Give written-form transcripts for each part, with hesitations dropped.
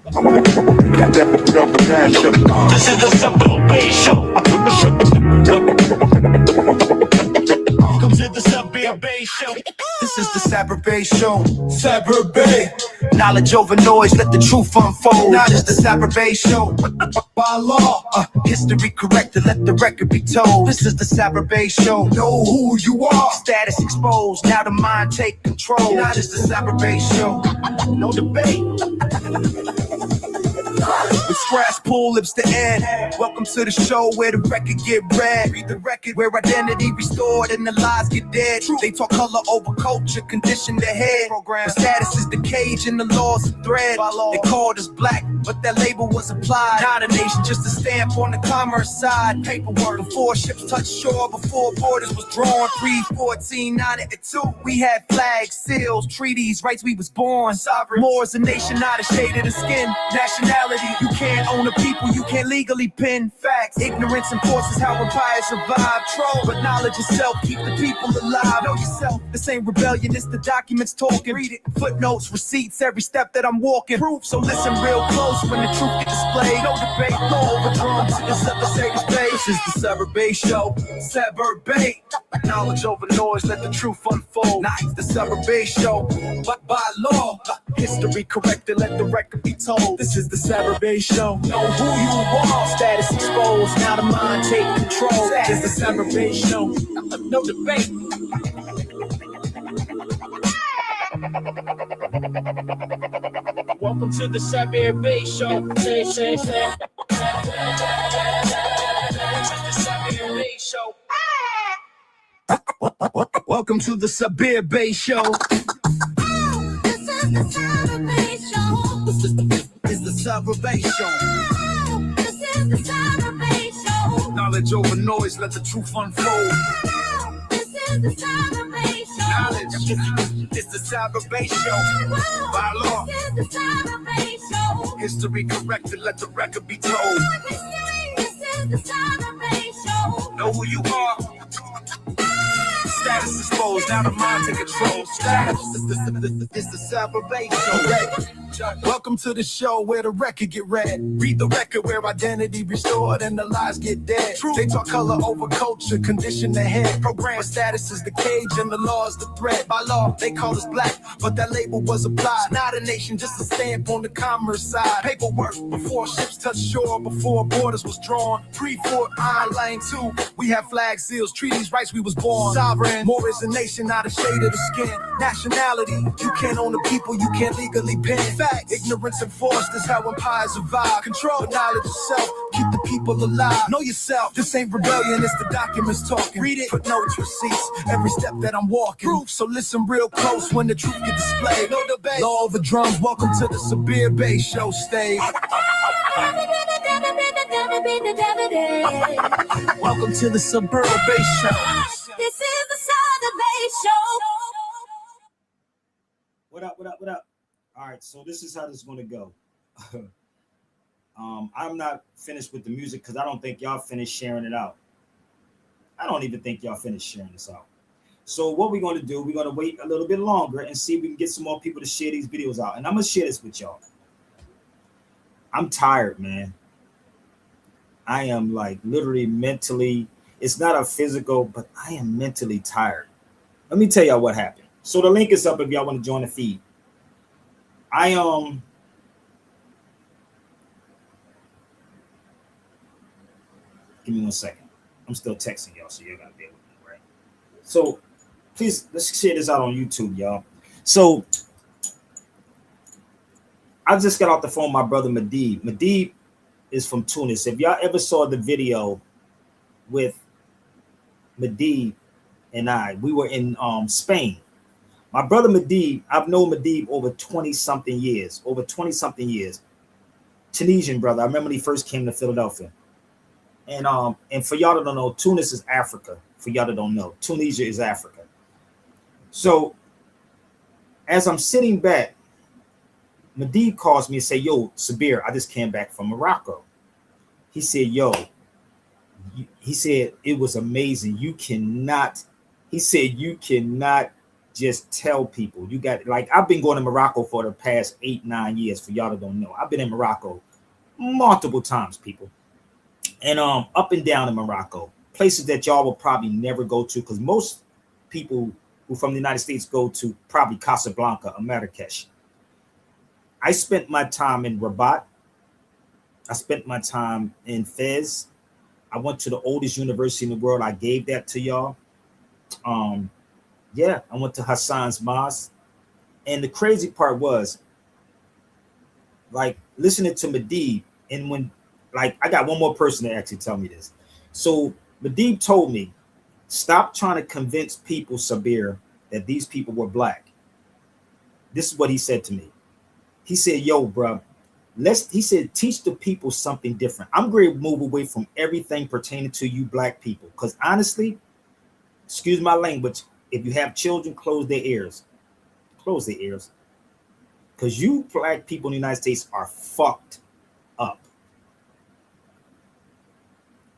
This is the Sabir Show. Welcome to the Sabir Show. This is the Sabir Show. Sabir. Knowledge over noise, let the truth unfold. Now this the Sabir Show. By law, history corrected, let the record be told. This is the Sabir Show. Know who you are. Status exposed, now the mind take control. Now this the Sabir Show. No debate. With scratch, pull lips to end. Welcome to the show where the record get read. Read the record where identity restored and the lies get dead. They talk color over culture, condition their head. Program status is the cage and the laws the thread. They called us black, but that label was applied. Not a nation, just a stamp on the commerce side. Paperwork before ships touched shore, before borders was drawn. Pre-1492, we had flags, seals, treaties, rights we was born. Sovereign. More is a nation, not a shade of the skin. Nationality. You can't own a people, you can't legally pin facts. Ignorance enforces how empires survive. Troll, but knowledge itself keep the people alive. Know yourself, this ain't rebellion, it's the documents talking. Read it, footnotes, receipts, every step that I'm walking. Proof, so listen real close when the truth gets displayed. No debate, no overdrums, it's up to say the space. This is the Sabir Show, Sabir. Knowledge over noise, let the truth unfold. Now it's the Sabir Show, but by law, history corrected, let the record be told. This is the Sabir Show. Know who you are. Status exposed. Now the mind take control. This is the Sabir Show. No debate. Welcome to the Sabir Show. Say. This is the Sabir Show. Welcome to the Sabir Show. This is the Sabir Show. This is the Sabir Show. This is the Sabir Show. Knowledge over noise, let the truth unfold. This is the Sabir Show. Knowledge, it's the Sabir Show. By law, This is the Sabir Show. history corrected, let the record be told. This is the Sabir Show. Know who you are. Status exposed, now the mind take control. Status is the Sabir Show. Welcome to the show where the record get read. Read the record where identity restored and the lies get dead. They talk color over culture, condition the head. Program status is the cage and the law is the thread. By law, they call us black, but that label was applied. Not a nation, just a stamp on the commerce side. Paperwork before ships touched shore, before borders was drawn. Pre-Fort Iron Lane 2, we have flags, seals, treaties, rights we was born. Sovereign, more is a nation, not a shade of the skin. Nationality, you can't own the people, you can't legally pin. Facts, ignorance enforced is how empires survive. Control knowledge itself, keep the people alive. Know yourself, this ain't rebellion, it's the documents talking. Read it, footnotes, receipts, every step that I'm walking. Proof, so listen real close when the truth get displayed. No debate, law over drums, welcome to the Sabir Show stage. Welcome to the Sabir Show. This is the Sabir Show. What up? All right, so this is how this is going to go. I'm not finished with the music because I don't think y'all finished sharing it out. I don't even think y'all finished sharing this out. So what we're going to do, we're going to wait a little bit longer and see if we can get some more people to share these videos out. And I'm going to share this with y'all. I'm tired, man. I am like literally mentally, it's not a physical, but I am mentally tired. Let me tell y'all what happened. So the link is up if y'all want to join the feed. Give me 1 second. I'm still texting y'all, so y'all gotta bear with me, right? So please, let's share this out on YouTube, y'all. So I just got off the phone with my brother Madib. Madib is from Tunis. If y'all ever saw the video with Madib and I, we were in Spain. My brother Madib, I've known Madib over 20-something years. Tunisian brother. I remember when he first came to Philadelphia. And for y'all that don't know, Tunis is Africa. For y'all that don't know, Tunisia is Africa. So as I'm sitting back, Madib calls me and say, yo, Sabir, I just came back from Morocco. He said, yo, he said, it was amazing. You cannot just tell people. You got, like, I've been going to Morocco for the past 8-9 years. For y'all that don't know, I've been in Morocco multiple times, people, and up and down in Morocco, places that y'all will probably never go to, because most people who from the United States go to probably Casablanca or Marrakesh. I spent my time in Rabat. I spent my time in Fez. I went to the oldest university in the world. I gave that to y'all. Yeah, I went to Hassan's Mosque. And the crazy part was, like, listening to Medib, and when, like, I got one more person to actually tell me this. So Medib told me, stop trying to convince people, Sabir, that these people were black. This is what he said to me. He said, yo, bro, he said, teach the people something different. I'm going to move away from everything pertaining to you black people. Because honestly, excuse my language, if you have children, close their ears. Close their ears. Because you black people in the United States are fucked up.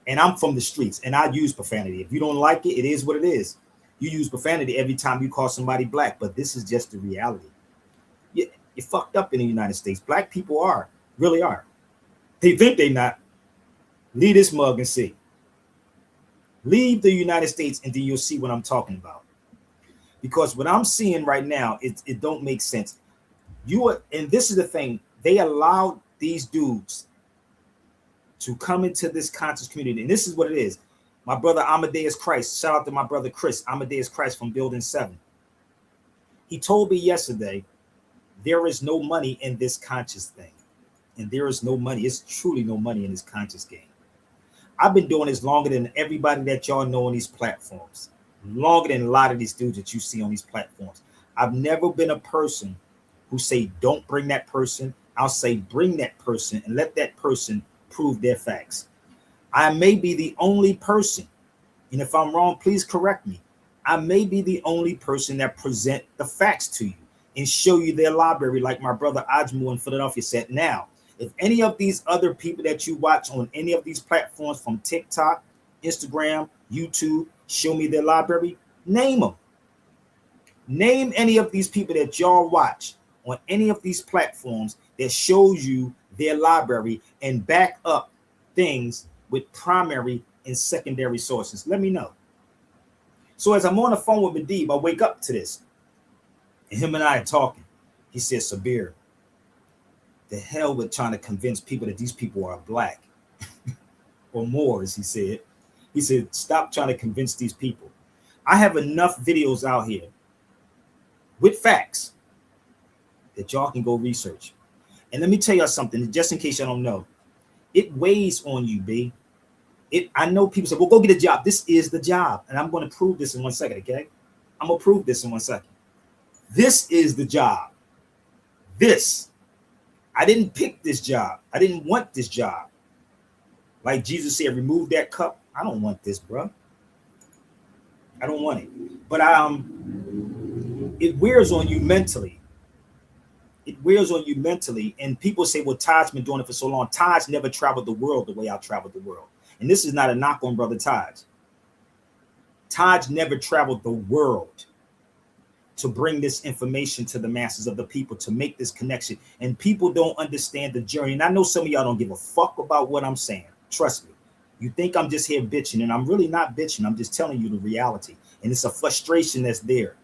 And I'm from the streets, and I use profanity. If you don't like it, it is what it is. You use profanity every time you call somebody black, but this is just the reality. You're fucked up in the United States. Black people really are. They think they're not. Leave this mug and see. Leave the United States, and then you'll see what I'm talking about. Because what I'm seeing right now, it don't make sense. And this is the thing, they allowed these dudes to come into this conscious community. And this is what it is. My brother Amadeus Christ, shout out to my brother Chris, Amadeus Christ from Building 7. He told me yesterday, there is no money in this conscious thing. And there is no money. It's truly no money in this conscious game. I've been doing this longer than everybody that y'all know on these platforms. Longer than a lot of these dudes that you see on these platforms. I've never been a person who say, don't bring that person. I'll say, bring that person and let that person prove their facts. I may be the only person, and if I'm wrong, please correct me. I may be the only person that present the facts to you and show you their library, like my brother Ajmu in Philadelphia said. Now, if any of these other people that you watch on any of these platforms, from TikTok, Instagram, YouTube, show me their library, name them. Name any of these people that y'all watch on any of these platforms that shows you their library and back up things with primary and secondary sources. Let me know. So as I'm on the phone with Medib, I wake up to this. And him and I are talking. He said, Sabir, the hell with trying to convince people that these people are black or more, as he said. He said, stop trying to convince these people. I have enough videos out here with facts that y'all can go research. And let me tell y'all something, just in case y'all don't know. It weighs on you, B. I know people say, well, go get a job. This is the job. And I'm going to prove this in 1 second, okay? I'm going to prove this in 1 second. This is the job. This. I didn't pick this job. I didn't want this job. Like Jesus said, remove that cup. I don't want this, bro. I don't want it. But it wears on you mentally. It wears on you mentally. And people say, well, Taj's been doing it for so long. Taj never traveled the world the way I traveled the world. And this is not a knock on Brother Taj. Taj never traveled the world to bring this information to the masses of the people, to make this connection. And people don't understand the journey. And I know some of y'all don't give a fuck about what I'm saying. Trust me. You think I'm just here bitching, and I'm really not bitching. I'm just telling you the reality. And it's a frustration that's there.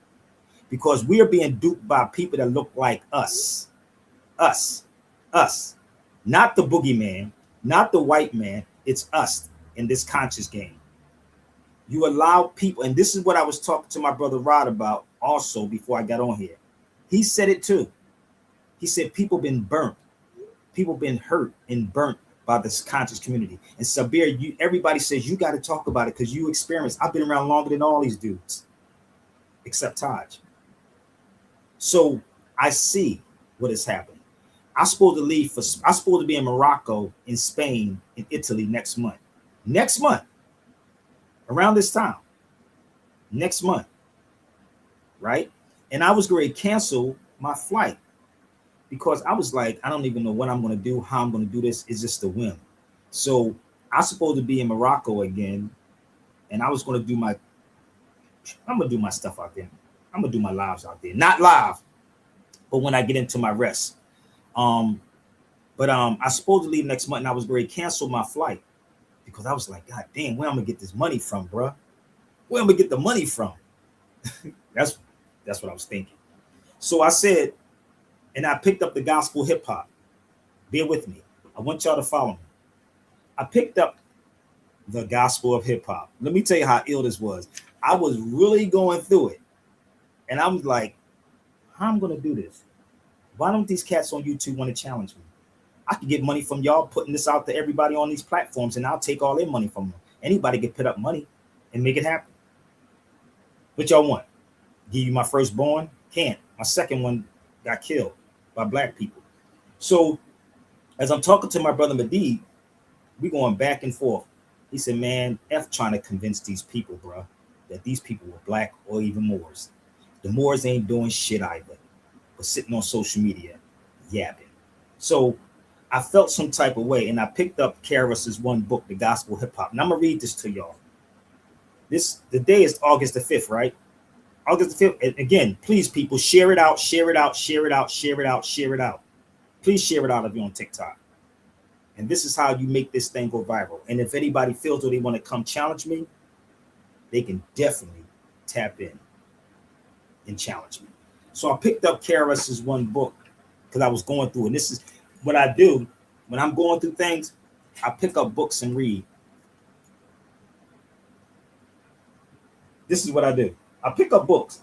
Because we are being duped by people that look like us. Us. Not the boogeyman, not the white man. It's us in this conscious game. You allow people, and this is what I was talking to my brother Rod about also before I got on here. He said it too. He said people been burnt. People been hurt and burnt by this conscious community. And Sabir, everybody says you got to talk about it because you experienced. I've been around longer than all these dudes, except Taj. So I see what is happening. I'm supposed to be in Morocco, in Spain, in Italy next month. Next month. Around this time. Next month. Right? And I was going to cancel my flight because I was like, I don't even know what I'm going to do, how I'm going to do this. It's just a whim. So I'm supposed to be in Morocco again. And I was going to do my stuff out there. I'm gonna do my lives out there, not live, but when I get into my rest. But I supposed to leave next month, and I was going to cancel my flight because I was like, God damn, where I'm gonna get this money from, bro? Where I'm gonna get the money from? That's what I was thinking. So I said, and I picked up the gospel hip hop. Bear with me. I want y'all to follow me. I picked up the gospel of hip hop. Let me tell you how ill this was. I was really going through it, and I was like, how am I gonna do this? Why don't these cats on YouTube want to challenge me? I could get money from y'all putting this out to everybody on these platforms, and I'll take all their money from them. Anybody can put up money and make it happen. What y'all want? Give you my firstborn? Can't. My second one got killed by black people. So as I'm talking to my brother Medid, we going back and forth. He said, man, F trying to convince these people, bro, that these people were black or even Moors. The Moors ain't doing shit either, but sitting on social media, yapping. So I felt some type of way, and I picked up Karis's one book, The Gospel Hip Hop. And I'm gonna read this to y'all. The day is August the 5th, right? August the 5th. And again, please, people, share it out, share it out, share it out, share it out, share it out. Please share it out if you're on TikTok. And this is how you make this thing go viral. And if anybody feels that they want to come challenge me, they can definitely tap in and challenge me. So I picked up Karis's one book because I was going through, and this is what I do when I'm going through things. I pick up books and read. This is what I do. I pick up books,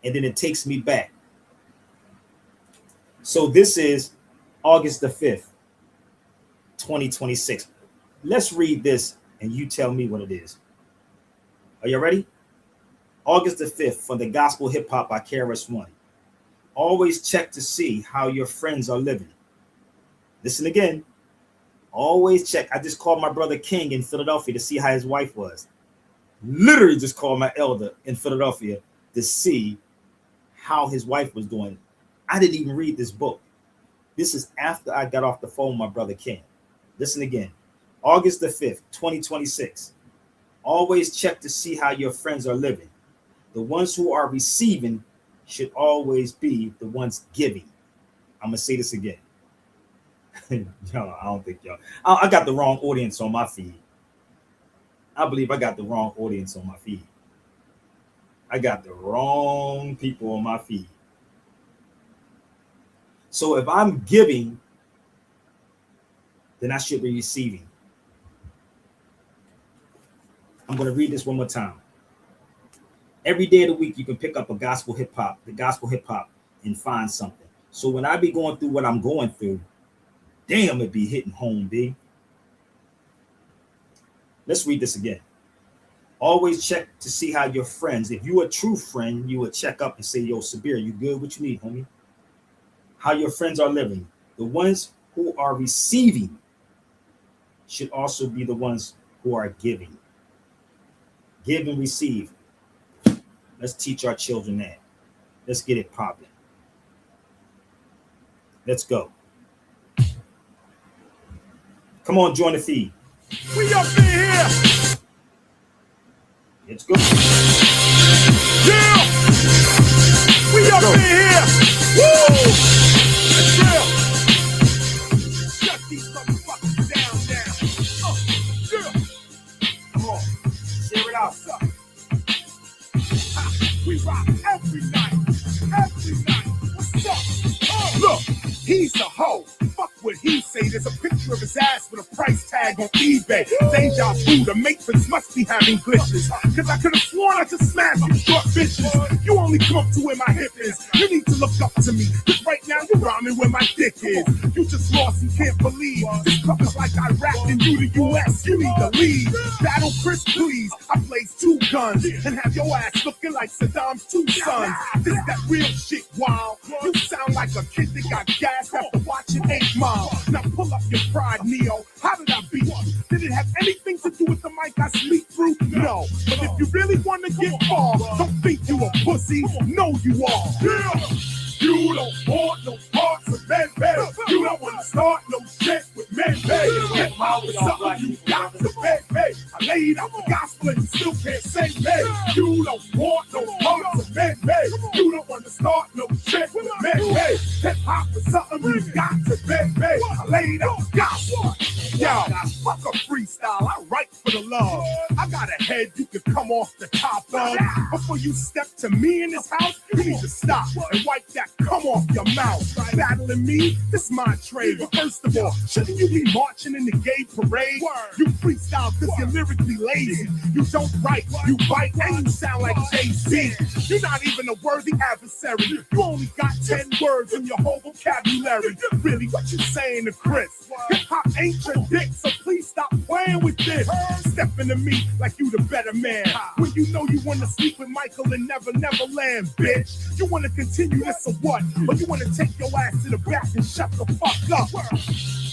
and then it takes me back. So this is August the 5th, 2026. Let's read this, and you tell me what it is. Are you ready? August the 5th from the Gospel Hip Hop by Karis One. Always check to see how your friends are living. Listen again. Always check. I just called my brother King in Philadelphia to see how his wife was. Literally just called my elder in Philadelphia to see how his wife was doing. I didn't even read this book. This is after I got off the phone with my brother King. Listen again. August the 5th, 2026. Always check to see how your friends are living. The ones who are receiving should always be the ones giving. I'm going to say this again. Y'all, I don't think y'all. I got the wrong audience on my feed. I believe I got the wrong audience on my feed. I got the wrong people on my feed. So if I'm giving, then I should be receiving. I'm going to read this one more time. Every day of the week, you can pick up a gospel hip hop, the gospel hip hop, and find something. So when I be going through what I'm going through, damn, it be hitting home, B. Let's read this again. Always check to see how your friends, if you a true friend, you would check up and say, yo, Sabir, you good? What you need, homie? How your friends are living. The ones who are receiving should also be the ones who are giving. Give and receive. Let's teach our children that. Let's get it popping. Let's go. Come on, join the feed. We up in here. Let's go. Yeah. We up in here. Woo. Let's go. Shut these motherfuckers down. Yeah. Come on. Share it out. We rock every night. Every night. What's up? Look, he's a hoe. Fuck what he say. There's a picture of his ass with a price tag on eBay. Deja vu, the matrix must be having glitches. Cause I could've sworn I just smashed you short bitches. You only come up to where my hip is. You need to look up to me. Cause right now you're rhyming where my dick is. You just lost and can't believe. This cup is like Iraq and you the US. You need to leave. Battle Chris, please. I blaze two guns and have your ass looking like Saddam's two sons. This that real shit, wow. You sound like a kid that got gassed after watching 8 Mile. Now pull up your pride, Neo. How did I beat you? Did it have anything to do with the mic I sleep through? No. But if you really want to get far, don't think you a pussy. No, you are. Yeah. You don't want no parts of men, baby. You don't want to start no shit with men, baby. Get out with something you got to baby. I laid out the gospel and you still can't say, baby. You don't want no parts of man made. You don't want to start no shit with man made. Hip hop is something you got to man made. I laid out gospel. Yo, fuck a freestyle. I write for the love. I got a head you can come off the top of. Before you step to me in this house, you need to stop and wipe that come off your mouth. Battling me, this my trade. But first of all, shouldn't you be marching in the gay parade? You freestyle because you're lyrically lazy. You don't write, you bite, and you sound like Jay-Z. You're not even a worthy adversary. You only got 10 words in your whole vocabulary. Really, what you saying to Chris? Hip-hop ain't your dick, so please stop playing with this. Step into me like you the better man. When you know you want to sleep with Michael and never land, bitch. You want to continue this or what? Or you want to take your ass to the back and shut the fuck up?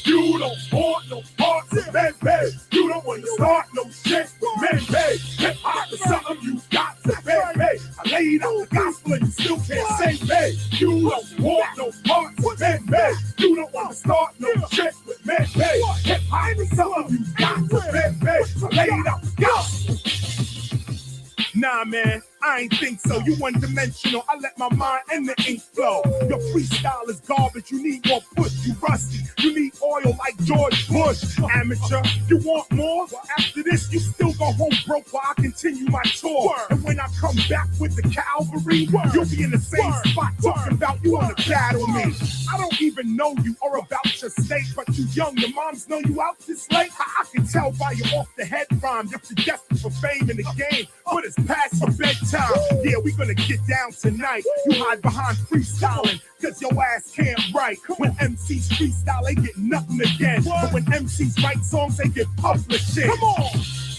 You don't want no parts of man made. You don't want to start no shit with man made. Hip hop is something you got to man made. I laid out the gospel and you still can't say made. You don't want no parts of man made. You don't want to start no shit with man made. Hip hop is something you got to man made. I laid out the gospel. Nah, man, I ain't think so. You one-dimensional. I let my mind and the ink flow. Your freestyle is garbage. You need more push. You rusty. You need oil like George Bush. Amateur, you want more? After this, you still go home broke while I continue my tour. And when I come back with the cavalry, you'll be in the same spot talking about you want to battle me. I don't even know you or about your state, but you young. The moms know you out this late. I can tell by your off-the-head rhyme that you're desperate for fame in the game, but it's past your bedtime. Yeah, we gonna get down tonight. You hide behind freestyling, cause your ass can't write. When MCs freestyle, they get nothing again. But when MCs write songs, they get published. Come on!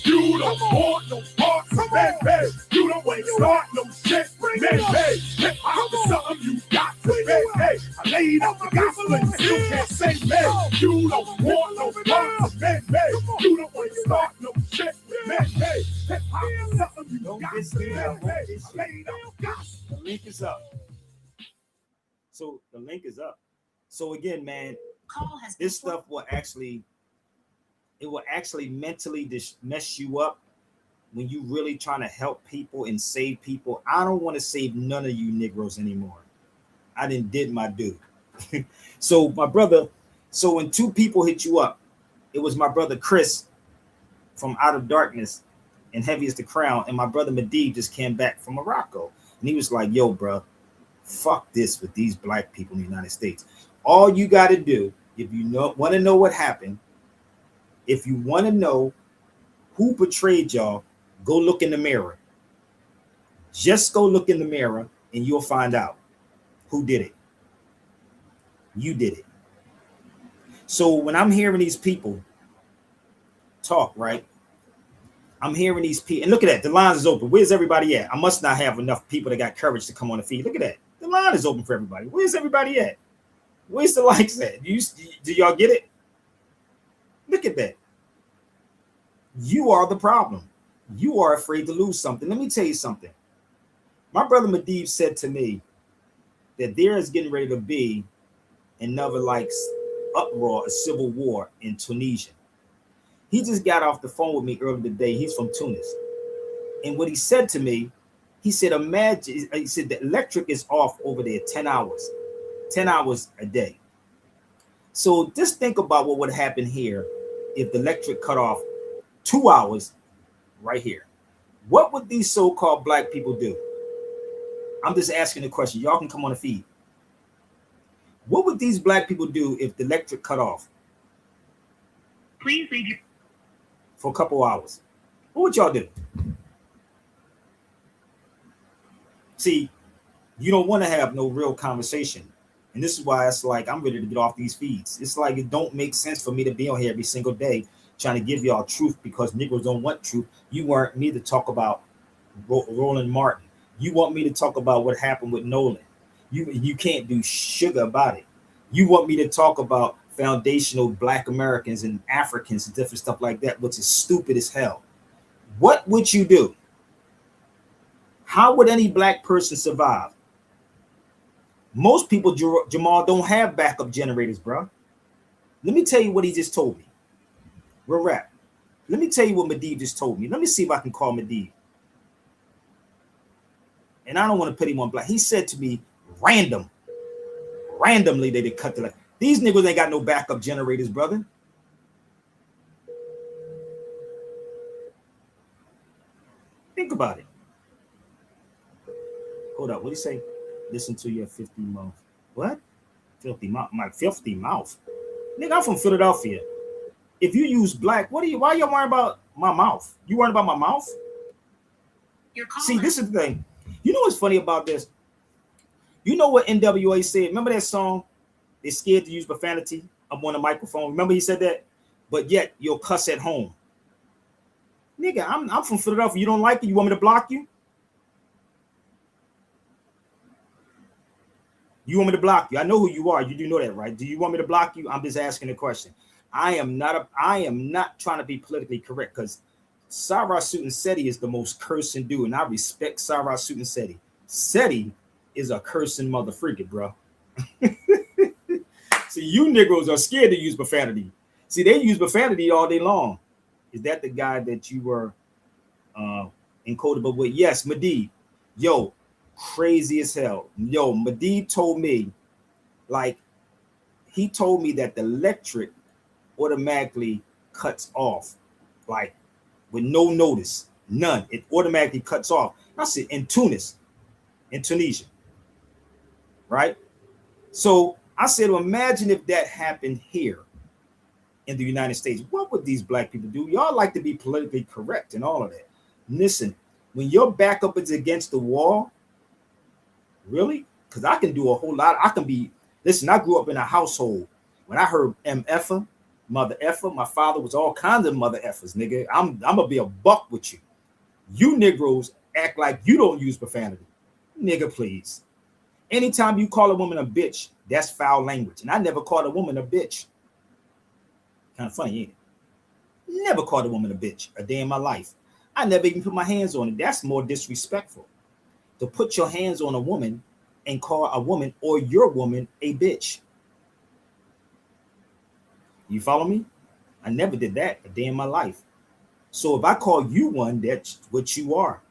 You don't want no parts of man made. You don't want to start no shit with man made. Hip hop is something you got to man made. I laid out the gospel and you still can't say made. You don't want no parts of man made. You don't want to start no shit with man made. Hip hop is something you got to man made. I laid out the gospel. The link is up. So the link is up. So again, man, this stuff will actually mentally mess you up when you really trying to help people and save people. I don't want to save none of you Negroes anymore. I did my due. So my brother, so when two people hit you up, it was my brother Chris from Out of Darkness and Heavy as the Crown, and my brother Medivh just came back from Morocco, and he was like, yo, bro, fuck this with these black people in the United States. All you got to do, if you want to know what happened, if you want to know who betrayed y'all, go look in the mirror. Just go look in the mirror and you'll find out who did it. You did it. So when I'm hearing these people talk, right? I'm hearing these people, and look at that, the line is open. Where's everybody at? I must not have enough people that got courage to come on the feed. Look at that. The line is open for everybody. Where's everybody at? Where's the likes at? Do y'all get it? Look at that. You are the problem. You are afraid to lose something. Let me tell you something. My brother Medivh said to me that there is getting ready to be another uproar, a civil war in Tunisia. He just got off the phone with me earlier today. He's from Tunis. And what he said to me, he said, imagine, he said the electric is off over there 10 hours a day. So just think about what would happen here if the electric cut off 2 hours right here. What would these so-called black people do? I'm just asking the question. Y'all can come on the feed. What would these black people do if the electric cut off? Please leave your... For a couple hours. What would y'all do? See, you don't want to have no real conversation. And this is why it's like I'm ready to get off these feeds. It's like it don't make sense for me to be on here every single day trying to give y'all truth because Negroes don't want truth. You want me to talk about Roland Martin. You want me to talk about what happened with Nolan. You can't do sugar about it. You want me to talk about foundational Black Americans and Africans and different stuff like that, which is stupid as hell. What would you do? How would any black person survive? Most people, Jamal, don't have backup generators, bro. Let me tell you what he just told me. We're rap. Let me tell you what Medivh just told me. Let me see if I can call Medivh. and I don't want to put him on black. He said to me, randomly they cut the light. These niggas ain't got no backup generators, brother. Think about it. Hold up, what do you say? Listen to your 50 mouth. What? Filthy mouth. My filthy mouth. Nigga, I'm from Philadelphia. If you use black, why you worrying about my mouth? You worrying about my mouth? See, this is the thing. You know what's funny about this? You know what NWA said? Remember that song? They're scared to use profanity up on the microphone. Remember he said that? But yet you'll cuss at home. Nigga, I'm from Philadelphia. You don't like it? You want me to block you? You want me to block you? I know who you are. You do know that, right? Do you want me to block you? I'm just asking a question. I am not trying to be politically correct because Sarah Suit Seti is the most cursing dude, and I respect Sarah Suit Seti. Seti is a cursing mother freaking, bro. See, you niggas are scared to use profanity. See, they use profanity all day long. Is that the guy that you were encodable with? Yes, Medivh. Yo, crazy as hell. Yo, Medivh told me, like, he told me that the electric automatically cuts off, like, with no notice, none. It automatically cuts off. I said, in Tunisia, right? So I said, well, imagine if that happened here in the United States. What would these black people do? Y'all like to be politically correct and all of that. Listen, when your backup is against the wall, really? Because I can do a whole lot. Listen, I grew up in a household. When I heard MFer, mother effer, my father was all kinds of mother effers, nigga. I'm gonna be a buck with you. You Negroes act like you don't use profanity. Nigga, please. Anytime you call a woman a bitch, that's foul language. And I never called a woman a bitch. Kind of funny, ain't it? Never called a woman a bitch a day in my life. I never even put my hands on it. That's more disrespectful. To put your hands on a woman and call a woman or your woman a bitch. You follow me? I never did that a day in my life. So if I call you one, that's what you are.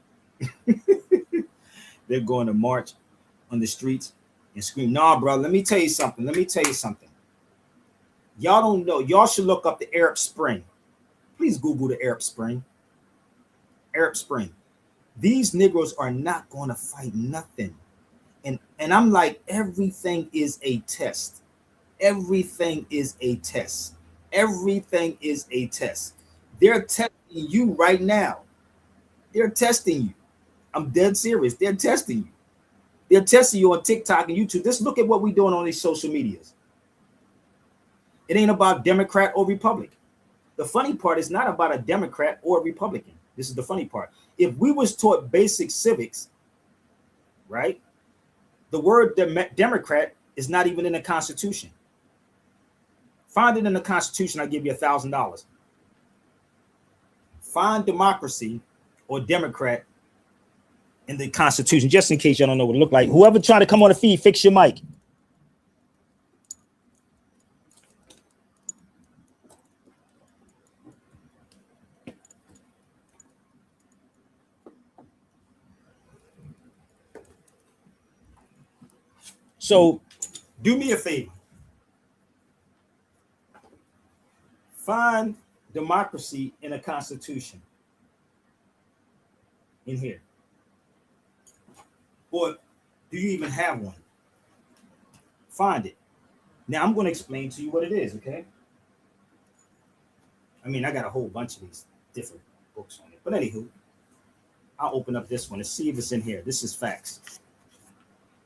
They're going to march on the streets and scream, nah, bro, let me tell you something. Y'all don't know. Y'all should look up the Arab Spring. Please Google the Arab Spring. Arab Spring. These Negroes are not going to fight nothing. And I'm like, everything is a test. Everything is a test. Everything is a test. They're testing you right now. They're testing you. I'm dead serious. They're testing you. They're testing you on TikTok and YouTube. Just look at what we're doing on these social medias. It ain't about Democrat or Republican. The funny part is not about a Democrat or a Republican. This is the funny part. If we was taught basic civics, right? The word Democrat is not even in the Constitution. Find it in the Constitution, I'll give you $1,000. Find democracy or Democrat in the Constitution, just in case you don't know what it look like. Whoever trying to come on the feed, fix your mic. So do me a favor. Find democracy in a constitution in here. Or do you even have one? Find it. Now I'm going to explain to you what it is, okay? I mean, I got a whole bunch of these different books on it. But anywho, I'll open up this one and see if it's in here. This is facts.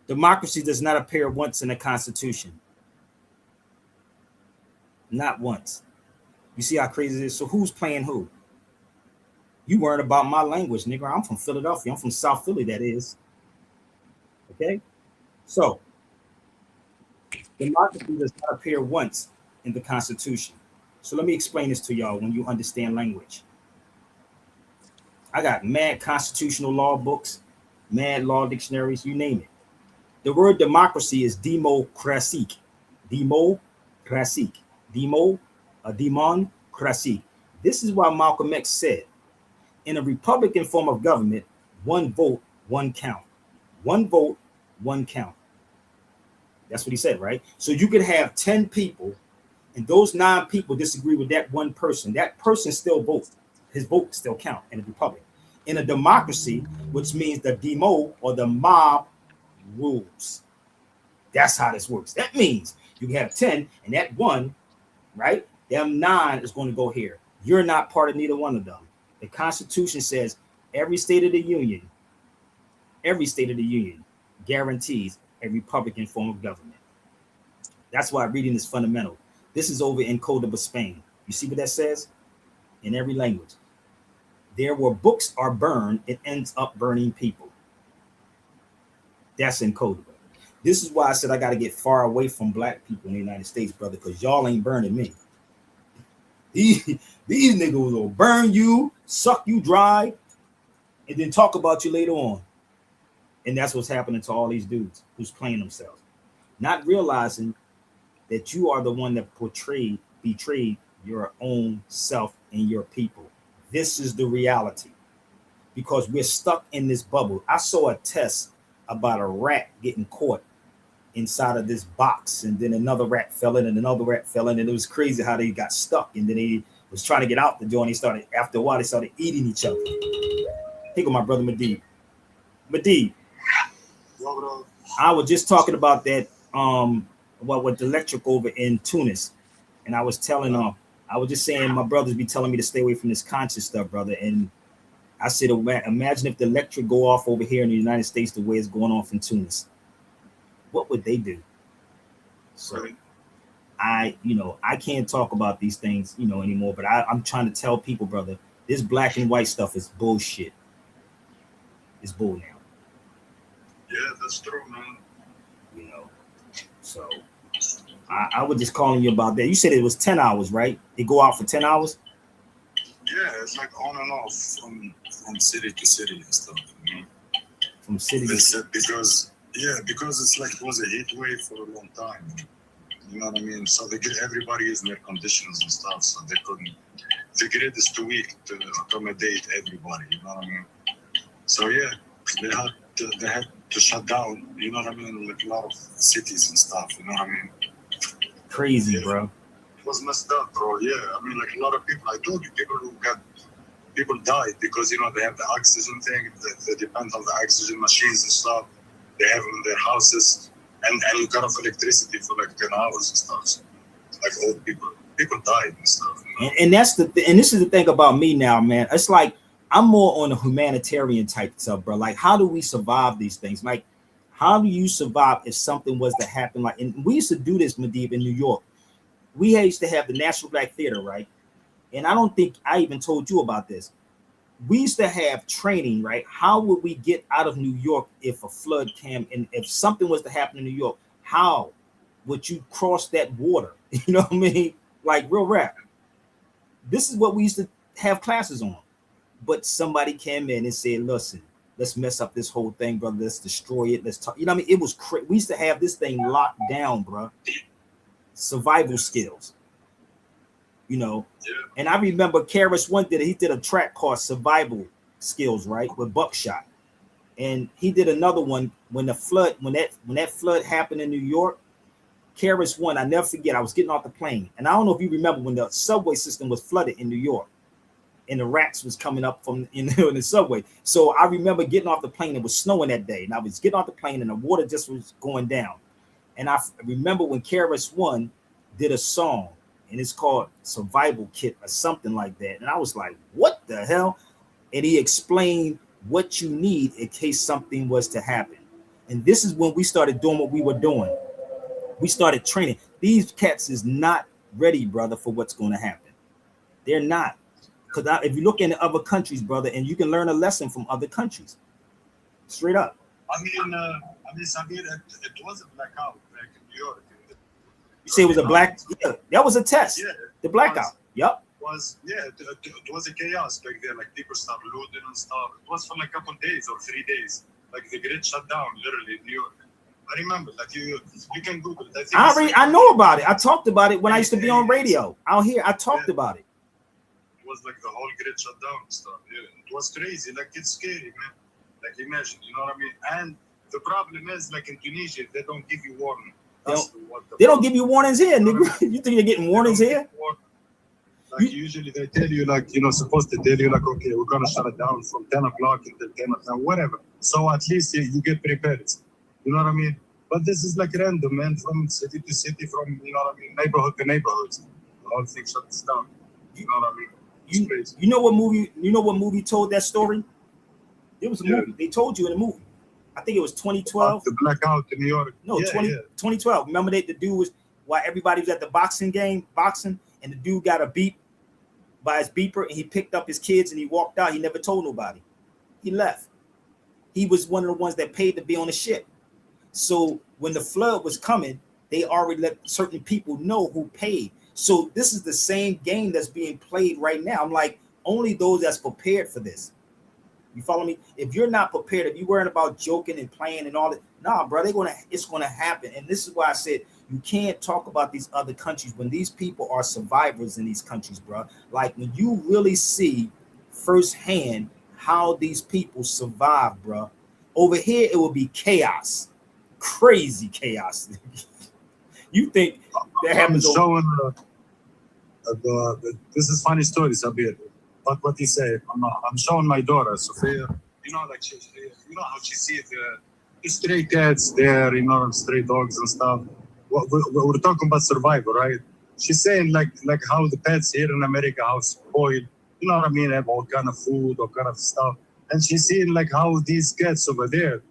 Democracy does not appear once in the Constitution. Not once. You see how crazy it is? So who's playing who? You weren't about my language, nigga. I'm from Philadelphia. I'm from South Philly, that is. Okay? So, democracy does not appear once in the Constitution. So let me explain this to y'all when you understand language. I got mad constitutional law books, mad law dictionaries, you name it. The word democracy is democratique. Democratique. Democracy. This is why Malcolm X said, in a Republican form of government, one vote, one count. One vote, one count. That's what he said, right? So you could have 10 people, and those 9 people disagree with that one person. That person still votes. His vote still count in a republic. In a democracy, which means the demo or the mob rules. That's how this works. That means you have 10, and that one, right? Them 9 is going to go here. You're not part of neither one of them. The Constitution says every state of the union guarantees a Republican form of government. That's why reading is fundamental. This is over in Córdoba, Spain. You see what that says? In every language. There where books are burned, it ends up burning people. That's in Córdoba. This is why I said I got to get far away from black people in the United States, brother, because y'all ain't burning me. These niggas will burn you, suck you dry, and then talk about you later on. And that's what's happening to all these dudes who's playing themselves, not realizing that you are the one that betrayed your own self and your people. This is the reality, because we're stuck in this bubble. I saw a test about a rat getting caught inside of this box, and then another rat fell in, and another rat fell in, and it was crazy how they got stuck, and then they was trying to get out the door, and after a while they started eating each other. Here go my brother Medib. I was just talking about that with the electric over in Tunis, and I was telling I was just saying my brothers be telling me to stay away from this conscious stuff, brother. And I said, imagine if the electric go off over here in the United States the way it's going off in Tunis. What would they do? So I can't talk about these things, anymore. But I'm trying to tell people, brother, this black and white stuff is bullshit. It's bull now. Yeah, that's true, man. So I was just calling you about that. You said it was 10 hours, right? They go out for 10 hours? Yeah, it's like on and off from city to city and stuff. From city to city. Because it's like it was a heat wave for a long time. You know what I mean? So everybody is in their conditions and stuff, so they couldn't. The grid is too weak to accommodate everybody. You know what I mean? So yeah, they had to shut down. You know what I mean? Like a lot of cities and stuff. You know what I mean? Crazy, bro. It was messed up, bro. Yeah, I mean, like a lot of people. I told you, people died because they have the oxygen thing. They depend on the oxygen machines and stuff. They have them in their houses, and you cut off electricity for like 10 hours and stuff. Like old people died and stuff. And that's and this is the thing about me now, man. It's like I'm more on a humanitarian type stuff, bro. Like, how do we survive these things? Like, how do you survive if something was to happen? Like, and we used to do this, Medib, in New York. We used to have the National Black Theater, right? And I don't think I even told you about this. We used to have training, right? How would we get out of New York if a flood came, and if something was to happen in New York? How would you cross that water? You know what I mean? Like, real rap. This is what we used to have classes on. But somebody came in and said, listen, let's mess up this whole thing, brother. Let's destroy it. Let's talk. You know what I mean? It was crazy. We used to have this thing locked down, bro. Survival skills. And I remember KRS-One he did a track called Survival Skills, right? With Buckshot. And he did another one when that flood happened in New York. KRS-One, I never forget, I was getting off the plane. And I don't know if you remember when the subway system was flooded in New York. And the rats was coming up from in the subway. So I remember getting off the plane. It was snowing that day, and I was getting off the plane, and the water just was going down. And I remember when KRS-One did a song, and it's called Survival Kit or something like that. And I was like, what the hell? And he explained what you need in case something was to happen. And this is when we started doing what we were doing. We started training. These cats is not ready, brother, for what's going to happen. They're not. Because if you look in other countries, brother, and you can learn a lesson from other countries, straight up. I mean, Sabir, it was a blackout back in New York. You say it was a black? Yeah, that was a test. Yeah, the blackout. Yep. It was a chaos back there. Like people started looting and stuff. It was for like a couple of days or 3 days. Like the grid shut down literally in New York. I remember. Like you can Google it. I know about it. I talked about it when I used to be on radio out here. I talked about it. Was like the whole grid shut down and stuff. Yeah, it was crazy. Like it's scary, man. Like imagine, you know what I mean? And The problem is, like in Tunisia, they don't give you warning. They don't give you warnings here, nigga. You think they're getting warnings here? Like usually they tell you, like, you know, supposed to tell you, like, okay, we're gonna shut it down from 10 o'clock until 10 o'clock, whatever. So at least you get prepared. You know what I mean? But this is like random, man, from city to city, from, you know what I mean, neighborhood to neighborhood. The whole thing shuts down. You know what I mean? It's crazy. You know what movie told that story? It was a movie. They told you in a movie. I think it was 2012. The blackout in New York. No, 2012. Remember the dude was, while everybody was at the boxing, and the dude got a beep by his beeper, and he picked up his kids and he walked out. He never told nobody. He left. He was one of the ones that paid to be on the ship. So when the flood was coming, they already let certain people know who paid. So this is the same game that's being played right now. I'm like, only those that's prepared for this. You follow me? If you're not prepared, if you're worrying about joking and playing and all that, nah, bro, it's gonna happen. And this is why I said you can't talk about these other countries when these people are survivors in these countries, bro. Like when you really see firsthand how these people survive, bro. Over here, it will be chaos, crazy chaos. You think that happens? This is funny story, Sabir. But what he said, I'm showing my daughter, Sophia. You know, like you know how she sees the stray cats there, you know, stray dogs and stuff. We're talking about survival, right? She's saying like how the pets here in America, how spoiled, you know what I mean, have all kind of food, all kind of stuff. And she's seeing like how these cats over there,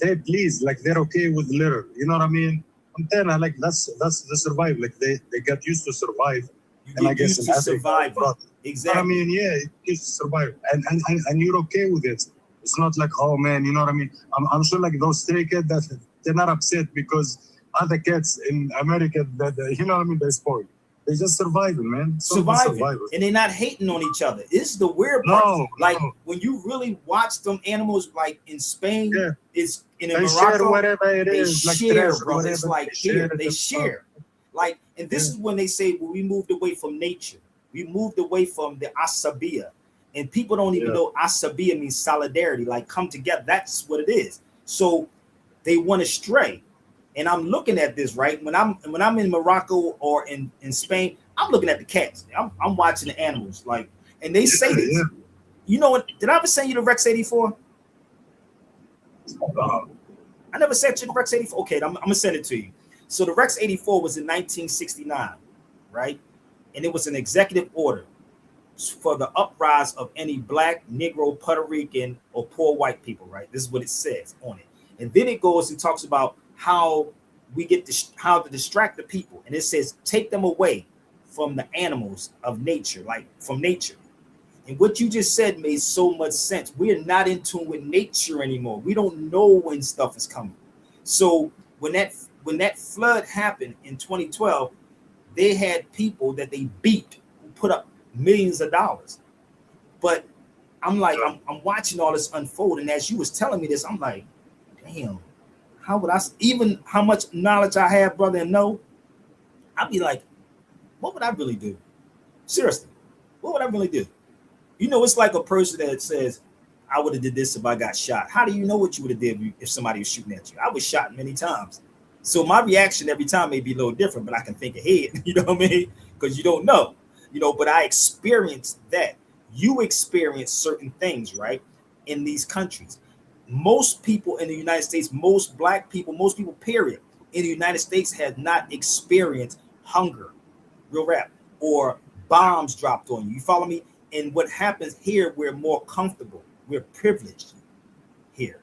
they please, like they're okay with litter. You know what I mean? I'm telling her, like that's the survival. Like they get used to survive. And I guess in Africa, exactly. I mean, yeah, it's survival, and you're okay with it. It's not like, oh man, you know what I mean. I'm sure like those stray cats that they're not upset because other cats in America that you know what I mean, they're spoiled. They're just surviving, man. Surviving, and they're not hating on each other. It's the weird part. When you really watch them animals, like in Spain, it's in they Morocco, share whatever it they is. share, like bro. It's like they share. Like, and this is when they say, well, we moved away from nature. We moved away from the asabia. And people don't even know asabia means solidarity, like come together. That's what it is. So they want to stray. And I'm looking at this, right? When I'm in Morocco or in Spain, I'm looking at the cats. I'm watching the animals. Like, and they say this. Yeah. You know what? Did I ever send you the Rex 84? I never sent you the Rex 84. Okay, I'm gonna send it to you. So the Rex 84 was in 1969, right? And it was an executive order for the uprise of any black, Negro, Puerto Rican, or poor white people, right? This is what it says on it. And then it goes and talks about how we get how to distract the people. And it says, take them away from the animals of nature, like from nature. And what you just said made so much sense. We're not in tune with nature anymore. We don't know when stuff is coming. So when that flood happened in 2012, they had people that they beat who put up millions of dollars. But I'm like, I'm watching all this unfold. And as you was telling me this, I'm like, damn, how would I, even how much knowledge I have, brother, and know, I'd be like, what would I really do? Seriously, what would I really do? You know, it's like a person that says, I would have did this if I got shot. How do you know what you would have did if somebody was shooting at you? I was shot many times. So my reaction every time may be a little different, but I can think ahead, you know what I mean? Because you don't know, you know, but I experienced that. You experience certain things, right? In these countries. Most people in the United States, most black people, most people, period, in the United States have not experienced hunger, real rap, or bombs dropped on you. You follow me? And what happens here, we're more comfortable. We're privileged here.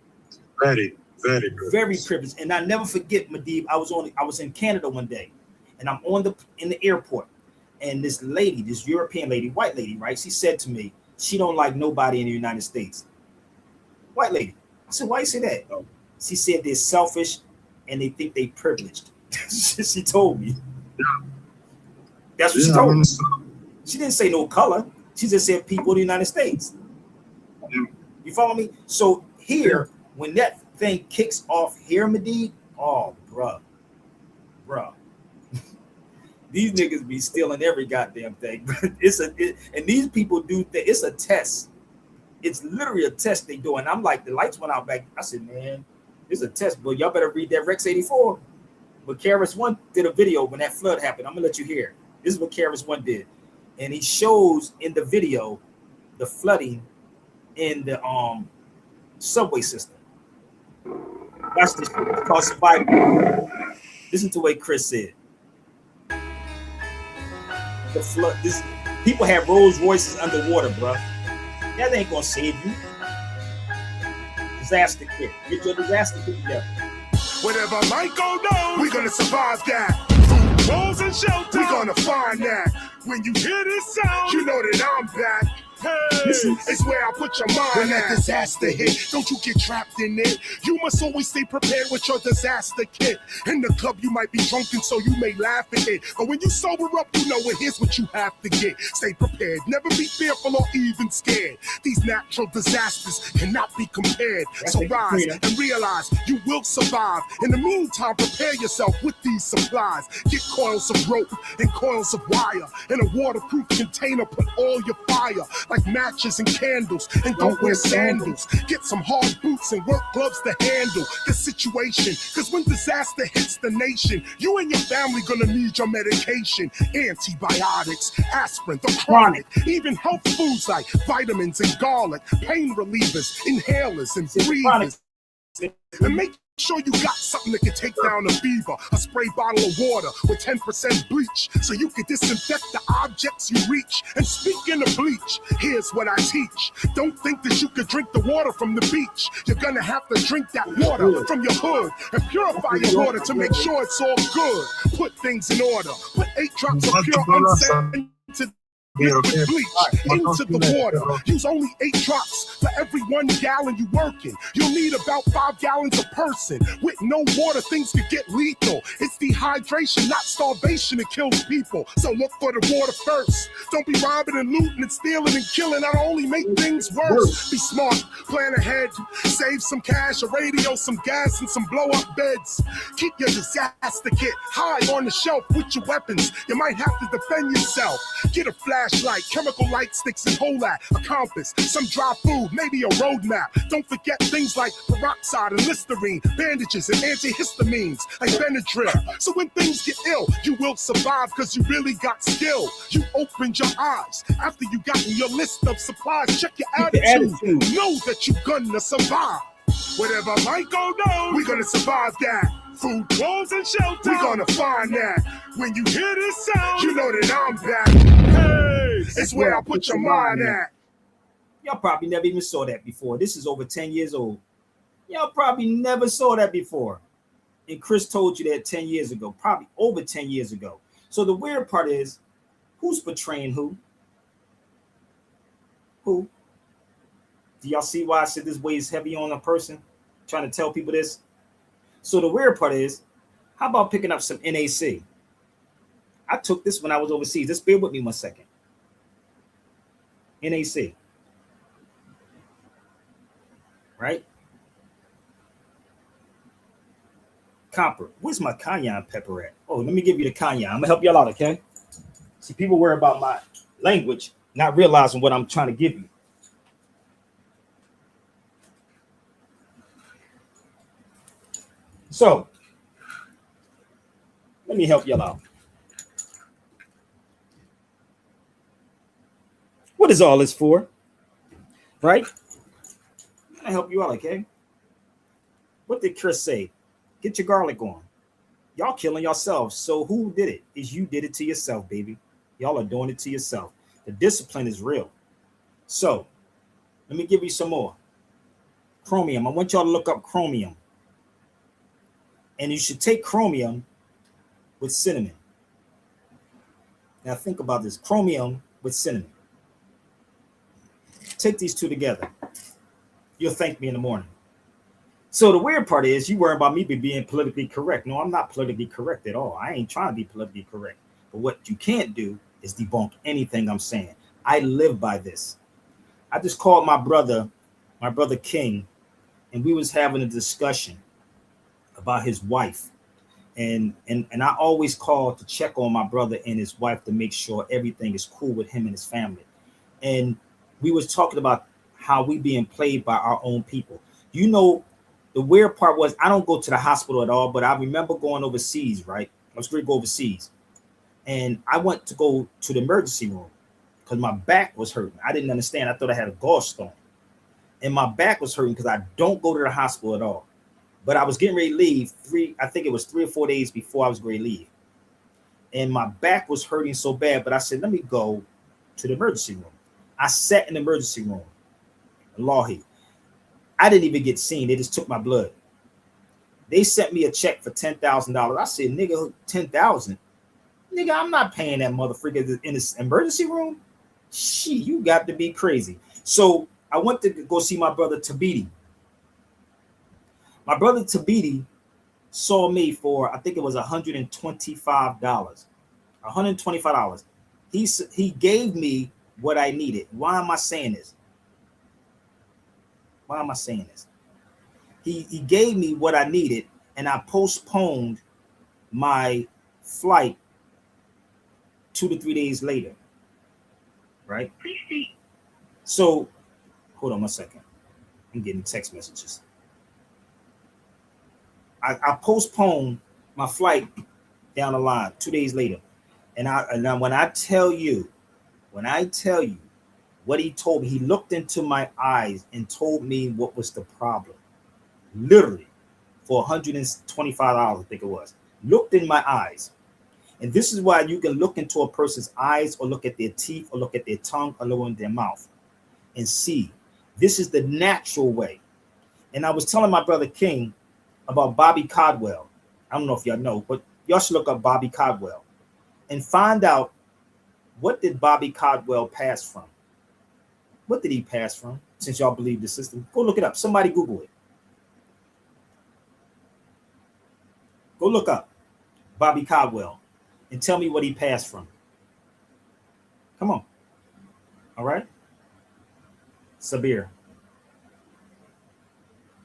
Very privileged. Very privileged. And I never forget, Madib, I was in Canada one day, and I'm in the airport, and this lady, this European lady, white lady, right? She said to me, she don't like nobody in the United States. White lady. I said, why you say that? Oh. She said they're selfish and they think they privileged. She told me. Yeah. That's what she told me. She didn't say no color. She just said people in the United States. Yeah. You follow me? So here, when that thing kicks off here, Madid, oh, bruh. These niggas be stealing every goddamn thing. And these people do it's a test. It's literally a test they do. And I'm like, the lights went out back. I said, man, This is a test, but y'all better read that Rex 84. But KRS One did a video when that flood happened. I'm gonna let you hear. This is what KRS One did, and he shows in the video the flooding in the subway system. Watch this. It's called Sabir. Listen to what Chris said. The flood. This people have Rolls Royces underwater, bro. That ain't gonna save you. Disaster kit. Get your disaster kit together. Whatever might go down, we're gonna survive that. Food, clothes, and shelter, we're gonna find that. When you hear this sound, you know that I'm back. Hey, it's where I put your mind. When that disaster hit, don't you get trapped in it. You must always stay prepared with your disaster kit. In the club, you might be drunken, so you may laugh at it. But when you sober up, you know it. Here's what you have to get. Stay prepared. Never be fearful or even scared. These natural disasters cannot be compared. So rise and realize you will survive. In the meantime, prepare yourself with these supplies. Get coils of rope and coils of wire. In a waterproof container, put all your fire. Like matches and candles, and don't wear sandals. Get some hard boots and work gloves to handle the situation. Cause when disaster hits the nation, you and your family gonna need your medication. Antibiotics, aspirin, the chronic, even health foods like vitamins and garlic, pain relievers, inhalers and breathers. And make sure you got something that can take down a fever. A spray bottle of water with 10% bleach, so you can disinfect the objects you reach. And speaking of bleach, here's what I teach. Don't think that you can drink the water from the beach. You're gonna have to drink that water from your hood and purify your water to make sure it's all good. Put things in order. Put 8 drops of pure unscented liquid bleach into the water. Use only 8 drops for every 1 gallon you working. You'll need about 5 gallons a person. With no water, things could get lethal. It's dehydration, not starvation, that kills people. So look for the water first. Don't be robbing and looting and stealing and killing. That'll only make things worse. Be smart, plan ahead, save some cash, a radio, some gas, and some blow-up beds. Keep your disaster kit high on the shelf with your weapons. You might have to defend yourself. Get a flashlight, chemical light sticks and whole lot, a compass, some dry food, maybe a road map. Don't forget things like peroxide and Listerine, bandages and antihistamines like Benadryl. So when things get ill, you will survive because you really got skill. You opened your eyes after you got in your list of supplies. Check your attitude. Know that you're gonna survive. Whatever might go down, we're gonna survive that. Food, clothes, and shelter, we're gonna find that. When you hear this sound, you know that I'm back. Hey, it's where I put your mind at. Y'all probably never even saw that before. This is over 10 years old. Y'all probably never saw that before. And Chris told you that 10 years ago, probably over 10 years ago. So the weird part is, who's betraying who? Who? Do y'all see why I said this weighs heavy on a person? Trying to tell people this. So the weird part is, how about picking up some NAC? I took this when I was overseas. Just bear with me 1 second. NAC. Right? Copper. Where's my cayenne pepper at? Oh, let me give you the cayenne. I'm gonna help y'all out, okay? See, people worry about my language, not realizing what I'm trying to give you. So, let me help y'all out. What is all this for? Right? I'm gonna help you out, okay? What did Chris say? Get your garlic on. Y'all killing yourselves. So who did it? Is you did it to yourself, baby. Y'all are doing it to yourself. The discipline is real. So, let me give you some more. Chromium. I want y'all to look up chromium. And you should take chromium with cinnamon. Now think about this. Chromium with cinnamon. Take these two together. You'll thank me in the morning. So the weird part is you worry about me being politically correct. No, I'm not politically correct at all. I ain't trying to be politically correct. But what you can't do is debunk anything I'm saying. I live by this. I just called my brother King, and we was having a discussion about his wife. And I always call to check on my brother and his wife to make sure everything is cool with him and his family. And we was talking about how we being played by our own people. You know, The weird part was I don't go to the hospital at all, but I remember going overseas, right? I was going to go overseas. And I went to go to the emergency room because my back was hurting. I didn't understand. I thought I had a gallstone. And my back was hurting because I don't go to the hospital at all. But I was getting ready to leave I think it was 3 or 4 days before I was going to leave. And my back was hurting so bad, but I said, let me go to the emergency room. I sat in the emergency room. Allahi. I didn't even get seen. They just took my blood. They sent me a check for $10,000. I said, nigga, 10,000. Nigga, I'm not paying that motherfucker in this emergency room. Shit, you got to be crazy. So I went to go see my brother Tabiti. My brother Tabiti saw me for, I think it was $125. $125. He gave me what I needed. Why am I saying this? Why am I saying this? He gave me what I needed, and I postponed my flight 2 to 3 days later. Right? Please see. So, hold on 1 second. I'm getting text messages. I postponed my flight down the line 2 days later. And when I tell you what he told me, he looked into my eyes and told me what was the problem. Literally, for $125, I think it was. Looked in my eyes. And this is why you can look into a person's eyes or look at their teeth or look at their tongue or look in their mouth and see. This is the natural way. And I was telling my brother King about Bobby Caldwell. I don't know if y'all know, but y'all should look up Bobby Caldwell and find out, what did Bobby Caldwell pass from? What did he pass from? Since y'all believe the system, go look it up. Somebody Google it. Go look up Bobby Caldwell and tell me what he passed from. Come on. All right. Sabir.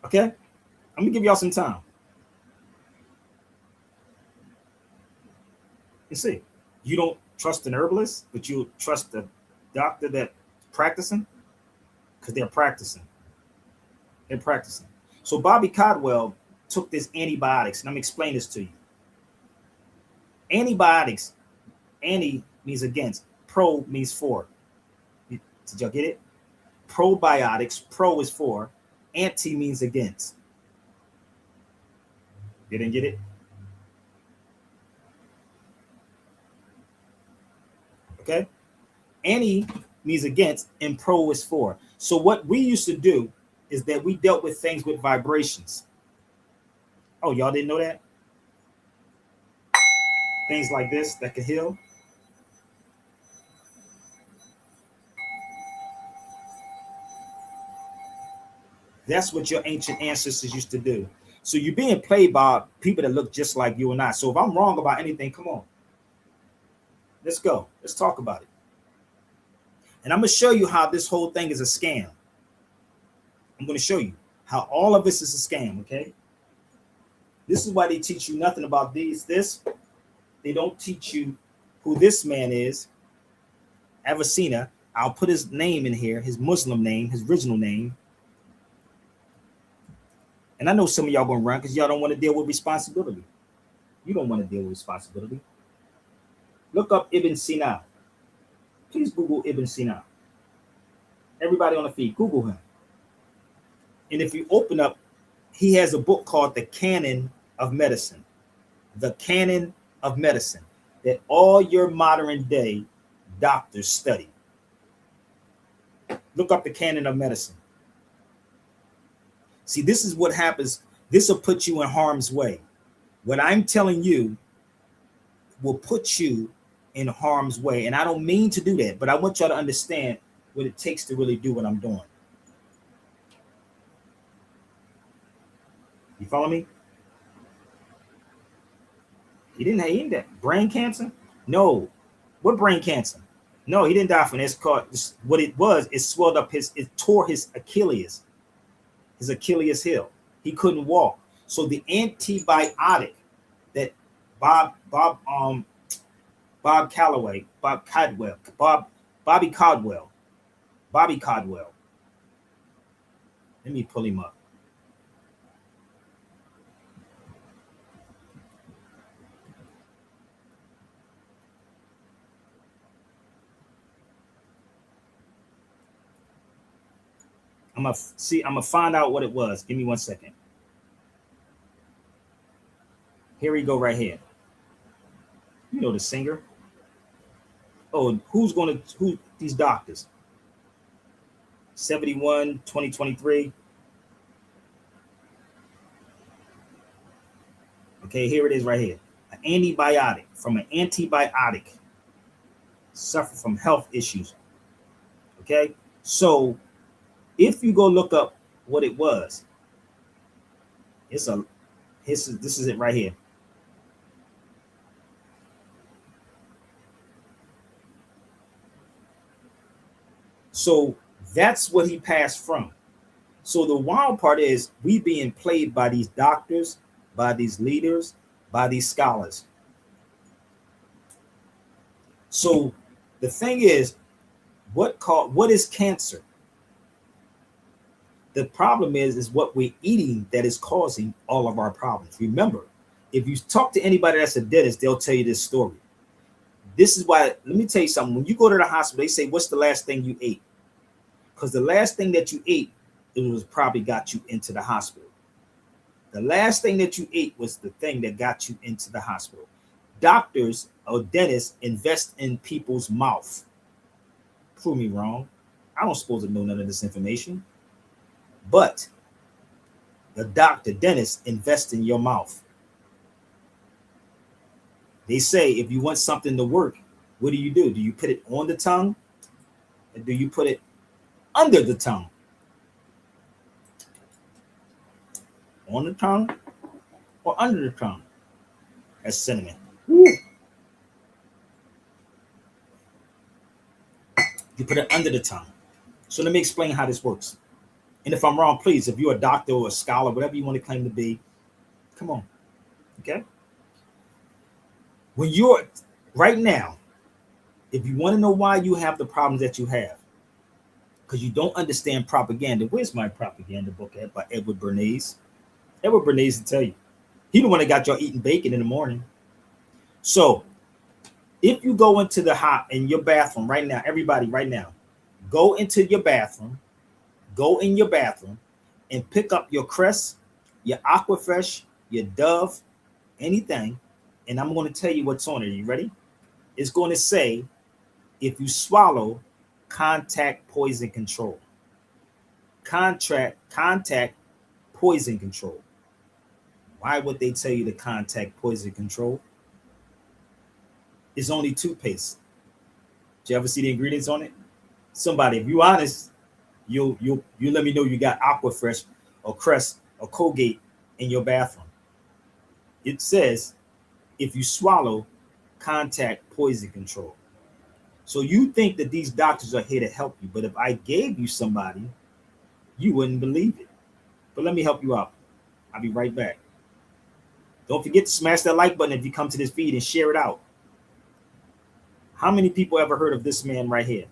Okay. I'm gonna give y'all some time. You see, you don't trust an herbalist, but you trust the doctor that practicing, because they're practicing. They're practicing. So Bobby Caldwell took this antibiotics, and I'm explaining this to you. Antibiotics, anti means against, pro means for. Did y'all get it? Probiotics, pro is for, anti means against. You didn't get it? Okay? Anti means against and pro is for. So what we used to do is that we dealt with things with vibrations. Oh, y'all didn't know that? Things like this that can heal. That's what your ancient ancestors used to do. So you're being played by people that look just like you and I. So if I'm wrong about anything, come on. Let's go. Let's talk about it. And I'm going to show you how this whole thing is a scam. I'm going to show you how all of this is a scam, okay? This is why they teach you nothing about this. They don't teach you who this man is. Avicenna. I'll put his name in here, his Muslim name, his original name. And I know some of y'all going to run because y'all don't want to deal with responsibility. You don't want to deal with responsibility. Look up Ibn Sina. Please Google Ibn Sina. Everybody on the feed, Google him. And if you open up, he has a book called The Canon of Medicine. The Canon of Medicine, that all your modern day doctors study. Look up The Canon of Medicine. See, this is what happens. This will put you in harm's way. What I'm telling you will put you in harm's way. And I don't mean to do that, but I want y'all to understand what it takes to really do what I'm doing. You follow me? He didn't that. Brain cancer? No. What brain cancer? No, he didn't die from this. What it was, it swelled up it tore his Achilles heel. He couldn't walk. So the antibiotic that Bobby Caldwell. Let me pull him up. I'm gonna find out what it was. Give me 1 second. Here we go right here. You know the singer. Oh, who these doctors? 71, 2023. Okay, here it is right here. An antibiotic suffer from health issues. Okay, so if you go look up what it was, this is it right here. So that's what he passed from. So the wild part is we being played by these doctors, by these leaders, by these scholars. So the thing is, what is cancer? The problem is what we're eating that is causing all of our problems. Remember, if you talk to anybody that's a dentist, they'll tell you this story. This is why, let me tell you something. When you go to the hospital, they say, what's the last thing you ate? Because the last thing that you ate, it was probably got you into the hospital. The last thing that you ate was the thing that got you into the hospital. Doctors or dentists invest in people's mouth. Prove me wrong. I don't suppose to know none of this information. But the dentist invest in your mouth. They say if you want something to work, what do? Do you put it on the tongue? Or do you put it under the tongue? On the tongue or under the tongue? That's cinnamon. Woo. You put it under the tongue. So let me explain how this works. And if I'm wrong, please, if you're a doctor or a scholar, whatever you want to claim to be, come on. Okay? When you're right now, if you want to know why you have the problems that you have, because you don't understand propaganda. Where's my propaganda book at by Edward Bernays? Edward Bernays will tell you. He the one that got y'all eating bacon in the morning. So if you go into in your bathroom right now, everybody right now, go into your bathroom, go in your bathroom and pick up your Crest, your Aquafresh, your Dove, anything. And I'm going to tell you what's on it. Are you ready? It's going to say, if you swallow, contact poison control. Contact poison control. Why would they tell you to contact poison control? It's only toothpaste. Did you ever see the ingredients on it? Somebody, if you're honest, you let me know you got Aquafresh or Crest or Colgate in your bathroom. It says, if you swallow, contact poison control. So you think that these doctors are here to help you, but if I gave you somebody, you wouldn't believe it. But let me help you out. I'll be right back. Don't forget to smash that like button if you come to this feed and share it out. How many people ever heard of this man right here?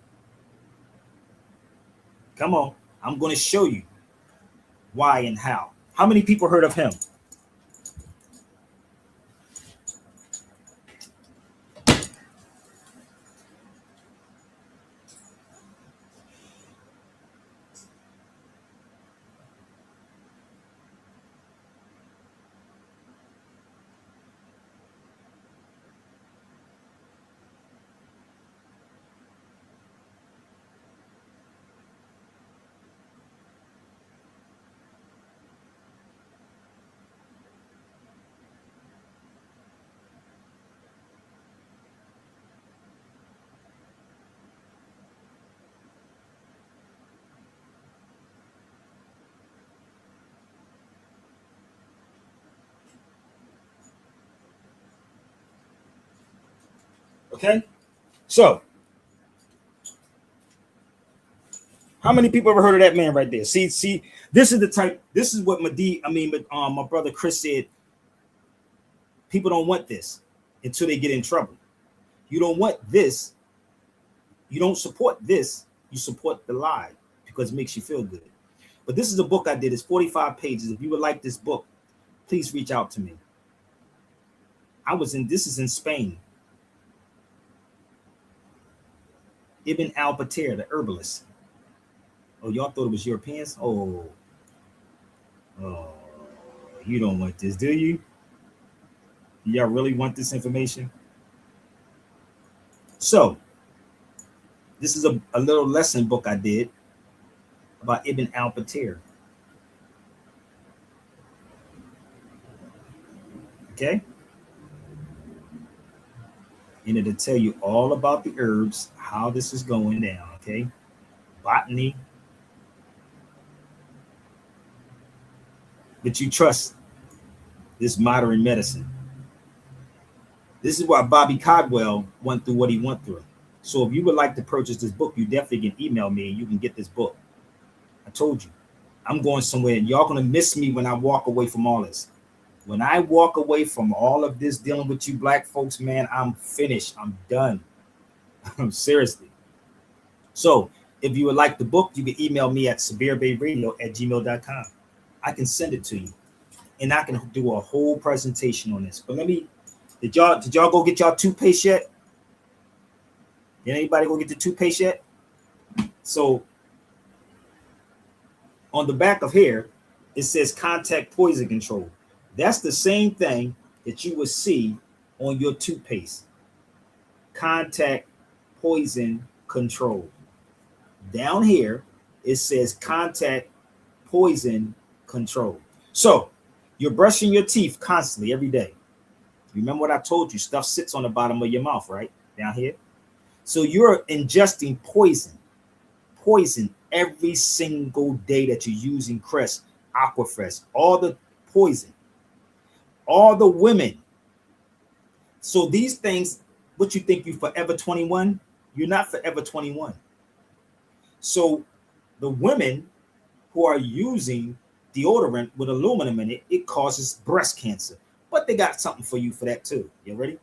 Come on. I'm going to show you why and how. How many people heard of him? Okay, so how many people ever heard of that man right there? See, this is the type. This is what my brother Chris said. People don't want this until they get in trouble. You don't want this. You don't support this. You support the lie because it makes you feel good. But this is a book I did. It's 45 pages. If you would like this book, please reach out to me. This is in Spain. Ibn al-Batir, the herbalist. Oh, y'all thought it was Europeans? Oh, oh, you don't want this, do you? Y'all really want this information? So, this is a little lesson book I did about Ibn al-Batir. Okay? And it'll tell you all about the herbs, how this is going down. Okay? Botany. But you trust this modern medicine. This is why Bobby Caldwell went through what he went through. So if you would like to purchase this book, you definitely can email me and you can get this book. I told you, I'm going somewhere and y'all gonna miss me when I walk away from all this. When I walk away from all of this dealing with you black folks, man, I'm finished. I'm done. Seriously. So if you would like the book, you can email me at sabirbayradio@gmail.com. I can send it to you. And I can do a whole presentation on this. But did y'all go get y'all toothpaste yet? Did anybody go get the toothpaste yet? So on the back of here, it says contact poison control. That's the same thing that you will see on your toothpaste. Contact poison control. Down here, it says contact poison control. So you're brushing your teeth constantly every day. Remember what I told you? Stuff sits on the bottom of your mouth, right? Down here. So you're ingesting poison every single day that you're using Crest, Aquafresh, all the poison, all the women. So these things, what you think you forever 21? You're not forever 21. So the women who are using deodorant with aluminum in it, it causes breast cancer. But they got something for you for that too. You ready?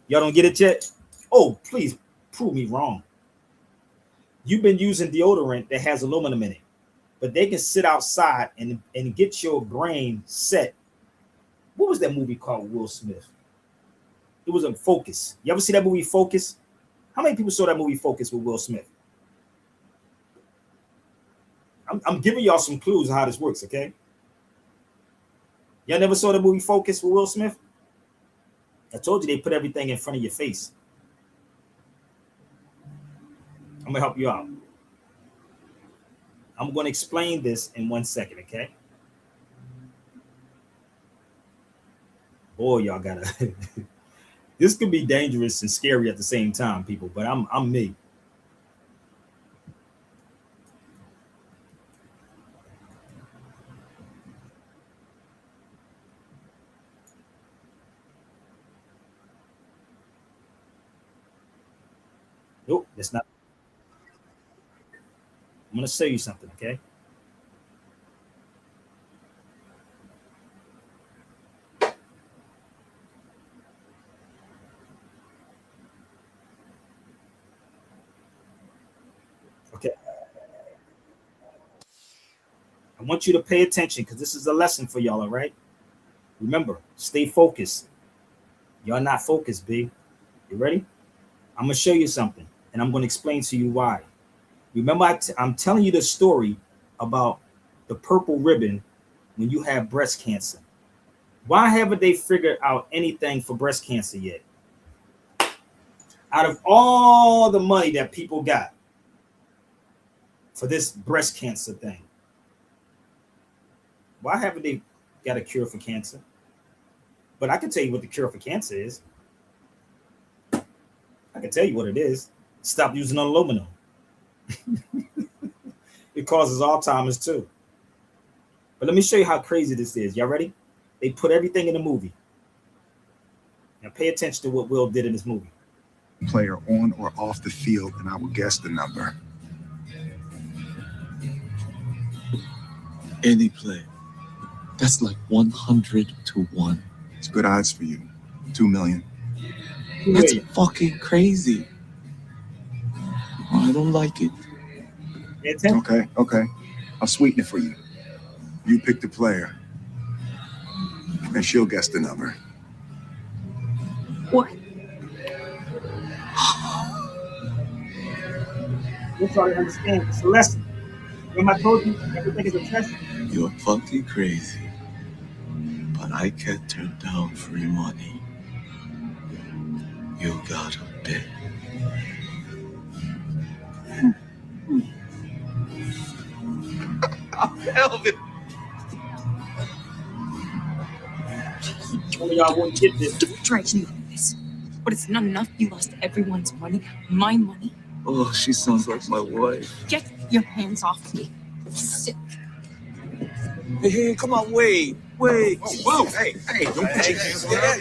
Y'all don't get it yet? Oh, please prove me wrong. You've been using deodorant that has aluminum in it, but they can sit outside and get your brain set. What was that movie called, Will Smith? It was a Focus. You ever see that movie Focus? How many people saw that movie Focus with Will Smith? I'm giving y'all some clues on how this works, okay? Y'all never saw the movie Focus with Will Smith? I told you they put everything in front of your face. I'm gonna help you out. I'm gonna explain this in 1 second, okay? Boy, y'all gotta. This could be dangerous and scary at the same time, people. But I'm me. Nope, that's not. I'm gonna show you something, okay? Okay. I want you to pay attention because this is a lesson for y'all, all right? Remember, stay focused. Y'all not focused, B. You ready? I'm gonna show you something, and I'm gonna explain to you why. Remember, I'm telling you the story about the purple ribbon when you have breast cancer. Why haven't they figured out anything for breast cancer yet? Out of all the money that people got for this breast cancer thing, why haven't they got a cure for cancer? But I can tell you what the cure for cancer is. I can tell you what it is. Stop using aluminum. It causes Alzheimer's too. But let me show you how crazy this is. Y'all ready? They put everything in the movie. Now pay attention to what Will did in this movie. Player on or off the field, and I will guess the number. Any play. That's like 100 to 1. It's good odds for you. 2 million. That's fucking crazy. I don't like it. Okay. I'll sweeten it for you. You pick the player, and she'll guess the number. What? You're trying to understand. It's a lesson. Remember I told you everything is a test? You're fucking crazy. But I can't turn down free money. You gotta bet. Some of y'all won't get this. Don't try to do this. But it's not enough. You lost everyone's money. My money. Oh, she sounds like my wife. Get your hands off me. Sick. Hey, come on, wait. Whoa, hey, don't put your hands on her.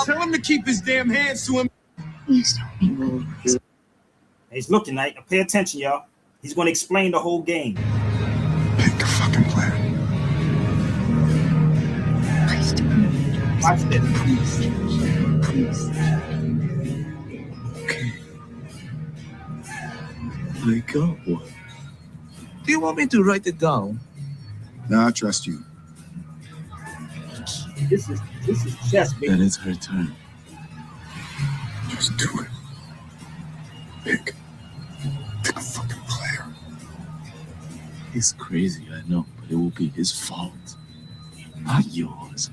Tell him to keep his damn hands to him. Please don't me. He's looking like, pay attention, y'all. He's going to explain the whole game. Pick the fucking player. Please don't. Watch this. Please. Okay. I got one. Do you want me to write it down? Nah, I trust you. This is chess, baby. Then it's her turn. Just do it. Pick a fucking player. He's crazy, I know, but it will be his fault, not yours.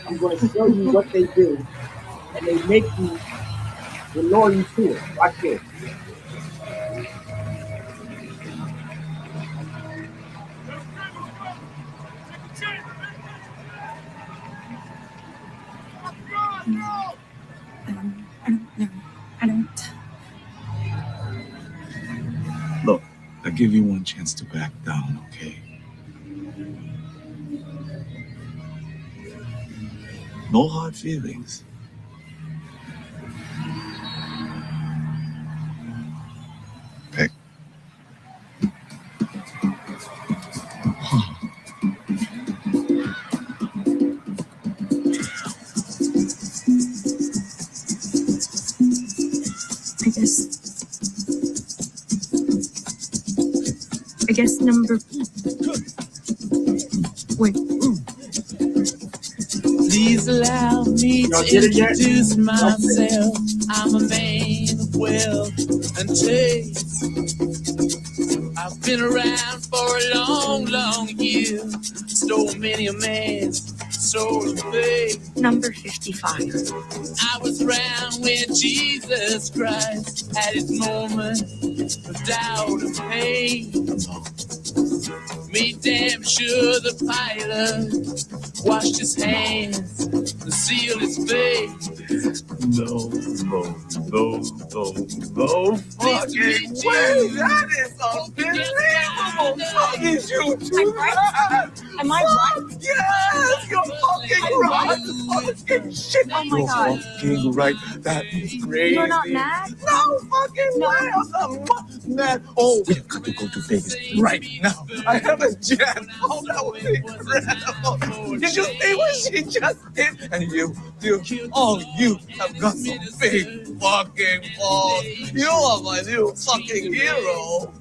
I'm going to show you what they do, and they make you lure you to it. Watch this. I don't. Look, I give you one chance to back down, okay? No hard feelings. Pick. I guess number. Wait. Please allow me Y'all to get it yet? introduce myself. I'm a man of wealth and taste. I've been around for a long, long year. Stole many a man's soul of faith. Number 55. I was around when Jesus Christ had his moment of doubt and pain. Me damn sure the pilot washed his hands and sealed his face. No fucking way! That is unbelievable! How did you do that? Am I right? Yes! You're fucking right! Fucking shit! Oh my You're God. fucking right. That is crazy. You're not mad? No fucking way! I'm not mad. Oh, we have got to go to Vegas right now. I have a jet. Oh, that was incredible. Did you see what she just did? And you have got some big fucking balls. You are my new fucking hero.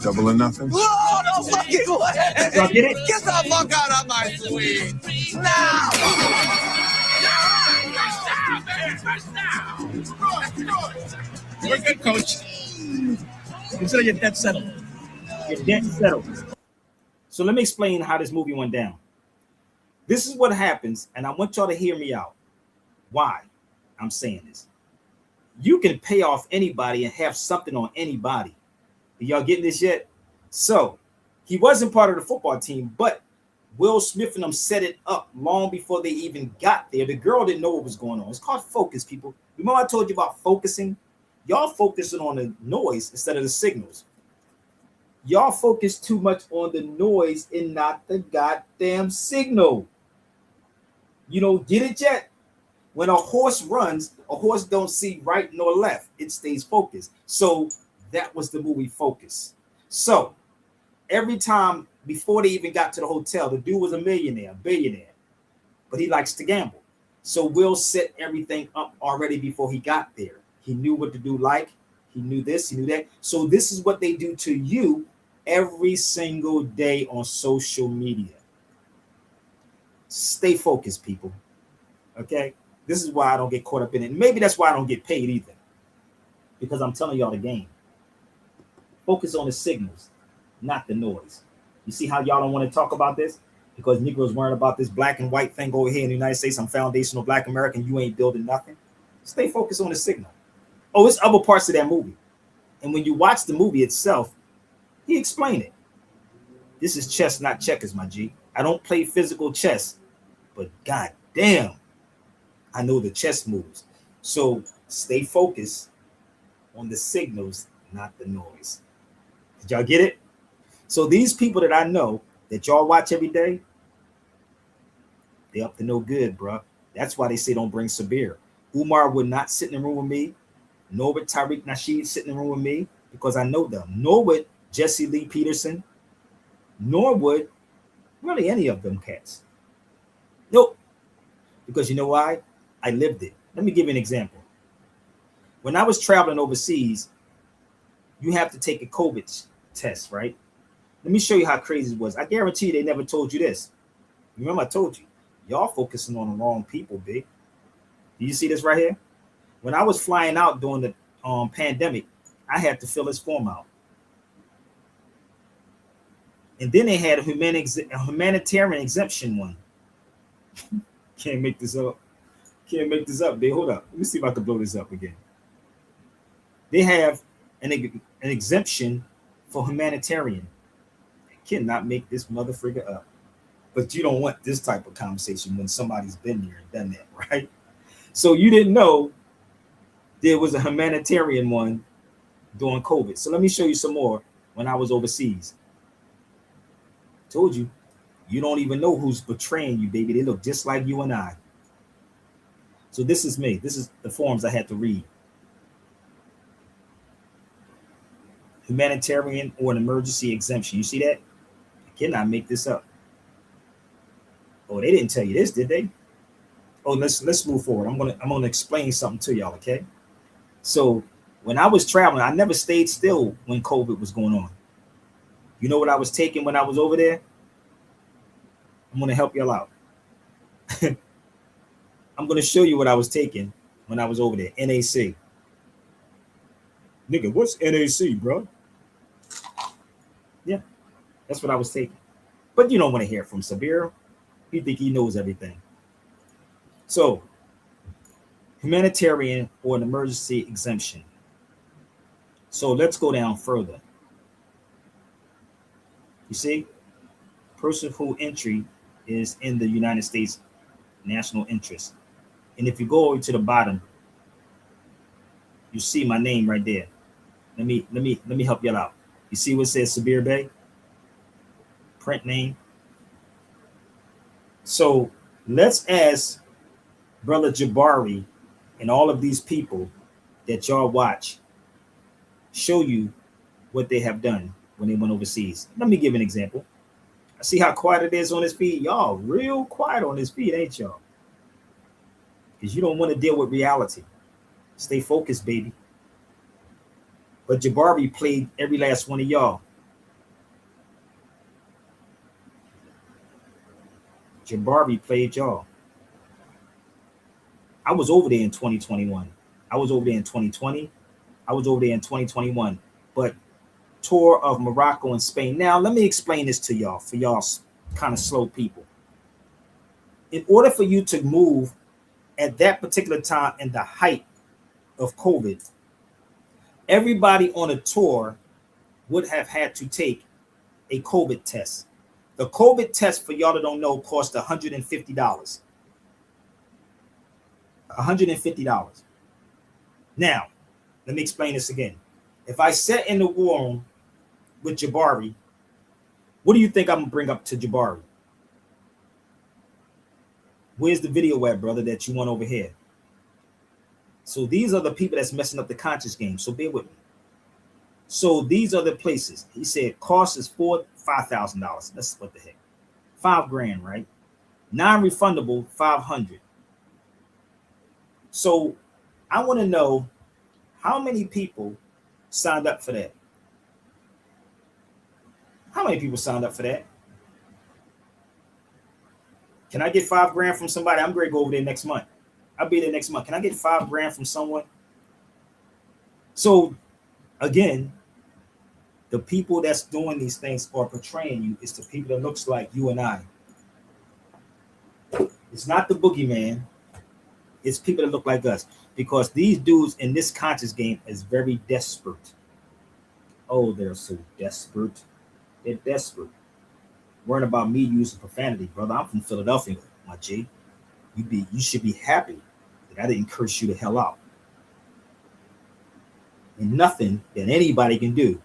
Double or nothing? Oh, no fucking way! Y'all get it? Get the fuck out of my suite! Now! We're good, coach. Consider your debt settled. Your debt settled. So let me explain how this movie went down. This is what happens, and I want y'all to hear me out. Why I'm saying this. You can pay off anybody and have something on anybody. Are y'all getting this yet? So he wasn't part of the football team, but Will Smith and them set it up long before they even got there. The girl didn't know what was going on. It's called focus, people. Remember I told you about focusing? Y'all focusing on the noise instead of the signals. Y'all focus too much on the noise and not the goddamn signal. You don't get it yet? When a horse runs, a horse don't see right nor left. It stays focused. So that was the movie Focus. So every time before they even got to the hotel, the dude was a billionaire, but he likes to gamble. So Will set everything up already before he got there. He knew what to do like, he knew this, he knew that. So this is what they do to you every single day on social media. Stay focused, people. Okay? This is why I don't get caught up in it. Maybe that's why I don't get paid either. Because I'm telling y'all the game. Focus on the signals, not the noise. You see how y'all don't want to talk about this? Because Negroes worrying about this black and white thing over here in the United States. I'm foundational black American. You ain't building nothing. Stay focused on the signal. Oh, it's other parts of that movie. And when you watch the movie itself, he explained it. This is chess, not checkers, my G. I don't play physical chess, but god damn, I know the chess moves. So stay focused on the signals, not the noise. Did y'all get it? So these people that I know that y'all watch every day, they up to no good, bro. That's why they say don't bring Sabir. Umar would not sit in the room with me, nor would Tariq Nasheed sit in the room with me, because I know them. Nor would Jesse Lee Peterson, nor would really any of them cats. Nope. Because you know why? I lived it. Let me give you an example. When I was traveling overseas, you have to take a COVID test, right? Let me show you how crazy it was. I guarantee you they never told you this. Remember I told you, y'all focusing on the wrong people, big. Do you see this right here? When I was flying out during the pandemic, I had to fill this form out. And then they had a humanitarian exemption one. Can't make this up. Can't make this up. They hold up. Let me see if I can blow this up again. They have an exemption for humanitarian. I cannot make this motherfucker up. But you don't want this type of conversation when somebody's been there and done that, right? So you didn't know there was a humanitarian one during COVID. So let me show you some more when I was overseas. Told you, you don't even know who's betraying you, baby. They look just like you and I. So this is me. This is the forms I had to read. Humanitarian or an emergency exemption. You see that? I cannot make this up. Oh, they didn't tell you this, did they? Oh, let's move forward. I'm gonna explain something to y'all, okay? So when I was traveling, I never stayed still when COVID was going on. You know what I was taking when I was over there? I'm gonna help y'all out. I'm gonna show you what I was taking when I was over there. NAC. Nigga, what's NAC, bro? Yeah, that's what I was taking. But you don't want to hear from Sabir. You think he knows everything. So, humanitarian or an emergency exemption. So let's go down further. You see, person who entry is in the United States national interest. And if you go over to the bottom, you see my name right there. Let me help y'all out. You see what it says Sabir Bey? Print name. So let's ask Brother Jabari and all of these people that y'all watch show you what they have done when they went overseas. Let me give an example. I see how quiet it is on his feed. Y'all real quiet on his feed, ain't y'all? Because you don't want to deal with reality. Stay focused, baby. But Jabari played every last one of y'all. Jabari played y'all. I was over there in 2021. I was over there in 2020. I was over there in 2021. But tour of Morocco and Spain. Now, let me explain this to y'all, for y'all kind of slow people. In order for you to move at that particular time in the height of COVID, everybody on a tour would have had to take a COVID test. The COVID test, for y'all that don't know, cost $150. $150. Now, let me explain this again. If I sat in the room with Jabari, what do you think I'm gonna bring up to Jabari? Where's the video at, brother, that you want over here? So these are the people that's messing up the conscious game. So bear with me. So these are the places. He said cost is $5,000. That's what the heck. $5,000, right? Non-refundable, $500. So I want to know how many people signed up for that. How many people signed up for that? Can I get $5,000 from somebody? I'm going to go over there next month. I'll be there next month. Can I get $5,000 from someone? So again, the people that's doing these things or portraying you is the people that looks like you and I. It's not the boogeyman. It's people that look like us, because these dudes in this conscious game is very desperate. Oh, they're so desperate. They're desperate. Worrying about me using profanity, brother. I'm from Philadelphia, my G. You should be happy that I didn't curse you the hell out. And nothing that anybody can do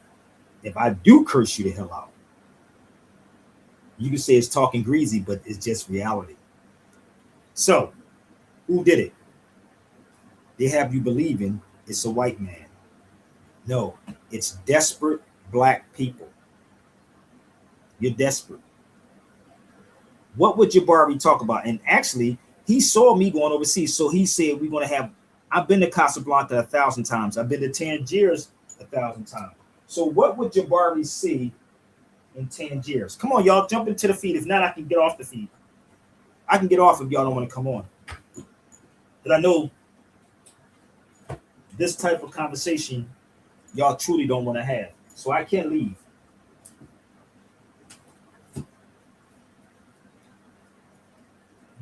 if I do curse you the hell out. You can say it's talking greasy, but it's just reality. So, who did it? They have you believing it's a white man. No, it's desperate black people. You're desperate. What would Jabari talk about? And actually, he saw me going overseas, so he said we're going to have. I've been to Casablanca 1,000 times. I've been to Tangiers 1,000 times. So what would Jabari see in Tangiers? Come on, y'all, jump into the feed. If not, I can get off the feed. I can get off if y'all don't want to come on. But I know this type of conversation y'all truly don't want to have. So I can't leave.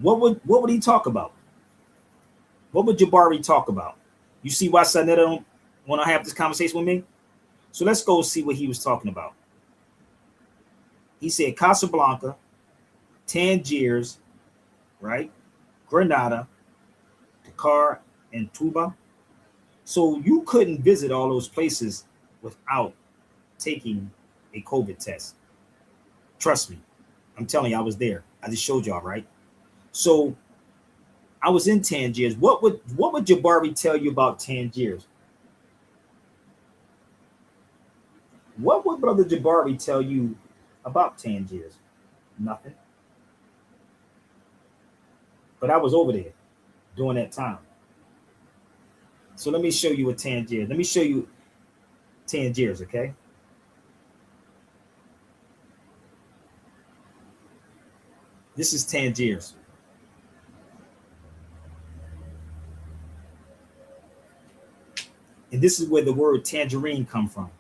What would he talk about? What would Jabari talk about? You see why Sanetta don't want to have this conversation with me? So let's go see what he was talking about. He said Casablanca, Tangiers, right? Grenada, Dakar, and Touba. So you couldn't visit all those places without taking a COVID test. Trust me. I'm telling you, I was there. I just showed y'all, right? So I was in Tangiers. What would Jabari tell you about Tangiers? What would Brother Jabari tell you about Tangiers? Nothing. But I was over there during that time. So let me show you a Tangiers. Let me show you Tangiers, okay? This is Tangiers. And this is where the word tangerine comes from.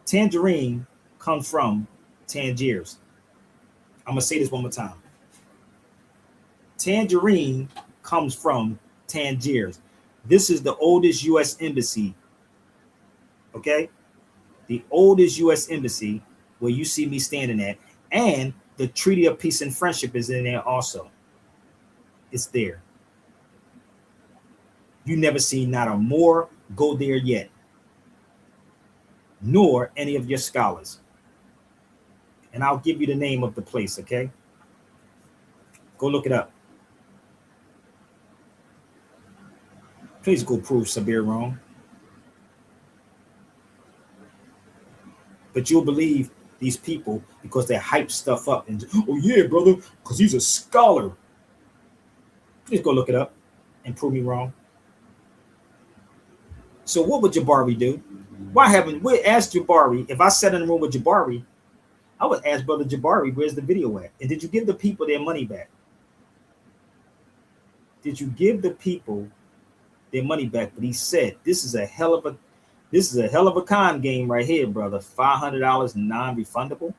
Tangerine comes from Tangiers. I'm going to say this one more time. Tangerine comes from Tangiers. This is the oldest U.S. embassy, okay? The oldest U.S. embassy where you see me standing at. And the Treaty of Peace and Friendship is in there also. It's there. You never seen not a Moor go there yet, nor any of your scholars. And I'll give you the name of the place, okay? Go look it up. Please go prove Sabir wrong. But you'll believe these people because they hype stuff up and, oh yeah, brother, because he's a scholar. Please go look it up and prove me wrong. So what would Jabari do? Why haven't we asked Jabari? If I sat in the room with Jabari, I would ask Brother Jabari, where's the video at? And did you give the people their money back? Did you give the people their money back? But he said, this is a hell of a con game right here, brother. $500 non-refundable.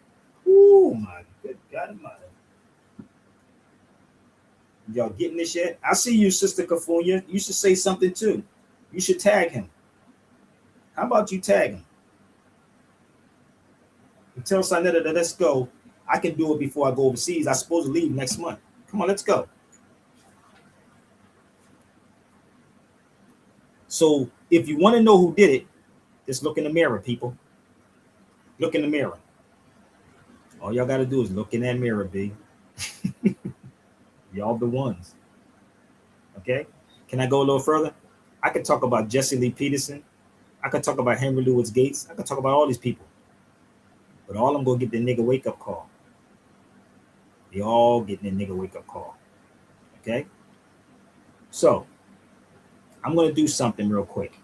Oh my good God Almighty. Y'all getting this yet? I see you, Sister Kafunya. You should say something too. You should tag him. How about you tag him? And tell Sanetta that let's go. I can do it before I go overseas. I'm supposed to leave next month. Come on, let's go. So if you want to know who did it, just look in the mirror, people. Look in the mirror. All y'all got to do is look in that mirror, B. Y'all the ones. Okay? Can I go a little further? I could talk about Jesse Lee Peterson. I could talk about Henry Louis Gates. I could talk about all these people. But all I'm going to get the nigga wake-up call. They all getting the nigga wake-up call. Okay? So, I'm going to do something real quick.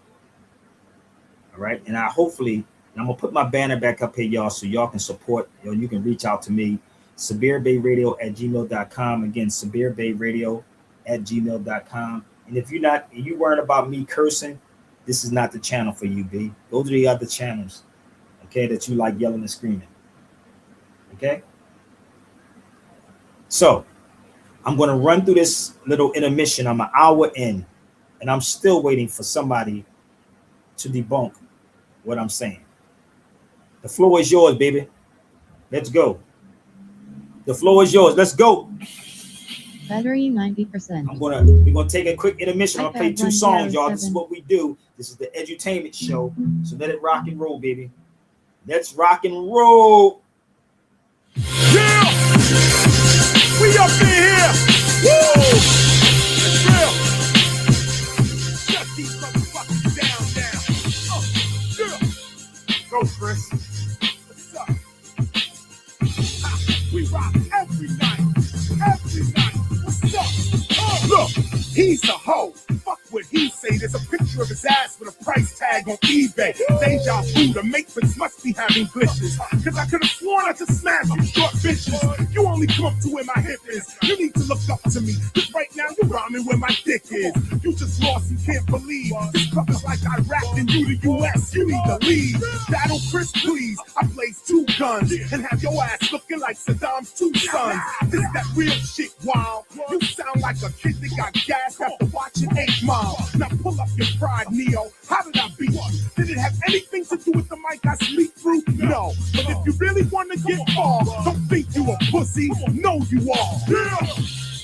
All right? And I'm going to put my banner back up here, y'all, so y'all can support. You can reach out to me. SabirBayRadio@gmail.com. Again, SabirBayRadio@gmail.com. And if you weren't about me cursing, this is not the channel for you, B. Go to the other channels, okay, that you like yelling and screaming. Okay? So I'm going to run through this little intermission. I'm an hour in, and I'm still waiting for somebody to debunk what I'm saying. The floor is yours, baby. Let's go. The floor is yours. Let's go. Battery 90%. We're gonna take a quick intermission. I'm gonna play iPad 2 songs, y'all. This is 107. what we do. This is the edutainment show. So let it rock and roll, baby. Let's rock and roll. Yeah! We up in here! Woo! It's real! Shut these motherfuckers down now. Yeah! Go, Chris. What's up? We rock every night. Every night. What's up? Look, he's a hoe. Fuck what he say. There's a picture of his ass with a price tag on eBay. Deja vu, the matrix must be having glitches. Cause I could've sworn I just smashed you short bitches. You only come up to where my hip is. You need to look up to me. Cause right now you rhyming where my dick is. You just lost, you can't believe. This club is like Iraq and you the US. You need to leave. Battle Chris, please. I blaze 2 guns and have your ass looking like Saddam's 2 sons. This that real shit, wow. You sound like a kid that got gassed after watching 8 Mile. Now pull up your pride, Neo. How did I beat you? Did it have anything to do with the mic I sleep through? No. But if you really want to get far, don't think you a pussy. No, you are. Yeah.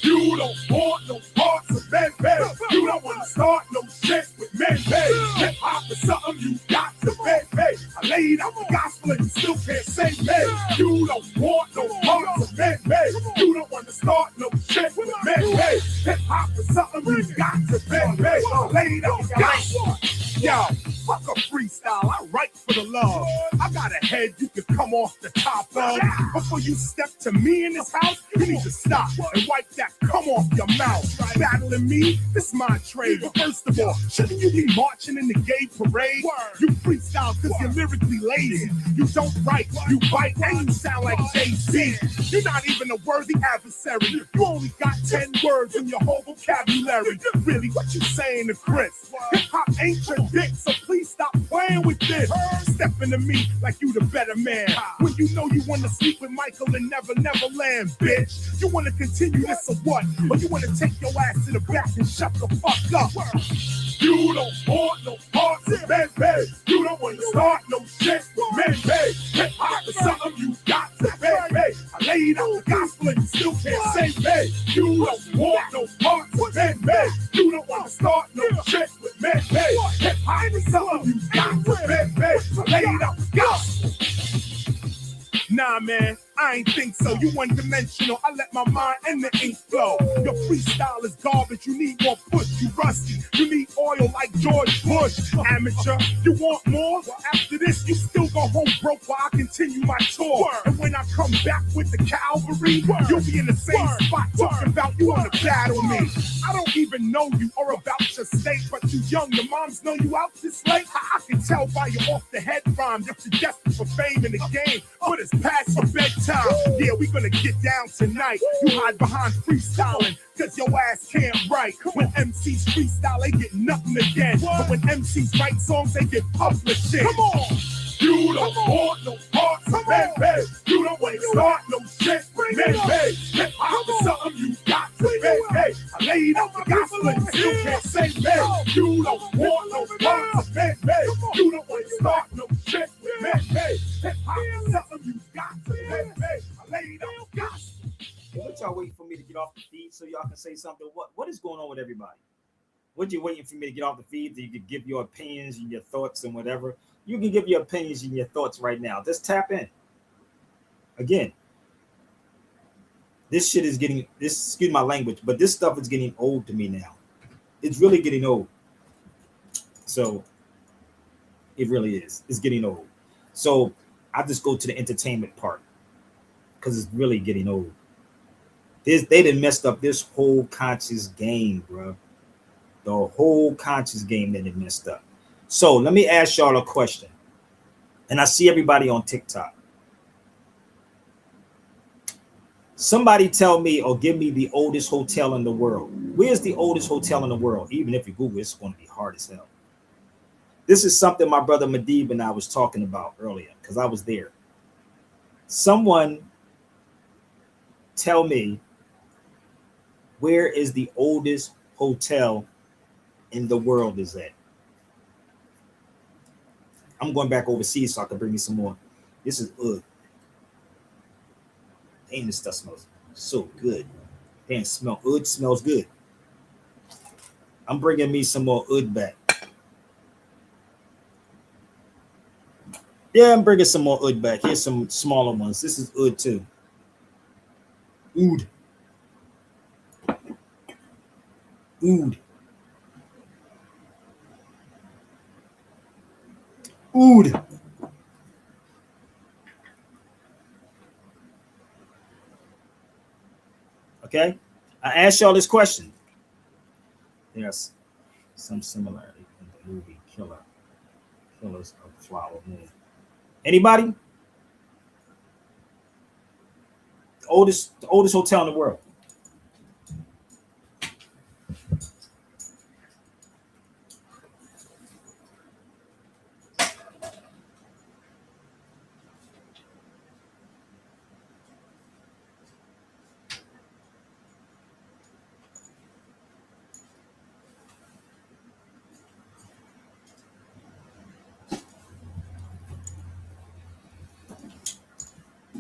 You don't want no parts of men, babe. You don't want to start no shit with men, babe. Hip hop is something you got to pay, babe. I laid out the gospel and you still can't say, babe. You don't want no parts of men, babe. You don't want to start no shit with men, babe. Hip hop is something you got to pay, babe. I laid out the gospel. Yo, fuck a freestyle, I write for the love. I got a head you can come off the top of. Before you step to me in this house, you need to stop and wipe that come off your mouth. Battling me, this my trade. But first of all, shouldn't you be marching in the gay parade? You freestyle cause you're lyrically lazy. You don't write, you bite, and you sound like Jay-Z. You're not even a worthy adversary. You only got 10 words in your whole vocabulary. Really, what you saying to Chris? Hip-hop ain't your dick, so please stop playing with this. Step into me like you the better man. When you know you want to sleep with Michael and never land, bitch. You want to continue this or what? Or you want to take your ass to the back and shut the fuck up? You don't want no parts of men, babe. You don't want to start no shit with men, babe. Hip hop is something you got to pay, babe. I laid out the gospel and you still can't say, babe. You don't want no parts of men, babe. You don't want to start no shit with men, babe. Hip hop is something you got to pay, babe. I laid out the gospel. Nah, man, I ain't think so. You one-dimensional. I let my mind and the ink flow. Your freestyle is garbage. You need more push. You rusty. You need oil like George Bush. Amateur. You want more? Well, after this, you still go home broke while I continue my tour. And when I come back with the cavalry, you'll be in the same spot talking about you want to battle me. I don't even know you or about your state, but you young. Your moms know you out this late. I can tell by your off the head rhyme that you're desperate for fame in the game, but it's past your bedtime. Yeah, we gonna get down tonight. You hide behind freestyling, cause your ass can't write. When MCs freestyle, they get nothing again. But when MCs write songs, they get published. Come on! You don't want no parts of men, babe. You don't want to start no shit with men, babe. Hip hop is something you got to pay, babe. I laid out the gospel and you still can't say, babe. You don't want no parts of men, babe. You don't want to start no shit with men, babe. Hip hop is something you got to pay, babe. I laid out the gospel. What y'all waiting for me to get off the feed so y'all can say something? What is going on with everybody? What you waiting for me to get off the feed so you can give your opinions and your thoughts and whatever? You can give your opinions and your thoughts right now. Just tap in. Again, this shit is getting, excuse my language, but this stuff is getting old to me now. It's really getting old. So it really is. It's getting old. So I just go to the entertainment part because it's really getting old. They done messed up this whole conscious game, bro. The whole conscious game that they messed up. So let me ask y'all a question. And I see everybody on TikTok. Somebody tell me or give me the oldest hotel in the world. Where's the oldest hotel in the world? Even if you Google it, it's going to be hard as hell. This is something my brother Medib and I was talking about earlier because I was there. Someone tell me, where is the oldest hotel in the world is at? I'm going back overseas so I can bring me some more. This is oud. Damn, this stuff smells so good. Damn, oud smells good. I'm bringing me some more oud back. Yeah, I'm bringing some more oud back. Here's some smaller ones. This is oud too. Oud. Oud. Oud. Okay, I asked y'all this question. There's some similarity in the movie Killers of Flower Moon. Anybody? The oldest hotel in the world.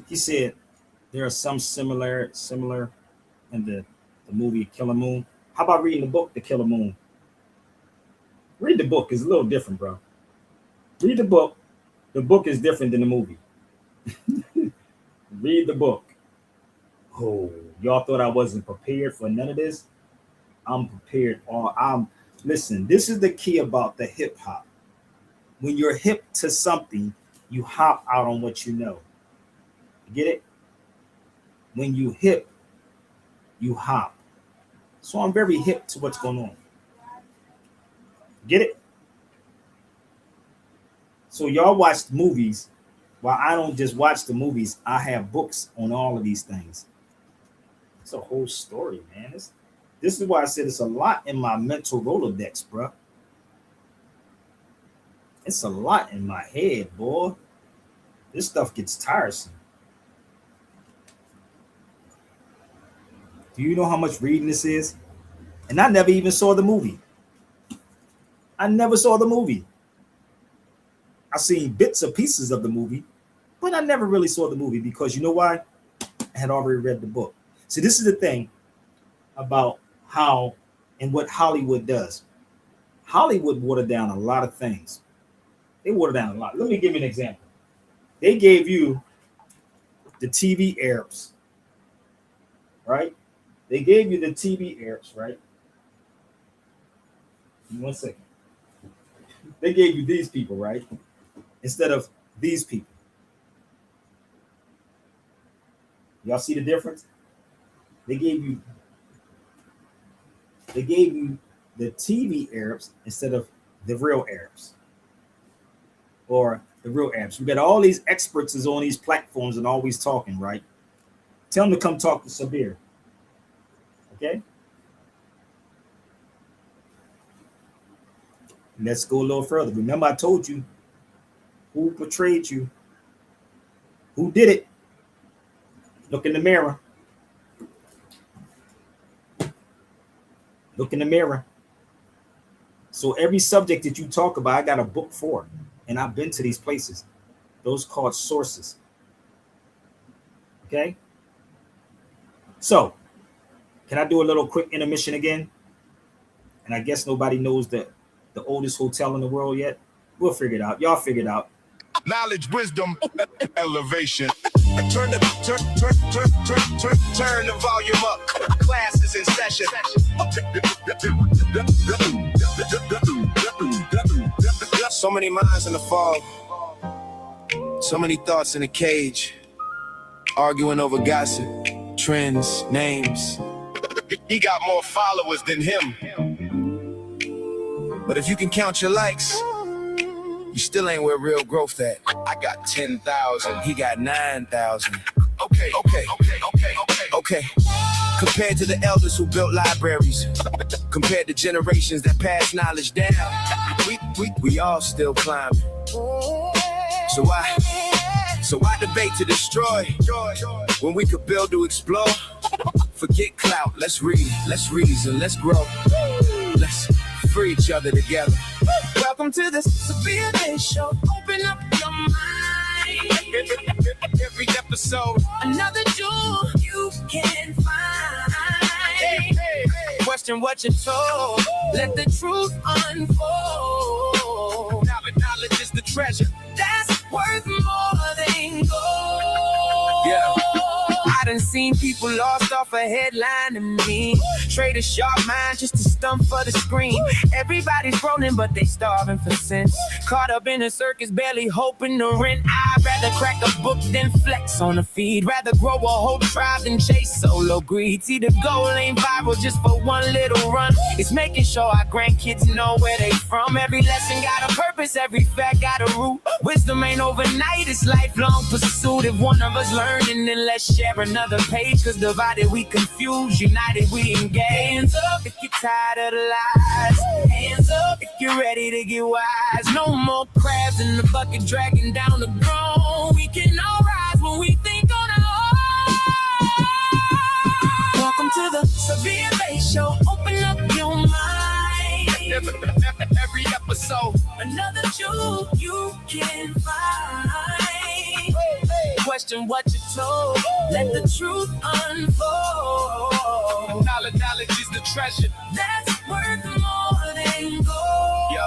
He said there are some similar in the movie Killer Moon. How about reading the book, The Killer Moon? Read the book. It's a little different, bro. Read the book. The book is different than the movie. Read the book. Oh, y'all thought I wasn't prepared for none of this? I'm prepared. Listen, this is the key about the hip hop. When you're hip to something, you hop out on what you know. Get it? When you hip, you hop. So I'm very hip to what's going on. Get it? So y'all watch movies. While I don't just watch the movies, I have books on all of these things. It's a whole story, man. This is why I said it's a lot in my mental Rolodex, bro. It's a lot in my head, boy. This stuff gets tiresome. Do you know how much reading this is? And I never even saw the movie. I never saw the movie. I seen bits and pieces of the movie, but I never really saw the movie because you know why? I had already read the book. See, this is the thing about how and what Hollywood does. Hollywood watered down a lot of things. They watered down a lot. Let me give you an example. They gave you the TV Arabs, right? They gave you the TV Arabs, right? 1 second. They gave you these people, right? Instead of these people. Y'all see the difference? They gave you the TV Arabs instead of the real Arabs. Or the real Arabs. You got all these experts is on these platforms and always talking, right? Tell them to come talk to Sabir. Okay? Let's go a little further. Remember, I told you who portrayed you, who did it. Look in the mirror. Look in the mirror. So every subject that you talk about, I got a book for, and I've been to these places. Those called sources. Okay? So, can I do a little quick intermission again? And I guess nobody knows the oldest hotel in the world yet. We'll figure it out. Y'all figure it out. Knowledge, wisdom, elevation. Turn the volume up. Class is in session. So many minds in the fog. So many thoughts in a cage. Arguing over gossip, trends, names. He got more followers than him. But if you can count your likes, you still ain't where real growth at. I got 10,000, he got 9,000. Okay. Okay. Compared to the elders who built libraries, compared to generations that passed knowledge down, we all still climbing. So why debate to destroy when we could build to explore? Forget clout, let's read, let's reason, let's grow. Let's free each other together. Welcome to the Sabir Show. Open up your mind. Every episode, another jewel you can find. Question what you're told. Let the truth unfold. Knowledge is the treasure that's worth more than gold. Yeah. I done seen people lost off a headline to me. Trade a sharp mind just to stump for the screen. Everybody's rolling, but they starving for sense. Caught up in a circus, barely hoping to rent. I'd rather crack a book than flex on a feed. Rather grow a whole tribe than chase solo greed. See, the goal ain't viral just for one little run. It's making sure our grandkids know where they from. Every lesson got a purpose, every fact got a root. Wisdom ain't overnight, it's lifelong pursuit. If one of us learning, then let's share another page. Cause divided we confuse, united we engage. Hands up if you're tired of the lies. Hands up if you're ready to get wise. No more crabs in the bucket dragging down the ground. We can all rise when we think on our own. Welcome to the Sabir Show. Open up your mind. Every episode, another jewel you can find. Question what you're told. Let the truth unfold. Knowledge is the treasure that's worth more than gold. Yo.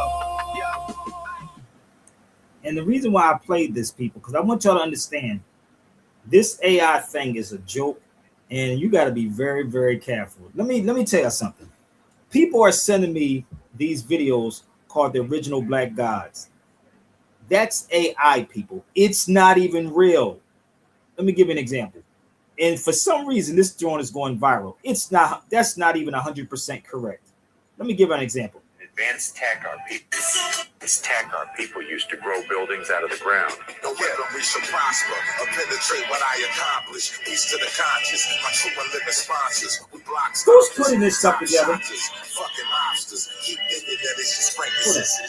And the reason why I played this, people, because I want y'all to understand this AI thing is a joke, and you got to be very, very careful. Let me tell you something. People are sending me these videos called the original Black Gods. That's AI, people. It's not even real. Let me give you an example. And for some reason, this joint is going viral. That's not even 100% correct. Let me give you an example. Advanced tech, our people used to grow buildings out of the ground. The weapon we shall prosper, or penetrate what I accomplish. Peace to the conscious, my true and living sponsors. We block Who's putting this stuff together? Fucking mobsters. Keep thinking that it's just Frankenstein.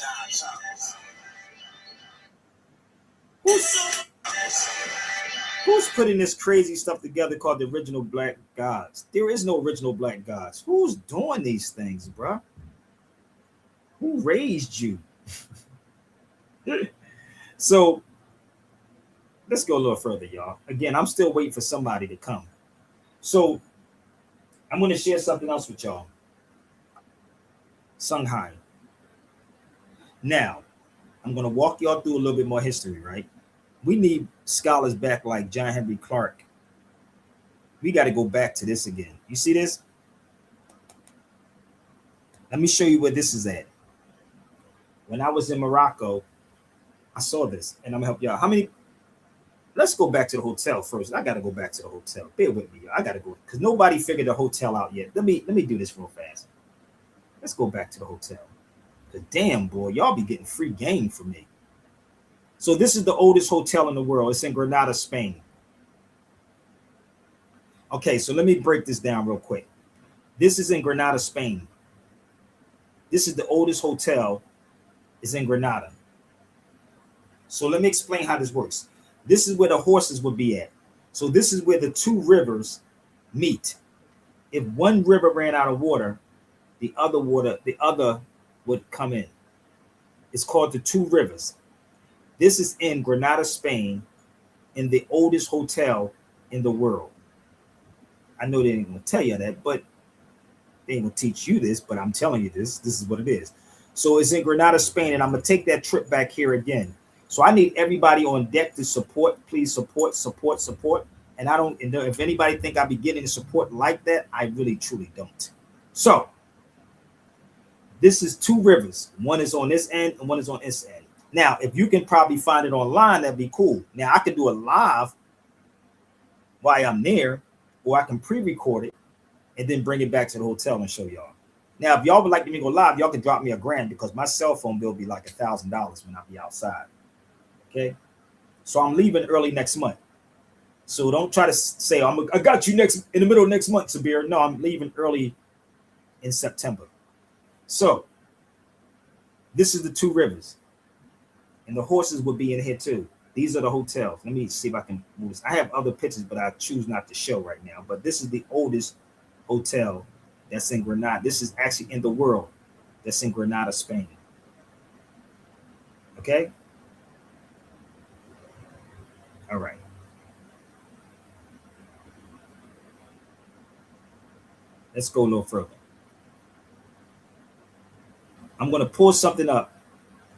Who's putting this crazy stuff together called the original Black Gods? There is no original Black Gods. Who's doing these things, bro? Who raised you? So let's go a little further, y'all. Again, I'm still waiting for somebody to come. So I'm going to share something else with y'all. Songhai. Now, I'm going to walk y'all through a little bit more history, right? We need scholars back like John Henry Clark. We got to go back to this again. You see this? Let me show you where this is at. When I was in Morocco, I saw this, and I'm gonna help y'all. How many? Let's go back to the hotel first. I gotta go back to the hotel. Bear with me, y'all. I gotta go because nobody figured the hotel out yet. Let me do this real fast. Let's go back to the hotel. Cause damn, boy, y'all be getting free game from me. So this is the oldest hotel in the world. It's in Granada, Spain. Okay, so let me break this down real quick. This is in Granada, Spain. This is the oldest hotel. It's in Granada. So let me explain how this works. This is where the horses would be at. So this is where the two rivers meet. If one river ran out of water, the other would come in. It's called the Two Rivers. This is in Granada, Spain, in the oldest hotel in the world. I know they ain't gonna tell you that, but they ain't gonna teach you this, but I'm telling you this. This is what it is. So it's in Granada, Spain, and I'm gonna take that trip back here again. So I need everybody on deck to support. Please support. And if anybody think I'll be getting the support like that, I really truly don't. So this is two rivers. One is on this end and one is on this end. Now, if you can probably find it online, that'd be cool. Now I can do it live while I'm there, or I can pre-record it and then bring it back to the hotel and show y'all. Now, if y'all would like me to go live, y'all can drop me $1,000 because my cell phone bill will be like $1,000 when I be outside. Okay, so I'm leaving early next month. So don't try to say I got you next in the middle of next month, Sabir. No, I'm leaving early in September. So this is the two rivers, and the horses will be in here too. These are the hotels. Let me see if I can move this. I have other pictures, but I choose not to show right now. But this is the oldest hotel that's in Granada. This is actually in the world. That's in Granada, Spain. Okay. All right. Let's go a little further. I'm going to pull something up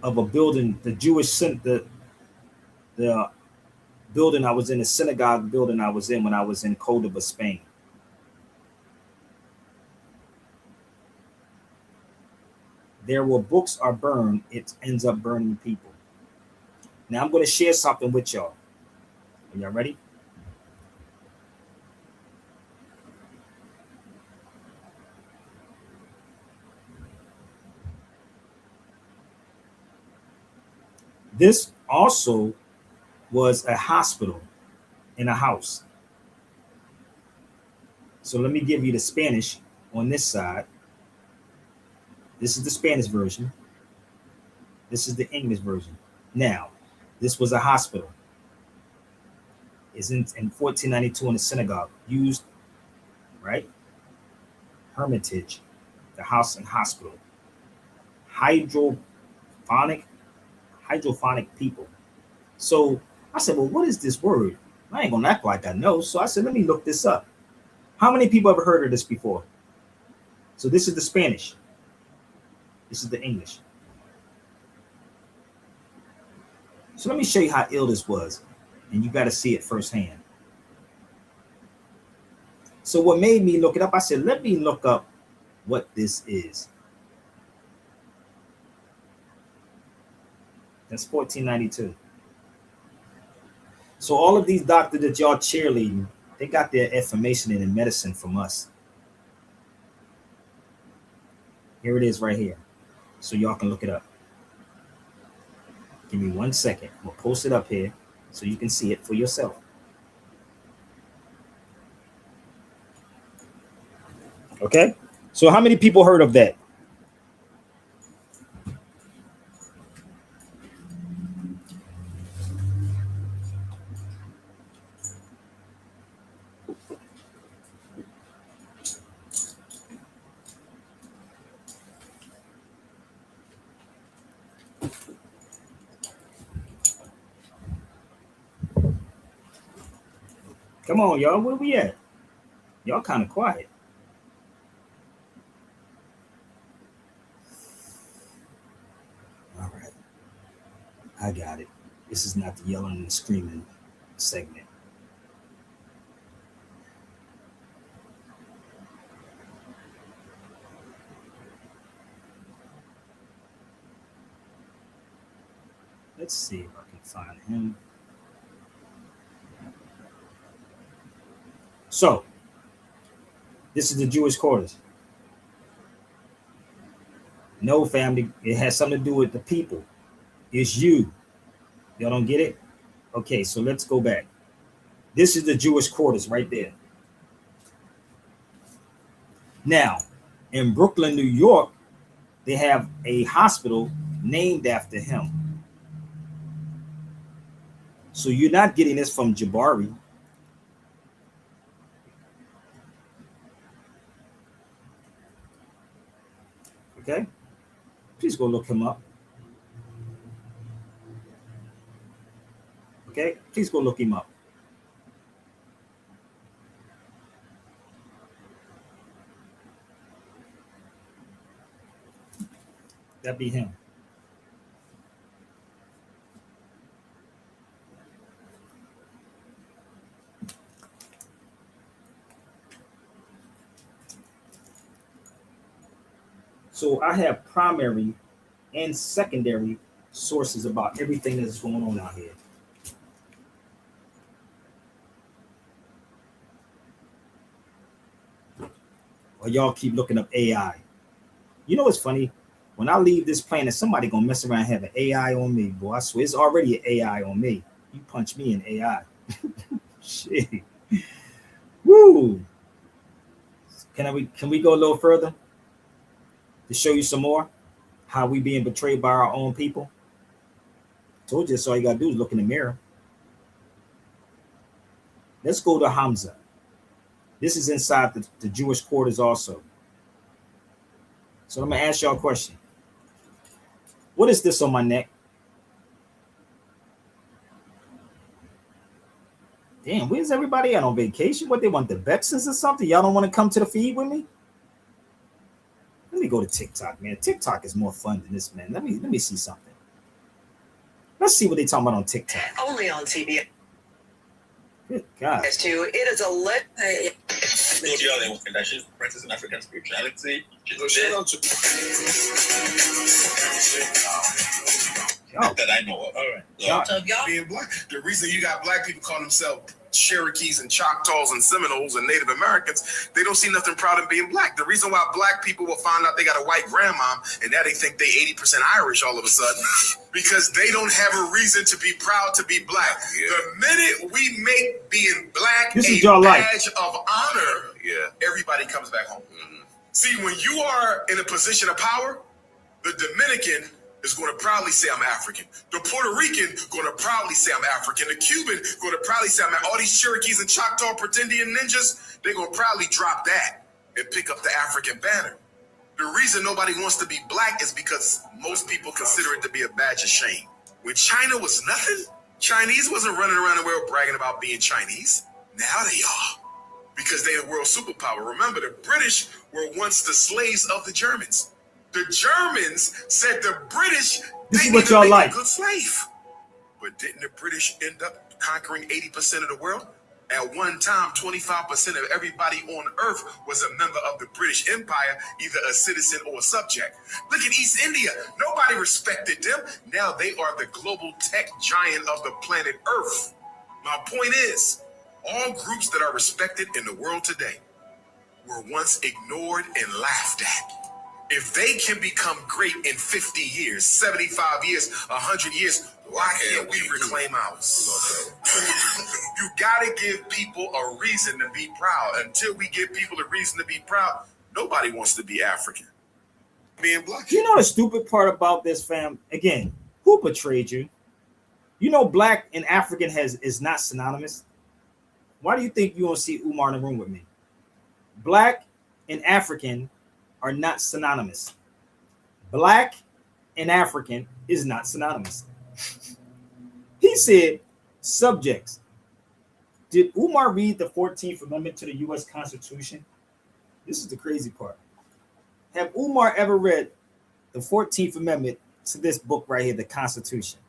of a building, the building I was in, the synagogue building I was in when I was in Cordoba, Spain. There where books are burned, it ends up burning people. Now I'm going to share something with y'all. Are y'all ready? This also was a hospital in a house. So let me give you the Spanish on this side. This is the Spanish version. This is the English version. Now, this was a hospital. It's in 1492 in a synagogue. Used, right? Hermitage, the house and hospital. Hydrophonic people. So I said, well, what is this word? I ain't gonna act like I know. So I said, let me look this up. How many people ever heard of this before? So this is the Spanish. This is the English. So let me show you how ill this was. And you got to see it firsthand. So what made me look it up, I said, let me look up what this is. That's 1492. So all of these doctors that y'all cheerleading, they got their information in medicine from us. Here it is right here. So y'all can look it up. Give me 1 second. We'll post it up here so you can see it for yourself. Okay? So how many people heard of that? Come on, y'all. Where we at? Y'all kind of quiet. All right. I got it. This is not the yelling and screaming segment. Let's see if I can find him. So, this is the Jewish quarters. No, family, it has something to do with the people. It's you. Y'all don't get it? Okay, so let's go back. This is the Jewish quarters right there. Now, in Brooklyn, New York, they have a hospital named after him. So you're not getting this from Jabari. Okay? Please go look him up. Okay? Please go look him up. That'd be him. So I have primary and secondary sources about everything that's going on out here. Or y'all keep looking up AI. You know what's funny? When I leave this planet, somebody gonna mess around and have an AI on me, boy. I swear it's already an AI on me. You punch me in AI. Shit. Woo. Can we go a little further to show you some more how we being betrayed by our own people? Told you, that's all you gotta do is look in the mirror. Let's go to Hamza. This is inside the Jewish quarters also. So I'm gonna ask y'all a question. What is this on my neck? Damn, where's everybody at on vacation? What, they want the Bexons or something? Y'all don't want to come to the feed with me? Let me go to TikTok, man. TikTok is more fun than this, man. Let me see something. Let's see what they talking about on TikTok. Only on TV. Good God. It is a lit. She's practicing African spirituality. That I know of. All right. Being black. The reason you got black people call themselves Cherokees and Choctaws and Seminoles and Native Americans, they don't see nothing proud in being black. The reason why black people will find out they got a white grandma and now they think they 80% Irish all of a sudden, because they don't have a reason to be proud to be black. Yeah. The minute we make being black a badge of honor, everybody comes back home. Mm-hmm. See, when you are in a position of power, the Dominican is going to proudly say I'm African. The Puerto Rican going to proudly say I'm African. The Cuban going to proudly say I'm African. All these Cherokees and Choctaw pretendian ninjas, they're going to proudly drop that and pick up the African banner. The reason nobody wants to be black is because most people consider it to be a badge of shame. When China was nothing, Chinese wasn't running around the world bragging about being Chinese. Now they are, because they're a world superpower. Remember, the British were once the slaves of the Germans. The Germans said the British This is what y'all like. A good slave. But didn't the British end up conquering 80% of the world? At one time, 25% of everybody on Earth was a member of the British Empire, either a citizen or a subject. Look at East India. Nobody respected them. Now they are the global tech giant of the planet Earth. My point is, all groups that are respected in the world today were once ignored and laughed at. If they can become great in 50 years, 75 years, 100 years, why can't we reclaim ours? You gotta give people a reason to be proud. Until we give people a reason to be proud, nobody wants to be African. Being black. You know the stupid part about this, fam? Again, who betrayed you? You know black and African is not synonymous. Why do you think you don't see Umar in the room with me? Black and African are not synonymous. Black and African is not synonymous. He said subjects. Did Umar read the 14th Amendment to the U.S. Constitution? This is the crazy part. Have Umar ever read the 14th Amendment to this book right here, the Constitution?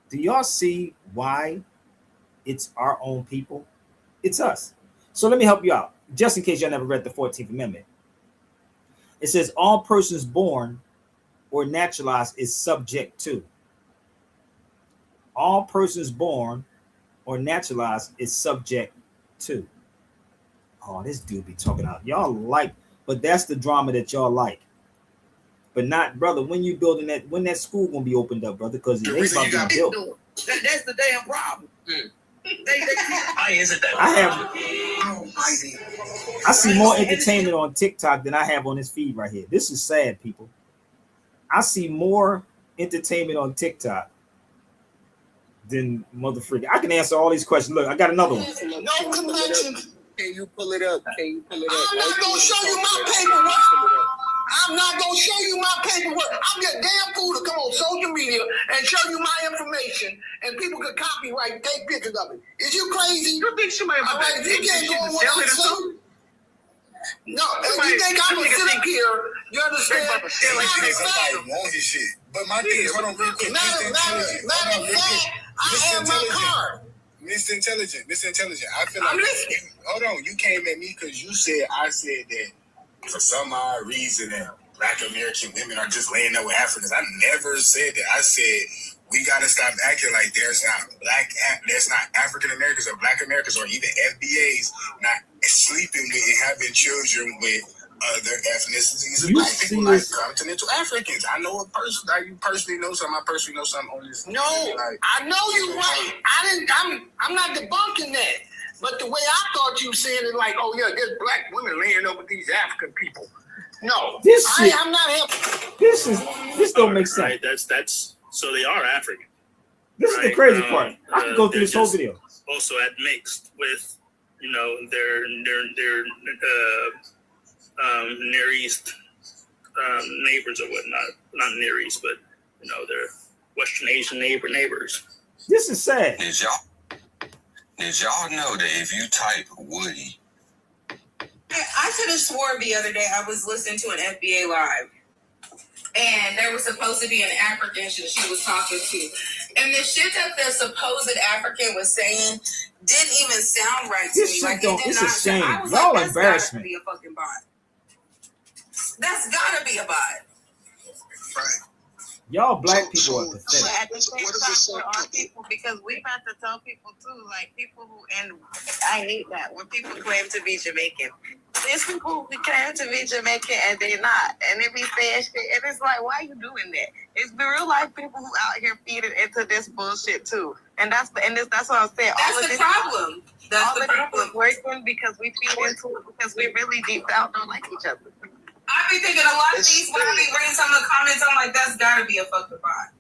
Do y'all see why it's our own people? It's us. So let me help you out, just in case y'all never read the 14th Amendment. It says all persons born or naturalized is subject to. All persons born or naturalized is subject to. Oh, this dude be talking out. Y'all like, but that's the drama that y'all like. But not, brother, when you building that, when that school gonna be opened up, brother, because the reason you got built. That's the damn problem. Why is it that? I see more entertainment on TikTok than I have on this feed right here. This is sad, people. I see more entertainment on TikTok than motherfucker. I can answer all these questions. Look, I got another one. No connection. Can you pull it up? Can you pull it up? I'm not gonna show you my paperwork. I'm not gonna show you my paperwork. I'm just damn fool to come on social media and show you my information, and people could copyright, take pictures of it. Is you crazy? You think somebody all right, you can't go on what I say. No, you think I'm gonna sit up here? You understand? Everybody wants his shit. But my thing is, hold on, real quick. Matter of fact, I have my card. Mr. Intelligent. I feel like hold on, you came at me because you said I said that for some odd reason that Black American women are just laying there with Africans. I never said that. I said we gotta stop acting like there's not African Americans or Black Americans or even FBAs not sleeping with and having children with other ethnicities of Black people like continental Africans. I know a person that you personally know something. I personally know something on this. No, I know you right. I'm not debunking that. But the way I thought you saying it, like, oh yeah, there's black women laying up with these African people. No, I'm not helping. This don't make sense. Right? That's so they are African. This is the crazy part. I can go through this whole video. Also admixed with, you know, their Near East neighbors or whatnot. Not Near East, but you know, their Western Asian neighbors. This is sad. Did y'all know that if you type Woody? I could have sworn the other day I was listening to an FBA Live, and there was supposed to be an African she was talking to. And the shit that the supposed African was saying didn't even sound right to me. Like, it did not sound. I was Y'all like, that's embarrassment. gotta be a fucking bot. That's gotta be a bot. Right. Y'all black people are pathetic. But at the same time, for our people, because we've had to tell people too, like people who, and I hate that when people claim to be Jamaican. There's people who claim to be Jamaican and they're not, and they be saying shit, and it's like, why are you doing that? It's the real life people who out here feeding into this bullshit too, and that's what I'm saying. That's the problem. That's the problem. Working because we feed into it because we really deep down don't like each other. I be thinking a lot of these, when I be reading some of the comments, I'm like, that's gotta be a fucking bot.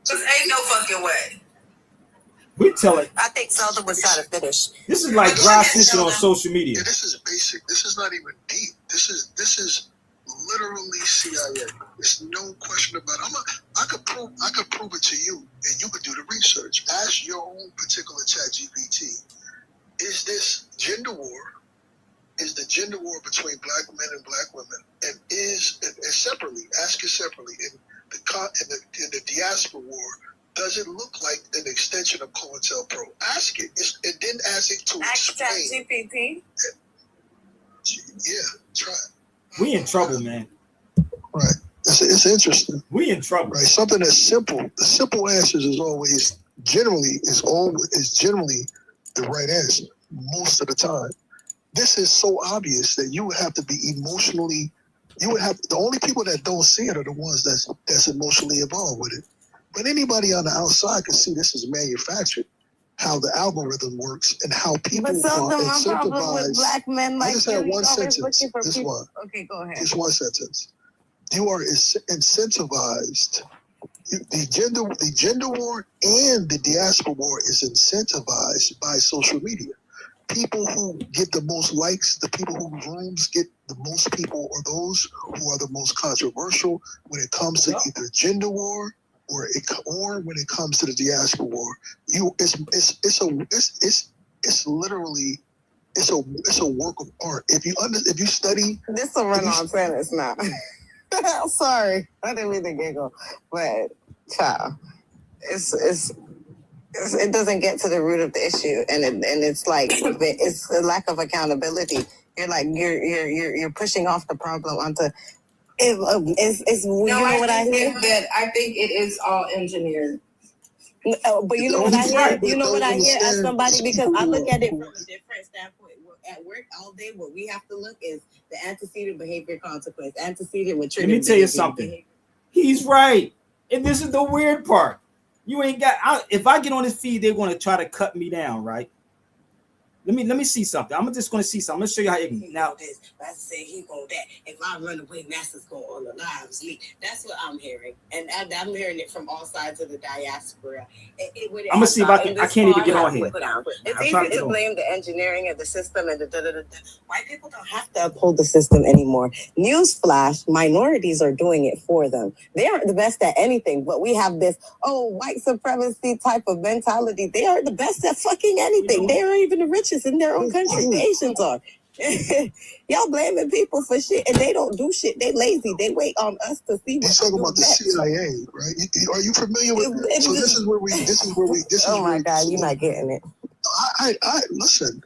Just ain't no fucking way. We tell it. I think Zelda was trying to finish. This is like dry snitching on social media. Yeah, this is basic. This is not even deep. This is literally CIA. There's no question about it. I could prove it to you, and you could do the research. Ask your own particular ChatGPT. Is this gender war? Is the gender war between black men and black women, and separately, ask it separately, in the diaspora war, does it look like an extension of COINTELPRO? Ask it, and then ask it to explain. ChatGPT. Yeah, try it. We in trouble, man. Right, it's interesting. We in trouble. Right, something that's simple. The simple answers is generally the right answer most of the time. This is so obvious that you would have to be emotionally. The only people that don't see it are the ones that's emotionally involved with it. But anybody on the outside can see this is manufactured, how the algorithm works and how people are incentivized. With black men, like, I just had one sentence. This one. Okay, go ahead. Just one sentence. You are incentivized. The gender war and the diaspora war is incentivized by social media. People who get the most likes, the people whose rooms get the most people, are those who are the most controversial when it comes to either gender war or when it comes to the diaspora war. It's literally a work of art. If you study, this is a run-on sentence now. Sorry, I didn't mean to giggle, but child, it doesn't get to the root of the issue, and it's like it's the lack of accountability. You're like you're pushing off the problem onto. I think it is all engineered. But you know what I hear? You know what I hear as somebody, because I look at it from a different standpoint. At work all day, what we have to look is the antecedent behavior consequence. Antecedent with trigger. Let me tell you something. He's right, and this is the weird part. You ain't got. If I get on his feed, they're going to try to cut me down, right? Let me see something. I'm just going to see something. I'm going to show you how ignorant. Now, I say he go that. If I run away, NASA's going on the lives leak. That's what I'm hearing, and I'm hearing it from all sides of the diaspora. I'm gonna see if I can. I can't even get on here. It's easy to blame the engineering of the system and the. White people don't have to uphold the system anymore. Newsflash: minorities are doing it for them. They aren't the best at anything, but we have this white supremacy type of mentality. They aren't the best at fucking anything. They aren't even the richest in their own country. The Asians are. Y'all blaming people for shit, and they don't do shit. They lazy. They wait on us to see. He's talking about the CIA, right? Are you familiar with? So this is where we. Oh my God, you're not getting it. I listen.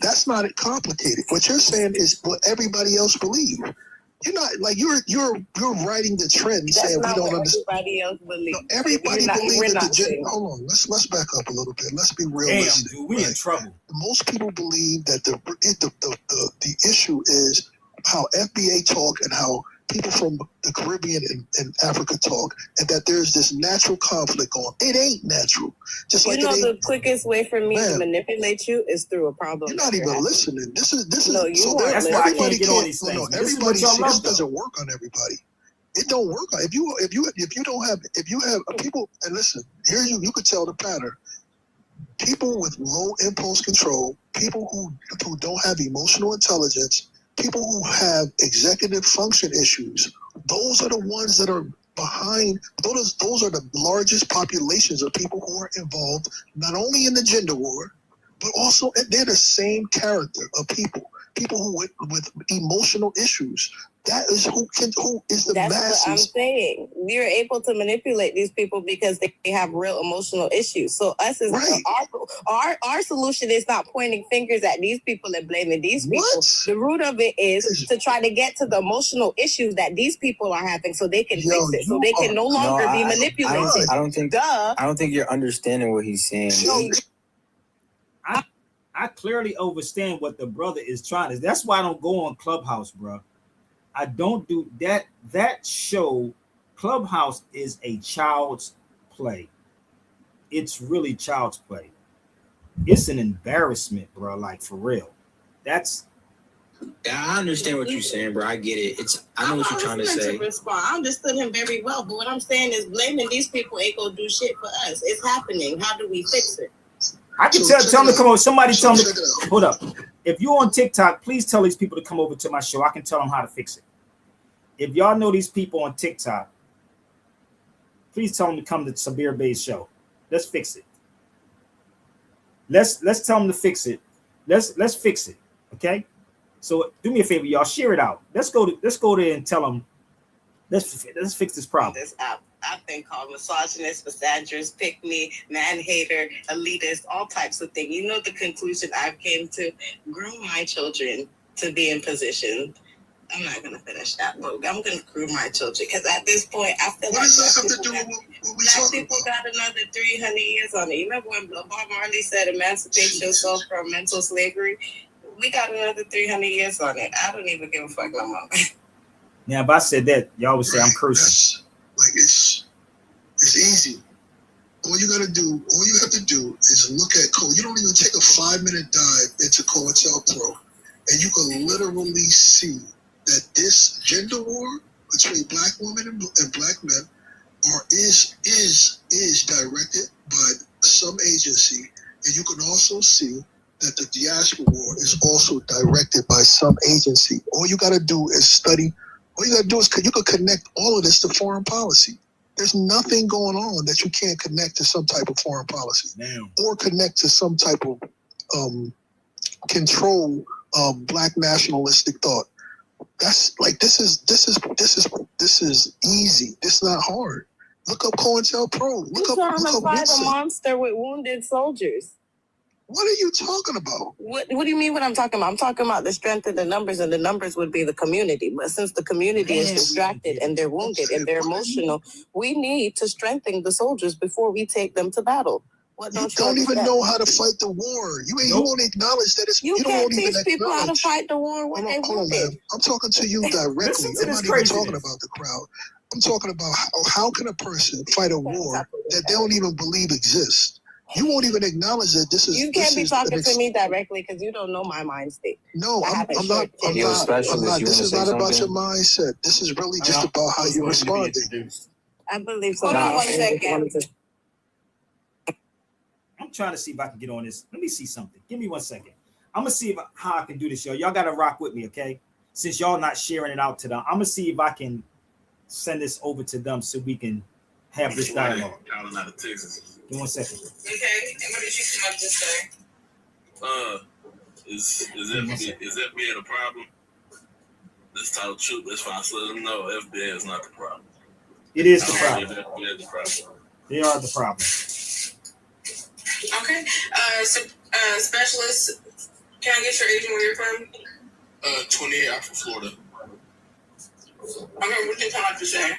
That's not complicated. What you're saying is what everybody else believes. You're not like you're writing the trend saying we don't understand. Everybody else believes. No, everybody believes that the gender. Hold on, let's back up a little bit. Let's be realistic. Damn, dude, we in trouble. Most people believe that the issue is how FBA talk and how people from the Caribbean and Africa talk, and that there's this natural conflict on. It ain't natural. Just like the quickest way for me to manipulate you is through a problem. You're not even listening. This is No, you so are. That's why I can't get on these things. No, This is what everybody y'all love, this doesn't work on everybody. It don't work on if you have people, and listen, here you could tell the pattern. People with low impulse control, people who don't have emotional intelligence, people who have executive function issues, those are the ones that are behind. Those are the largest populations of people who are involved not only in the gender war, but also they're the same character of people who with emotional issues. That is who is the That's masses. what I'm saying. You're able to manipulate these people because they have real emotional issues. So us is our solution is not pointing fingers at these people and blaming these people. The root of it is to try to get to the emotional issues that these people are having, so they can fix it, so they can no longer be manipulated. I don't think you're understanding what he's saying. I clearly understand what the brother is trying to. That's why I don't go on Clubhouse, bro. I don't do that. That show, Clubhouse, is a child's play. It's really child's play. It's an embarrassment, bro. Like, for real. That's. I understand what you're saying, bro. I get it. I know what you're trying to say. I understood him very well, but what I'm saying is blaming these people ain't gonna do shit for us. It's happening. How do we fix it? I can tell them to come over. Somebody tell them to hold up. If you're on TikTok, please tell these people to come over to my show. I can tell them how to fix it. If y'all know these people on TikTok, please tell them to come to Sabir Bey's show. Let's fix it. Let's tell them to fix it. Let's fix it. Okay. So do me a favor, y'all. Share it out. Let's go there and tell them. Let's fix this problem. This I've been called misogynist, misandrist, pick me, man hater, elitist, all types of things. You know the conclusion I've came to: groom my children to be in position. I'm not gonna finish that book. I'm gonna groom my children because at this point I feel like black people got another 300 years on it. You remember when Bob Marley said emancipate yourself from mental slavery? We got another 300 years on it. I don't even give a fuck no more. Now, if I said that, y'all would say I'm cursing. Like it's easy. All you have to do is look at code. You don't even take a 5-minute dive into COINTELPRO, and you can literally see that this gender war between black women and black men is directed by some agency, and you can also see that the diaspora war is also directed by some agency. All you got to do is study. All you got to do is you can connect all of this to foreign policy. There's nothing going on that you can't connect to some type of foreign policy, or connect to some type of control black nationalistic thought. That's like this is easy. This is not hard. Look up COINTELPRO. Look up a monster with wounded soldiers. What are you talking about? What do you mean what I'm talking about? I'm talking about the strength of the numbers, and the numbers would be the community. But since the community is distracted and they're wounded and they're emotional, we need to strengthen the soldiers before we take them to battle. What don't you don't even know how to fight the war. You won't acknowledge that it's. You can't teach people how to fight the war when they wounded. I'm talking to you directly. I'm not even talking about the crowd. I'm talking about how can a person fight a war that they don't even believe exists? You won't even acknowledge that this is. You can't be talking to me directly because you don't know my mind state. No, I'm not. This is not about your mindset. This is really just about how you responding. I believe so. Hold on 1 second. I'm trying to see if I can get on this. Let me see something. Give me 1 second. I'm gonna see how I can do this, y'all. Y'all gotta rock with me, okay? Since y'all not sharing it out to them, I'm gonna see if I can send this over to them so we can have this dialogue. Calling out of Texas. Give me 1 second. Okay, and what did you come up to say? Is FBI the problem? Let's tell the truth. Let's find something. No, FBI is not the problem. It is the problem. FBI is the problem. They are the problem. Okay. Specialist, can I get your age and where you're from? 28. I'm from Florida. Okay, what did you come up to say?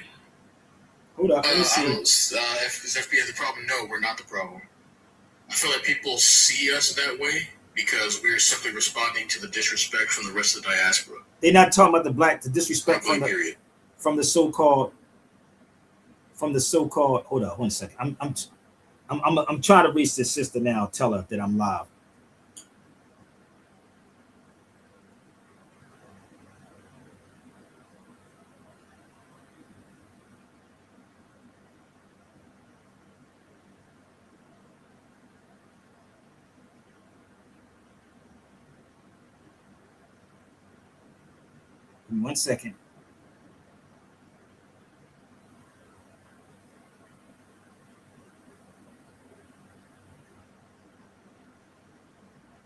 Hold up, let me see. Is FBI the problem? No, we're not the problem. I feel like people see us that way because we're simply responding to the disrespect from the rest of the diaspora. They're not talking about the disrespect from the. Period. from the so-called hold on 1 second. I'm trying to reach this sister now, tell her that I'm live. Give me 1 second.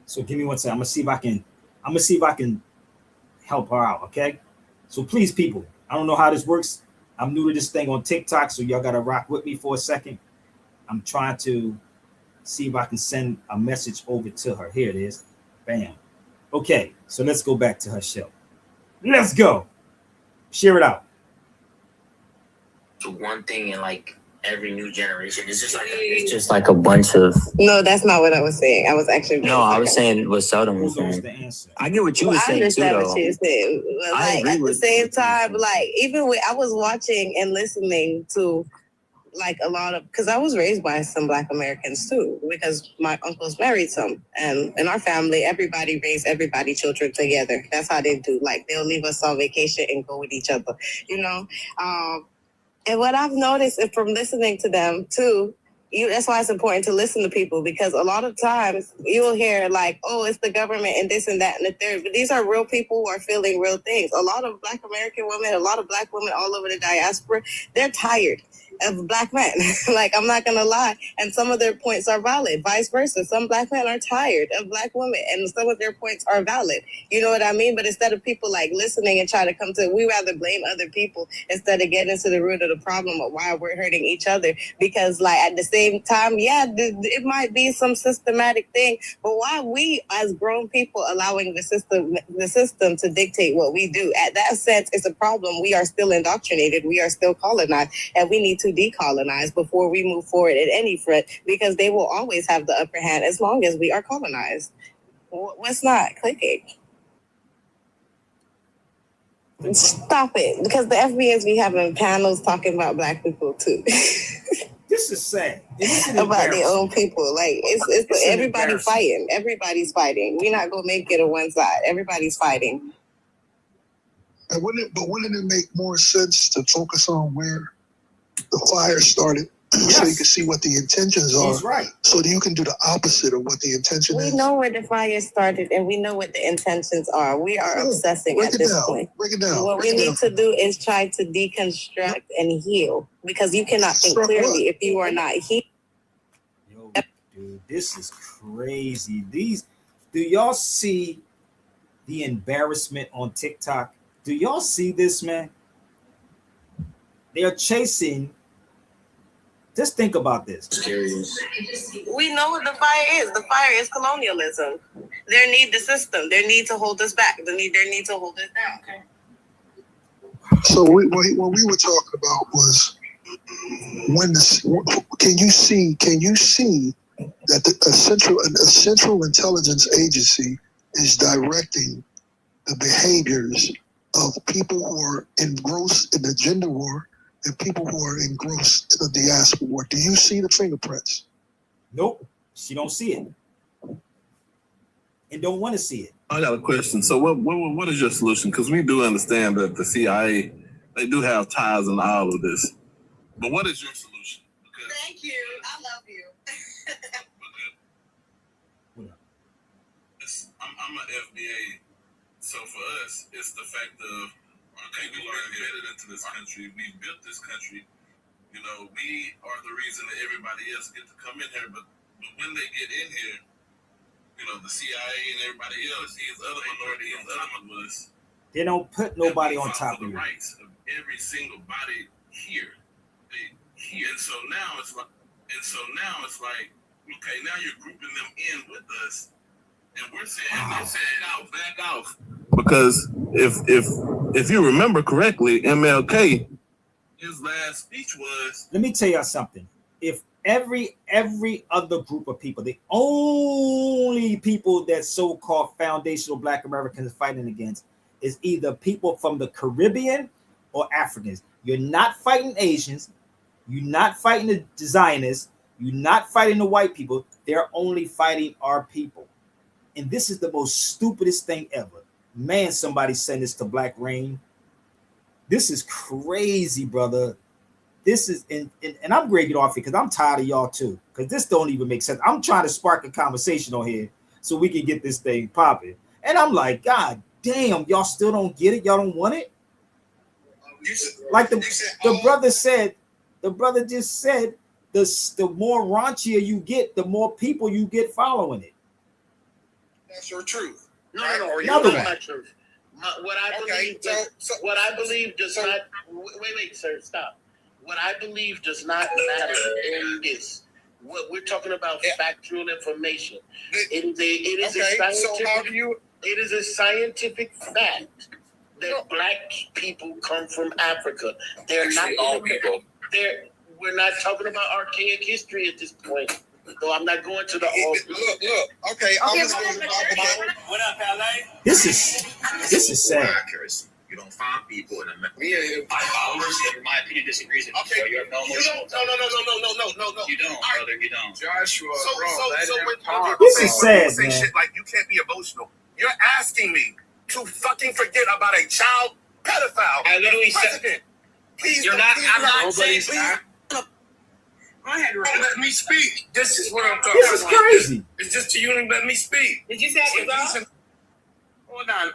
So give me 1 second. I'm gonna see if I can help her out. Okay. So please, people, I don't know how this works. I'm new to this thing on TikTok, so y'all gotta rock with me for a second. I'm trying to see if I can send a message over to her. Here it is. Bam. Okay, so let's go back to her show. Let's go. Share it out. So one thing in like every new generation, it's just like a bunch of. No, that's not what I was saying. I was actually. No, I was saying what Seldom was saying. I get what you were saying too, though. I understand what you're saying. But like at the same time, like even when I was watching and listening to like a lot of, because I was raised by some Black Americans too, because my uncles married some, and in our family, everybody raised everybody children together. That's how they do. Like they'll leave us on vacation and go with each other, you know. And what I've noticed from listening to them too, that's why it's important to listen to people, because a lot of times you'll hear like, oh, it's the government and this and that and the third. But these are real people who are feeling real things. A lot of Black American women, a lot of Black women all over the diaspora, they're tired of Black men. Like, I'm not going to lie. And some of their points are valid. Vice versa. Some Black men are tired of Black women and some of their points are valid. You know what I mean? But instead of people like listening and trying to come to, we rather blame other people instead of getting to the root of the problem of why we're hurting each other. Because like at the same time, yeah, it might be some systematic thing, but why we as grown people allowing the system to dictate what we do? At that sense, it's a problem. We are still indoctrinated. We are still colonized, and we need to decolonize before we move forward at any front, because they will always have the upper hand as long as we are colonized. What's not clicking? Stop it, because the FBS be having panels talking about Black people too. This is sad. About their own people. Like it's everybody fighting. Everybody's fighting. We're not gonna make it on one side. Everybody's fighting. And wouldn't it make more sense to focus on where the fire started, so you can see what the intentions are? He's right. So that you can do the opposite of what the intention is. We know where the fire started, and we know what the intentions are. We are obsessing at this point. Break it down. What we need to do is try to deconstruct and heal, because you cannot think clearly if you are not healed. Yo, dude, this is crazy. Do y'all see the embarrassment on TikTok? Do y'all see this, man? They are chasing. Just think about this. We know what the fire is. The fire is colonialism. Their need the system. Their need to hold us back. Their need to hold us down. Okay. So what we were talking about was can you see that a central intelligence agency is directing the behaviors of people who are engrossed in the gender war and people who are engrossed in the diaspora war? Do you see the fingerprints? Nope, she don't see it, and don't want to see it. I got a question. So, what is your solution? Because we do understand that the CIA, they do have ties in all of this, but what is your solution? Thank you. I love you. I'm an FBA, so for us, it's the fact of, okay, we were embedded into this country, we built this country, you know, we are the reason that everybody else get to come in here, but when they get in here, you know, the CIA and everybody else, these other minorities, other ones, they don't put nobody on top of the you. rights of every single body here. And so now it's like, okay, now you're grouping them in with us, and we're saying, back off. Because if you remember correctly, MLK, his last speech was. Let me tell y'all something. If every other group of people, the only people that so-called foundational Black Americans are fighting against is either people from the Caribbean or Africans. You're not fighting Asians. You're not fighting the Zionists. You're not fighting the white people. They're only fighting our people. And this is the most stupidest thing ever. Man, somebody send this to Black Rain. This is crazy, brother. This is, and I'm ready to get off here because I'm tired of y'all too. Because this don't even make sense. I'm trying to spark a conversation on here so we can get this thing popping. And I'm like, God damn, y'all still don't get it? Y'all don't want it? Like the brother said, the brother just said, the more raunchier you get, the more people you get following it. That's your truth. No. Another one. My truth. What I believe does not. Wait, sir, stop. What I believe does not matter in this. What we're talking about, factual information. It is a scientific fact that black people come from Africa. They're not all people. We're not talking about archaic history at this point. So I'm not going to the Look. Okay. What up, LA? This is sad. Accuracy. You don't find people in America. My followers, in my opinion, disagrees with you. Okay. So you have no emotional intelligence. No. You don't, brother. You don't. Joshua, This is sad, say man. shit like you can't be emotional. You're asking me to fucking forget about a child pedophile. I literally said, please. You're not. I'm not saying. Go ahead, let me speak. This is what I'm talking This is about. crazy. It's just to you and let me speak. Did you say it was off? Hold on.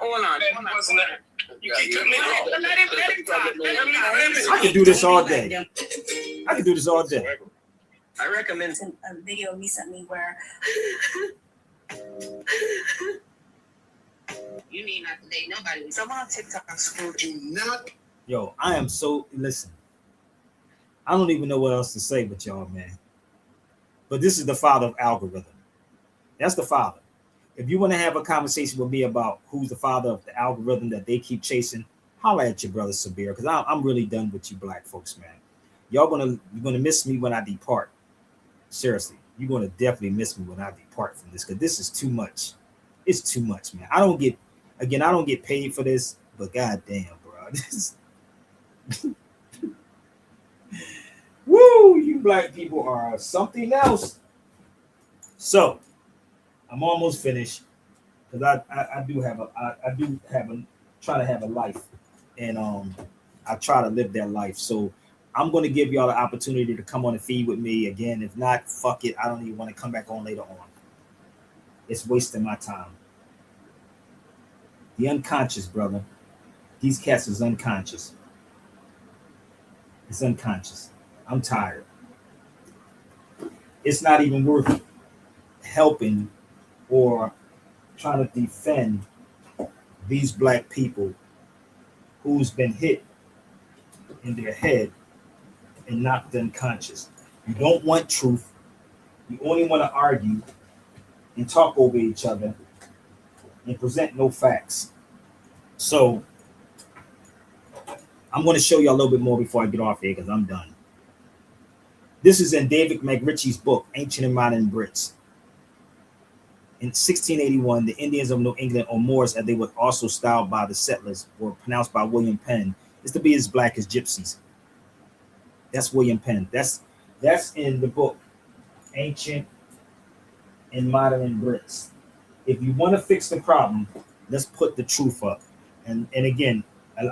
You keep cutting me off. Let him talk. I can do this all day. I recommend A video recently where You need not to date nobody. Someone on TikTok screwed you not. Yo, I am so, listen. I don't even know what else to say with y'all, man. But this is the father of algorithm. That's the father. If you want to have a conversation with me about who's the father of the algorithm that they keep chasing, holla at your brother Sabir, because I'm really done with you black folks, man. You're gonna miss me when I depart. Seriously, you're gonna definitely miss me when I depart from this, because this is too much. It's too much, man. I don't get paid for this, but goddamn, bro. This woo, you black people are something else. So I'm almost finished, because I do try to have a life, and I try to live that life. So I'm going to give y'all the opportunity to come on and feed with me again. If not, fuck it. I don't even want to come back on later on. It's wasting my time. The unconscious, brother. These cats is unconscious. It's unconscious. I'm tired. It's not even worth helping or trying to defend these black people who's been hit in their head and knocked unconscious. You don't want truth. You only want to argue and talk over each other and present no facts. So I'm going to show you a little bit more before I get off here, because I'm done. This is in David McRitchie's book, Ancient and Modern Brits. In 1681, the Indians of New England, or Moors as they were also styled by the settlers, were pronounced by William Penn, is to be as black as gypsies. That's William Penn. That's in the book, Ancient and Modern Brits. If you want to fix the problem, let's put the truth up. And again,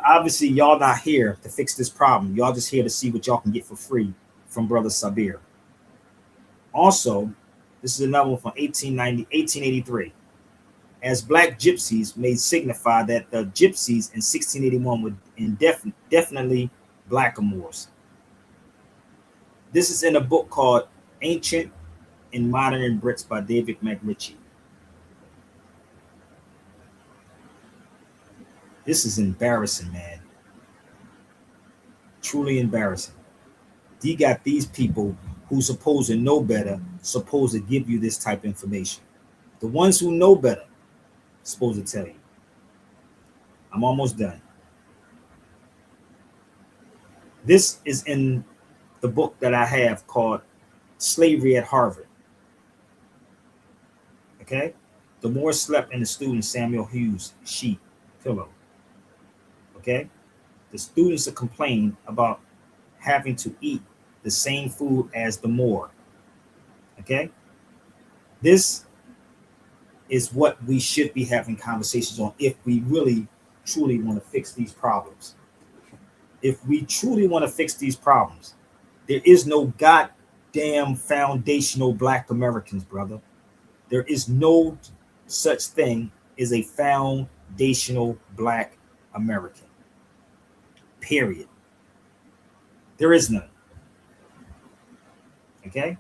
obviously y'all not here to fix this problem. Y'all just here to see what y'all can get for free from Brother Sabir. Also, this is another one from 1883. As black gypsies may signify that the gypsies in 1681 were definitely blackamoors. This is in a book called Ancient and Modern Brits by David McRitchie. This is embarrassing, man. Truly embarrassing. You got these people who supposed to know better, supposed to give you this type of information. The ones who know better, supposed to tell you. I'm almost done. This is in the book that I have called Slavery at Harvard. Okay? The Moors slept in the student Samuel Hughes' sheet pillow. Okay? the students to complain about having to eat the same food as the morgue. Okay? This is what we should be having conversations on if we really, truly want to fix these problems. If we truly want to fix these problems, there is no goddamn foundational Black Americans, brother. There is no such thing as a foundational Black American. Period. There is none. Okay?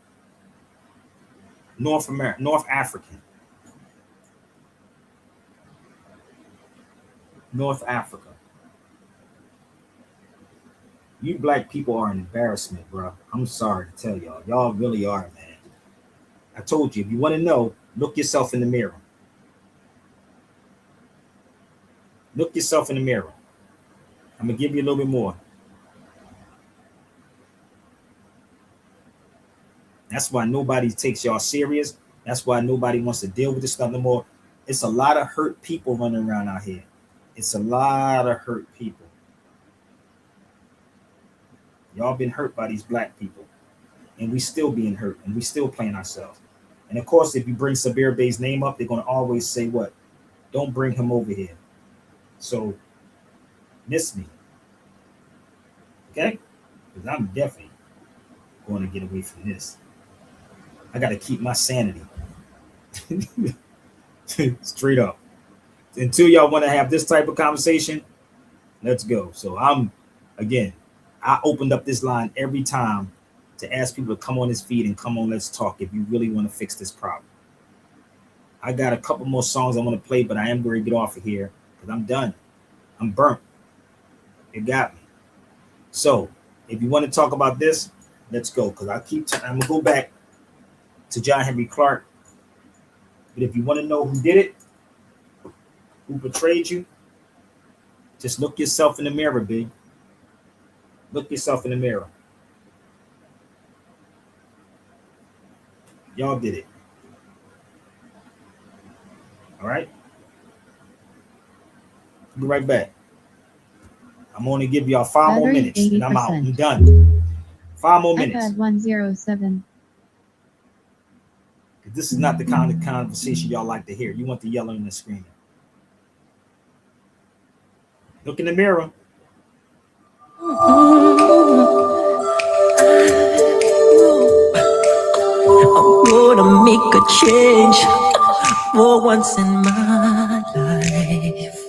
North African. North Africa. You Black people are an embarrassment, bro. I'm sorry to tell y'all. Y'all really are, man. I told you, if you want to know, look yourself in the mirror. Look yourself in the mirror. I'm going to give you a little bit more. That's why nobody takes y'all serious. That's why nobody wants to deal with this stuff no more. It's a lot of hurt people running around out here. It's a lot of hurt people. Y'all been hurt by these Black people. And we still being hurt. And we still playing ourselves. And of course, if you bring Sabir Bey's name up, they're going to always say what? Don't bring him over here. So, miss me. Okay? Because I'm definitely going to get away from this. I got to keep my sanity. Straight up. Until y'all want to have this type of conversation, let's go. So I opened up this line every time to ask people to come on this feed and come on, let's talk if you really want to fix this problem. I got a couple more songs I want to play, but I am going to get off of here because I'm done. I'm burnt. It got me. So if you want to talk about this, let's go. Because I'm going to go back to John Henry Clark. But if you want to know who did it, who betrayed you, just look yourself in the mirror, big. Look yourself in the mirror. Y'all did it. All right? I'll be right back. I'm only give y'all 5 more minutes, 80%. And I'm out. I'm done. 5 more minutes. iPad 107. This is not the kind of conversation y'all like to hear. You want the yelling and the screaming. Look in the mirror. I'm gonna make a change for once in my life.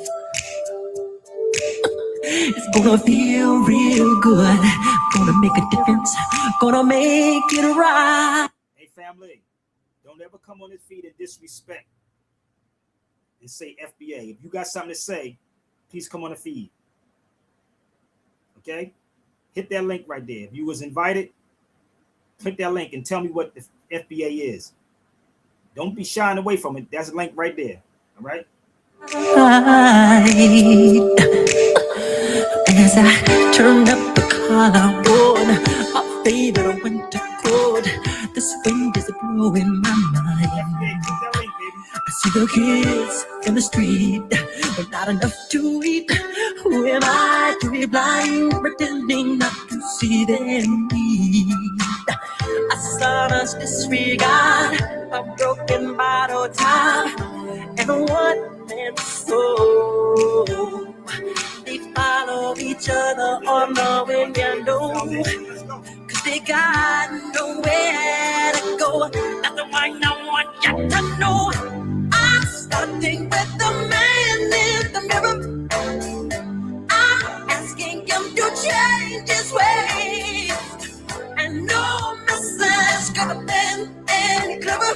It's gonna feel real good. Gonna make a difference. Gonna make it right. Hey, family, don't ever come on this feed and disrespect and say FBA. If you got something to say, please come on the feed. Okay? Hit that link right there. If you was invited, click that link and tell me what the FBA is. Don't be shying away from it. That's a link right there. All right? As I turn up the collar on my favorite winter coat, this wind is blowing my mind. I see the kids in the street, but not enough to eat. Who am I to be blind, pretending not to see their need? I saw us disregard a broken bottle top and a one-man soul. They follow each other on the window, cause they got nowhere to go. That's the one I want you to know. I'm starting with the man in the mirror. I'm asking him to change his ways, and no message could have been any clearer.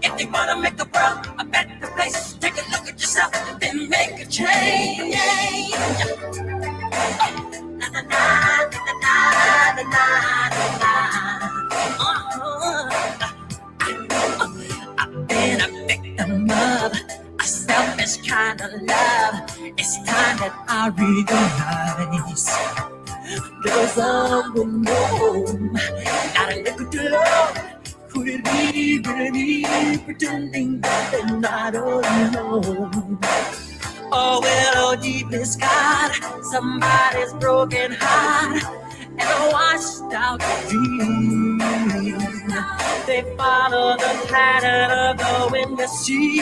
If you wanna make the world a better place, take a look at yourself and then make a change. Na, na, na, na, na, na, na. I've been a victim of a selfish kind of love. It's time that I realize there's someone home. Not a little too long. Could it be really me pretending that they're not alone? Oh, well, oh, deep is sky, somebody's broken heart and washed out dream. They follow the pattern of the wind to sea,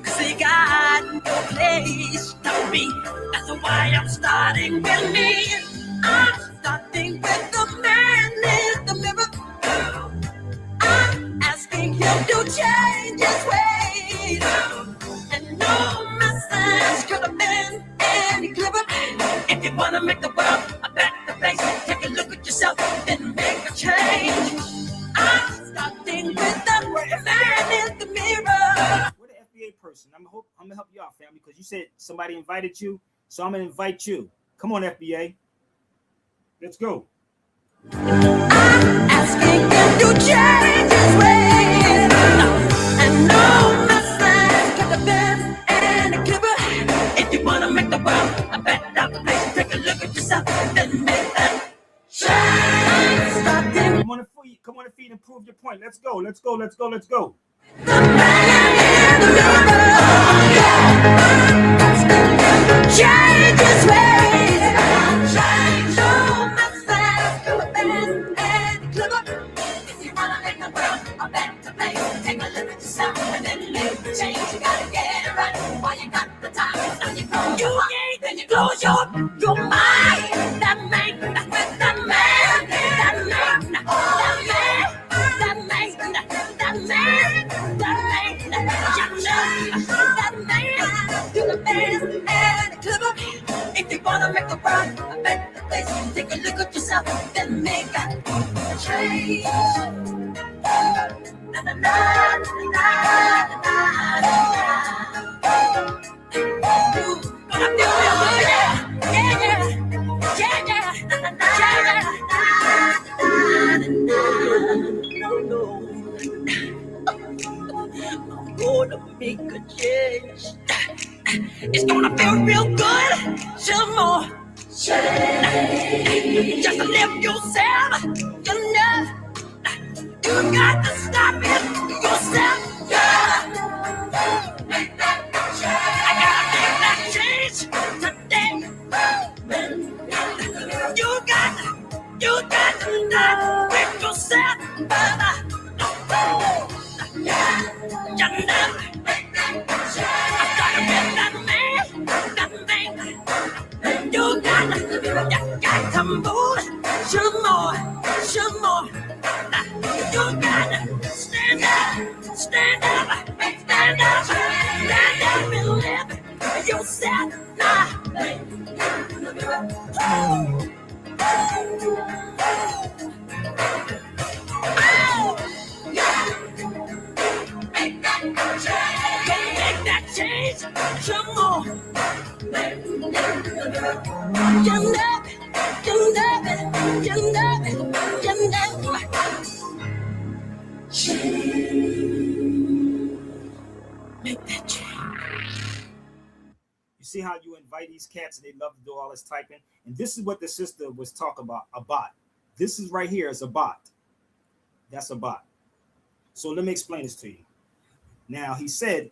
'cause they got no place to be. That's why I'm starting with me. I'm starting with the man in the mirror. I'm asking him to change his ways. And no message could have been any clearer. If you wanna make the world a better place, take a look at yourself and make a change. I'm starting with the man in the mirror. We're the FBA person. I'm gonna help you out, family, because you said somebody invited you, so I'm gonna invite you. Come on, FBA. Let's go. Asking him to change his ways. And no message could have been any clearer. If you wanna make the world a better place, take a look at yourself and make that change. Starting. Come on the feet and prove your point. Let's go. Let's go. Let's go. Let's go. The man in the mirror. Change his ways. Change. No message could have been any clearer. If you wanna make the world a better place, take a look at yourself and then make the change. You gotta get it right while you got the time. Now you close your eyes, then you close your mind. That man, that man, that man, that man, that man, that man, that man, that man, you're the best and clever. If you wanna make the world a better place, take a look at yourself and make a change. Na na na na na na na. Gonna feel real good, yeah, yeah, yeah, yeah, yeah. Na na na na na na. No, I'm gonna make a change. It's gonna feel real good. Some more. Just live yourself. You know. You got to stop it yourself. Yeah. Make that change. I gotta make that change today. You got to stop with yourself, brother. Yeah. You know. Make that change. I gotta get that man. You got to move. Some more. You gotta stand up, stand up, stand up, stand up and live yourself now. Make that change, some more. You love it, you love it, you love it, you love it. Make that change. You see how you invite these cats and they love to do all this typing? And this is what the sister was talking about, a bot. This is right here is a bot. That's a bot. So let me explain this to you. Now, he said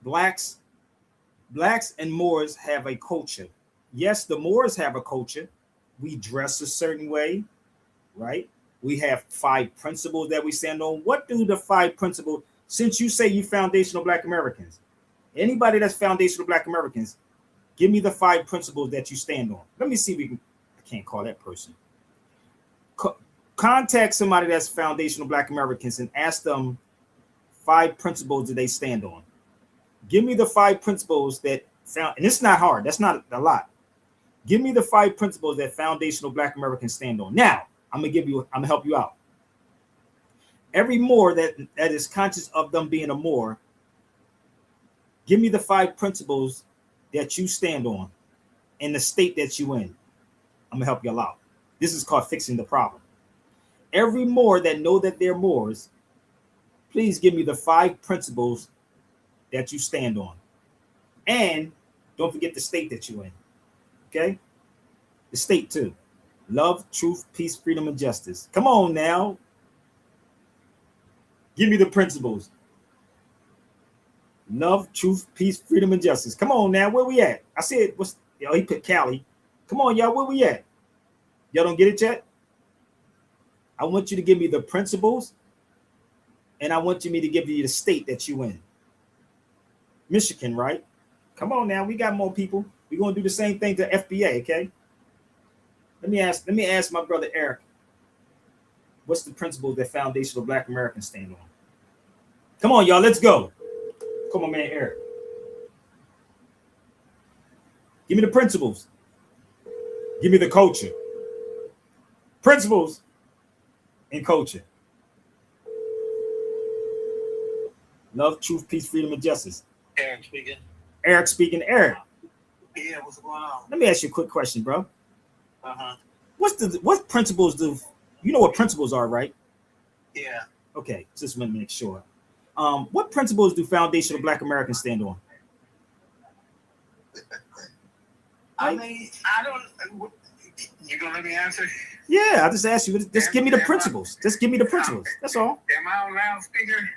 blacks and Moors have a culture. Yes, the Moors have a culture. We dress a certain way, right? We have 5 principles that we stand on. What do the 5 principles, since you say you foundational Black Americans, anybody that's foundational Black Americans, give me the 5 principles that you stand on. Let me see if we can, I can't call that person. Contact somebody that's foundational Black Americans and ask them 5 principles that they stand on. Give me the 5 principles that found, and it's not hard. That's not a lot. Give me the 5 principles that foundational Black Americans stand on. Now, I'm gonna help you out. Every Moor that is conscious of them being a Moor, give me the 5 principles that you stand on in the state that you in. I'm gonna help you out. This is called fixing the problem. Every Moor that know that they're Moors, please give me the 5 principles that you stand on. And don't forget the state that you're in. Okay? The state too. Love, truth, peace, freedom, and justice. Come on now. Give me the principles. Love, truth, peace, freedom, and justice. Come on now, where we at? I said, he put Cali. Come on, y'all, where we at? Y'all don't get it yet? I want you to give me the principles, and I want me to give you the state that you in. Michigan, right? Come on now, we got more people. We're gonna do the same thing to FBA, okay? Let me ask my brother Eric. What's the principle that foundational Black Americans stand on? Come on, y'all, let's go. Come on, man, Eric. Give me the principles. Give me the culture. Principles and culture. Love, truth, peace, freedom, and justice. Eric speaking. Eric speaking. Eric. Yeah, what's going on? Let me ask you a quick question, bro. Uh-huh. What principles do you know what principles are, right? Yeah. Okay, just want to make sure. What principles do foundational Black Americans stand on? I mean, I don't. You gonna let me answer? Yeah, I just asked you. Just give me the principles. Just give me the principles. That's all. Am I on loudspeaker?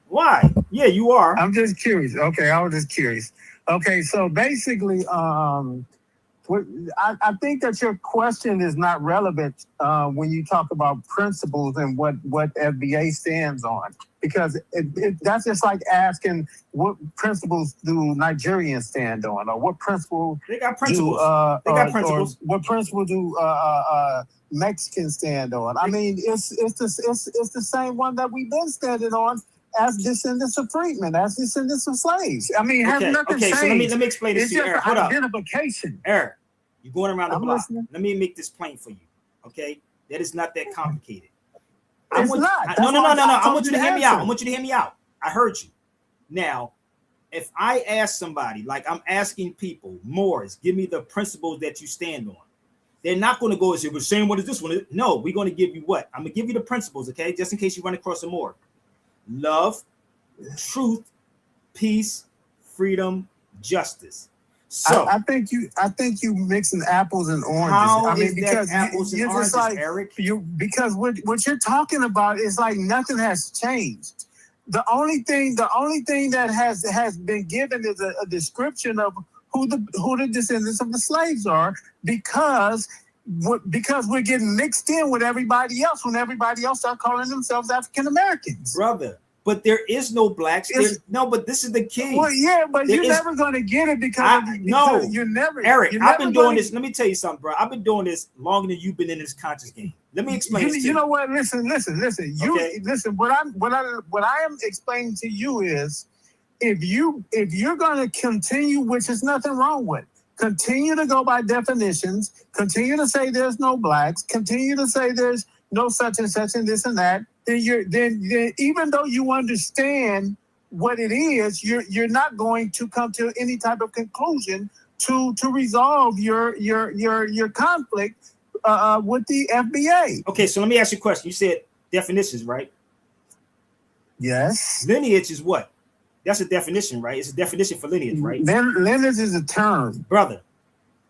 Why? Yeah, you are. I'm just curious. Okay, I was just curious. Okay, so basically, I think that your question is not relevant when you talk about principles and what FBA stands on, because that's just like asking what principles do Nigerians stand on, or what principle they got principles. They got principles. Or what principle do Mexicans stand on? I mean, it's the same one that we've been standing on as descendants of freedmen, as descendants of slaves. I mean, it has nothing changed. So let me explain this it's to you, just Eric. Hold up. Identification. Eric, you're going around the block. Listening. Let me make this plain for you, okay? That is not that complicated. No. I want you to hear me out. I want you to hear me out. I heard you. Now, if I ask somebody, like I'm asking people, Moors, give me the principles that you stand on. They're not going to go and say, well, same what is this one? No, we're going to give you what? I'm going to give you the principles, okay? Just in case you run across some more. Love, truth, peace, freedom, justice. So I think you mixing apples and oranges. How is that apples and oranges, just like, Eric? Because what you're talking about is like nothing has changed. The only thing that has been given is a description of who the descendants of the slaves are, because we're getting mixed in with everybody else when everybody else start calling themselves African Americans. Brother, but there is no blacks. But this is the key. Well, yeah, but you're never going to get it because you're never. Eric, I've been doing this. Let me tell you something, bro. I've been doing this longer than you've been in this conscious game. Let me explain. You know what? Listen. Listen. What I am explaining to you is, if you're going to continue, which is nothing wrong with, continue to go by definitions, continue to say there's no blacks, continue to say there's no such and such and this and that, then even though you understand what it is, you're not going to come to any type of conclusion to resolve your conflict with the FBA. Okay, so let me ask you a question. You said definitions, right? Yes. Lineage is what? That's a definition, right? It's a definition for lineage, right? Lineage is a term. Brother,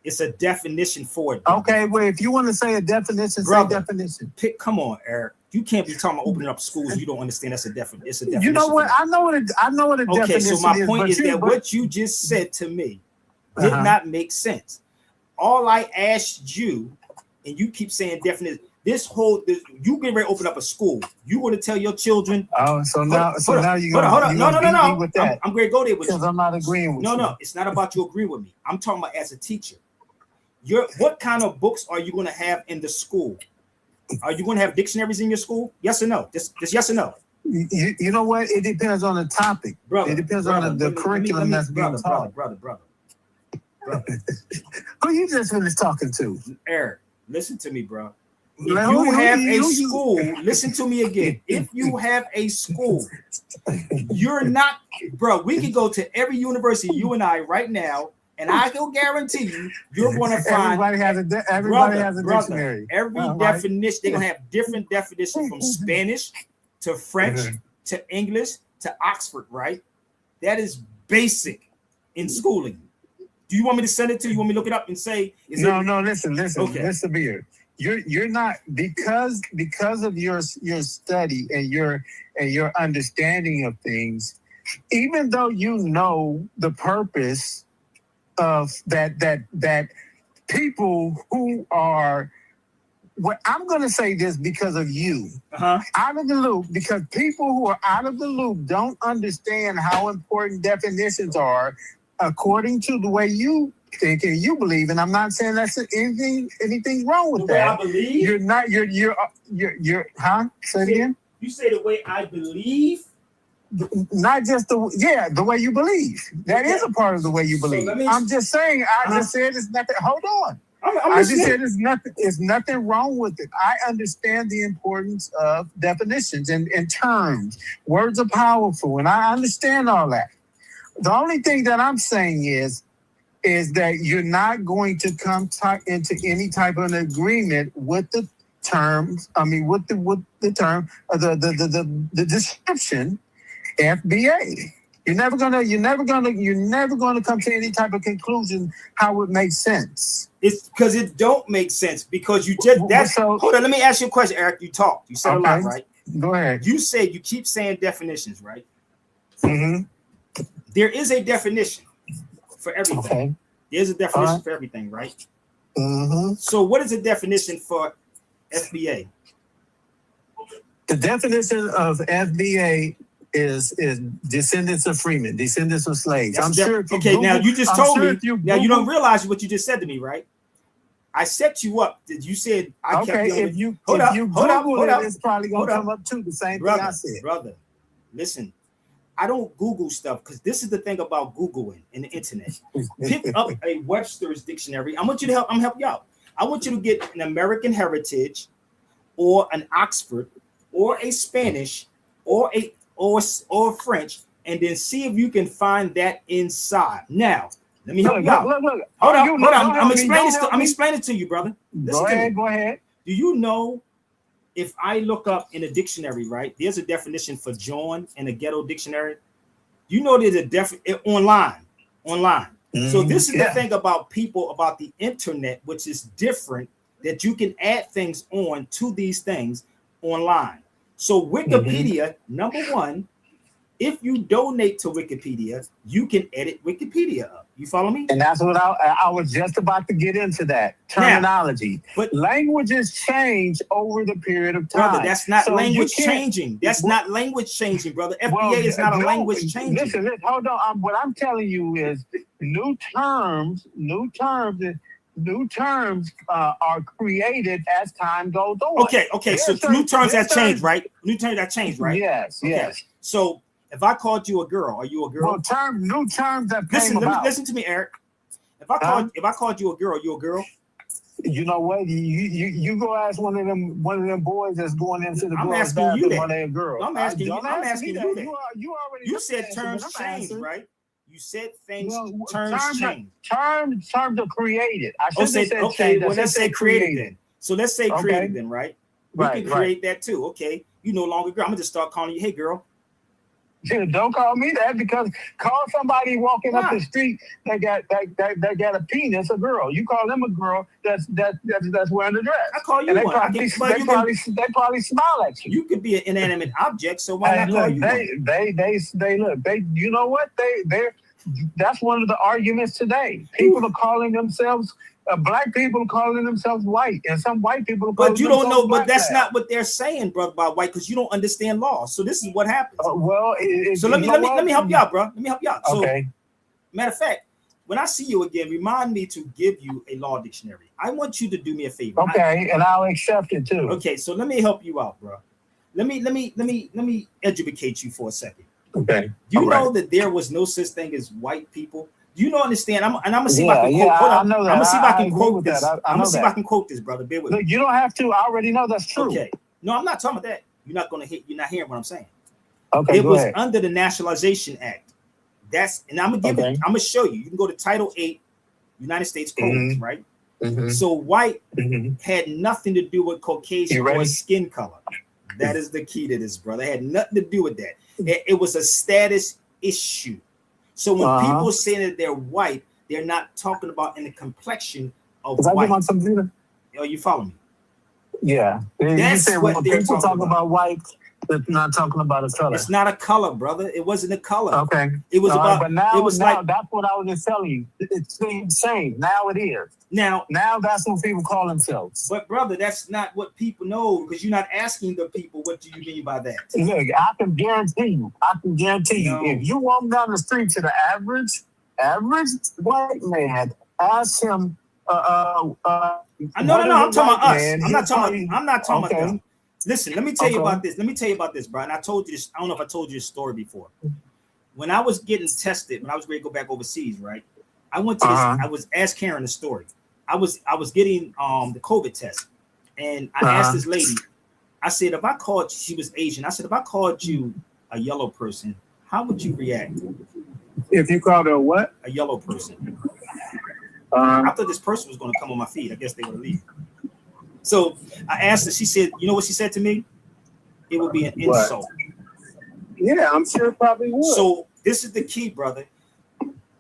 it's a definition for it. Okay, well, if you want to say a definition, brother, say definition. Come on, Eric. You can't be talking about opening up schools. You don't understand that's a definition. It's a definition. You know what? I know what a definition is. Okay, so my point is that what you just said to me did not make sense. All I asked you, and you keep saying definition. You get ready to open up a school. You want to tell your children. Oh, now you're going to no. With that. I'm going to go there with you. Because I'm not agreeing with you. No, it's not about you agreeing with me. I'm talking about as a teacher. What kind of books are you going to have in the school? Are you going to have dictionaries in your school? Yes or no? Just yes or no? You know what? It depends on the topic. Brother, it depends on the curriculum that's being taught. Brother. Who you just finished talking to? Eric, listen to me, bro. If you have a school, listen to me again. If you have a school, you're not, bro. We can go to every university, you and I, right now, and I can guarantee you're going to find everybody has a dictionary. Every definition, they're going to have different definitions from Spanish to French to English to Oxford, right? That is basic in schooling. Do you want me to send it to you? You want me to look it up and say? No. Listen. Okay. Listen, Sabir. You're not, because of your study and your understanding of things. even though you know the purpose of that people who are, well, I'm going to say this because of you, out of the loop, because people who are out of the loop don't understand how important definitions are according to the way you think and you believe. And I'm not saying that's anything wrong with the way that. I believe? You're not, you're, say it again? You say the way I believe? Not just the way you believe. That is a part of the way you believe. So I'm just saying, I just said it's nothing. Hold on. I just said it's nothing wrong with it. I understand the importance of definitions and terms. Words are powerful, and I understand all that. The only thing that I'm saying is that you're not going to come into any type of an agreement with the terms. I mean, with the term, the description, FBA. You're never gonna come to any type of conclusion how it makes sense. It's because it don't make sense because you just hold on. Let me ask you a question, Eric. You talked. You said a lot, right? Go ahead. You said you keep saying definitions, right? Mm-hmm. There is a definition for everything. Okay. There's a definition for everything, right? Mm-hmm. So what is the definition for FBA? The definition of FBA is descendants of freemen, descendants of slaves. That's I'm sure. Okay, now you just told me. Now you don't realize what you just said to me, right? I set you up. You said I kept okay. If you hold up, it's probably gonna come up too. The same thing I said, brother. Listen, I don't Google stuff because this is the thing about Googling and the internet. Pick up a Webster's dictionary. I want you to help. I'm helping you out. I want you to get an American Heritage, or an Oxford, or a Spanish, or French, and then see if you can find that inside. Now, let me help you out. Look. Hold on. I'm explaining to you, brother. Listen Go ahead. Do you know if I look up in a dictionary, right? There's a definition for John in a ghetto dictionary. You know there's a online. So this is the thing about people about the internet, which is different, that you can add things on to these things online. So Wikipedia, number one, if you donate to Wikipedia, you can edit Wikipedia up. You follow me? And that's what I was just about to get into that terminology. Now, but languages change over the period of time. Brother, that's not language changing. That's not language changing, brother. FBA is not a language changing. Listen, hold on. What I'm telling you is new terms are created as time goes on. Okay. So new terms have changed, right? New terms have changed, right? Yes, okay. Yes. So if I called you a girl, are you a girl? Well, new terms that came about. Listen to me, Eric. If I called you a girl, are you a girl? You know what? You go ask one of them boys that's going into the girls' bathroom when they're a girl. I'm asking you that. You said terms change, right? You said things terms change. Terms are created. I should have said okay. Well, let's say created then. So let's say created then, right? We can create that too. Okay, you no longer girl. I'm gonna just start calling you, hey girl. Don't call me that, because call somebody walking up the street that got a penis a girl. You call them a girl that's wearing a dress. I call you and one. They probably smile at you. You could be an inanimate object, so why not call you one? They you know what? That's one of the arguments today. People are calling themselves black people calling themselves white, and some white people. But you don't know. But that's not what they're saying, brother, about white, because you don't understand law. So this is what happens. So let me help you out, bro. Let me help you out. Okay. So, matter of fact, when I see you again, remind me to give you a law dictionary. I want you to do me a favor. Okay, and I'll accept it too. Okay, so let me help you out, bro. Let me educate you for a second. Okay. Do you know that there was no such thing as white people? You don't understand. I'm gonna see if I can quote. Hold on. I'm gonna see if I can quote this. I'm gonna see if I can quote this, brother. Bear with me. You don't have to. I already know that's true. Okay. No, I'm not talking about that. You're not hearing what I'm saying. Okay. It was under the Nationalization Act. And I'm gonna show you. You can go to Title 8, United States Code, right? Mm-hmm. So white had nothing to do with Caucasian or skin color. That is the key to this, brother. It had nothing to do with that. It was a status issue. So when people say that they're white, they're not talking about in the complexion of white. Oh, you follow me? Yeah. You That's say what when they're people talking talk about white, they're not talking about a color. It's not a color, brother. It wasn't a color. Okay. It was about. But now, it was now like that's what I was just telling you. It seems same. Now it is. Now that's what people call themselves. But brother, that's not what people know because you're not asking the people what do you mean by that. Look, I can guarantee you. If you walk down the street to the average white man, ask him. No. I'm talking about us. I'm not talking about them. Listen, let me tell you about this. Bro. And I told you this. I don't know if I told you this story before. When I was getting tested, when I was ready to go back overseas, right? I went to this. I was asked Karen the story. I was getting the COVID test, and I asked this lady. I said, if I called, she was Asian. I said, if I called you a yellow person, how would you react? If you called her a what? A yellow person. I thought this person was going to come on my feet. I guess they would leave. So I asked her. She said, "You know what she said to me? It would be an insult." Yeah, I'm sure it probably would. So this is the key, brother.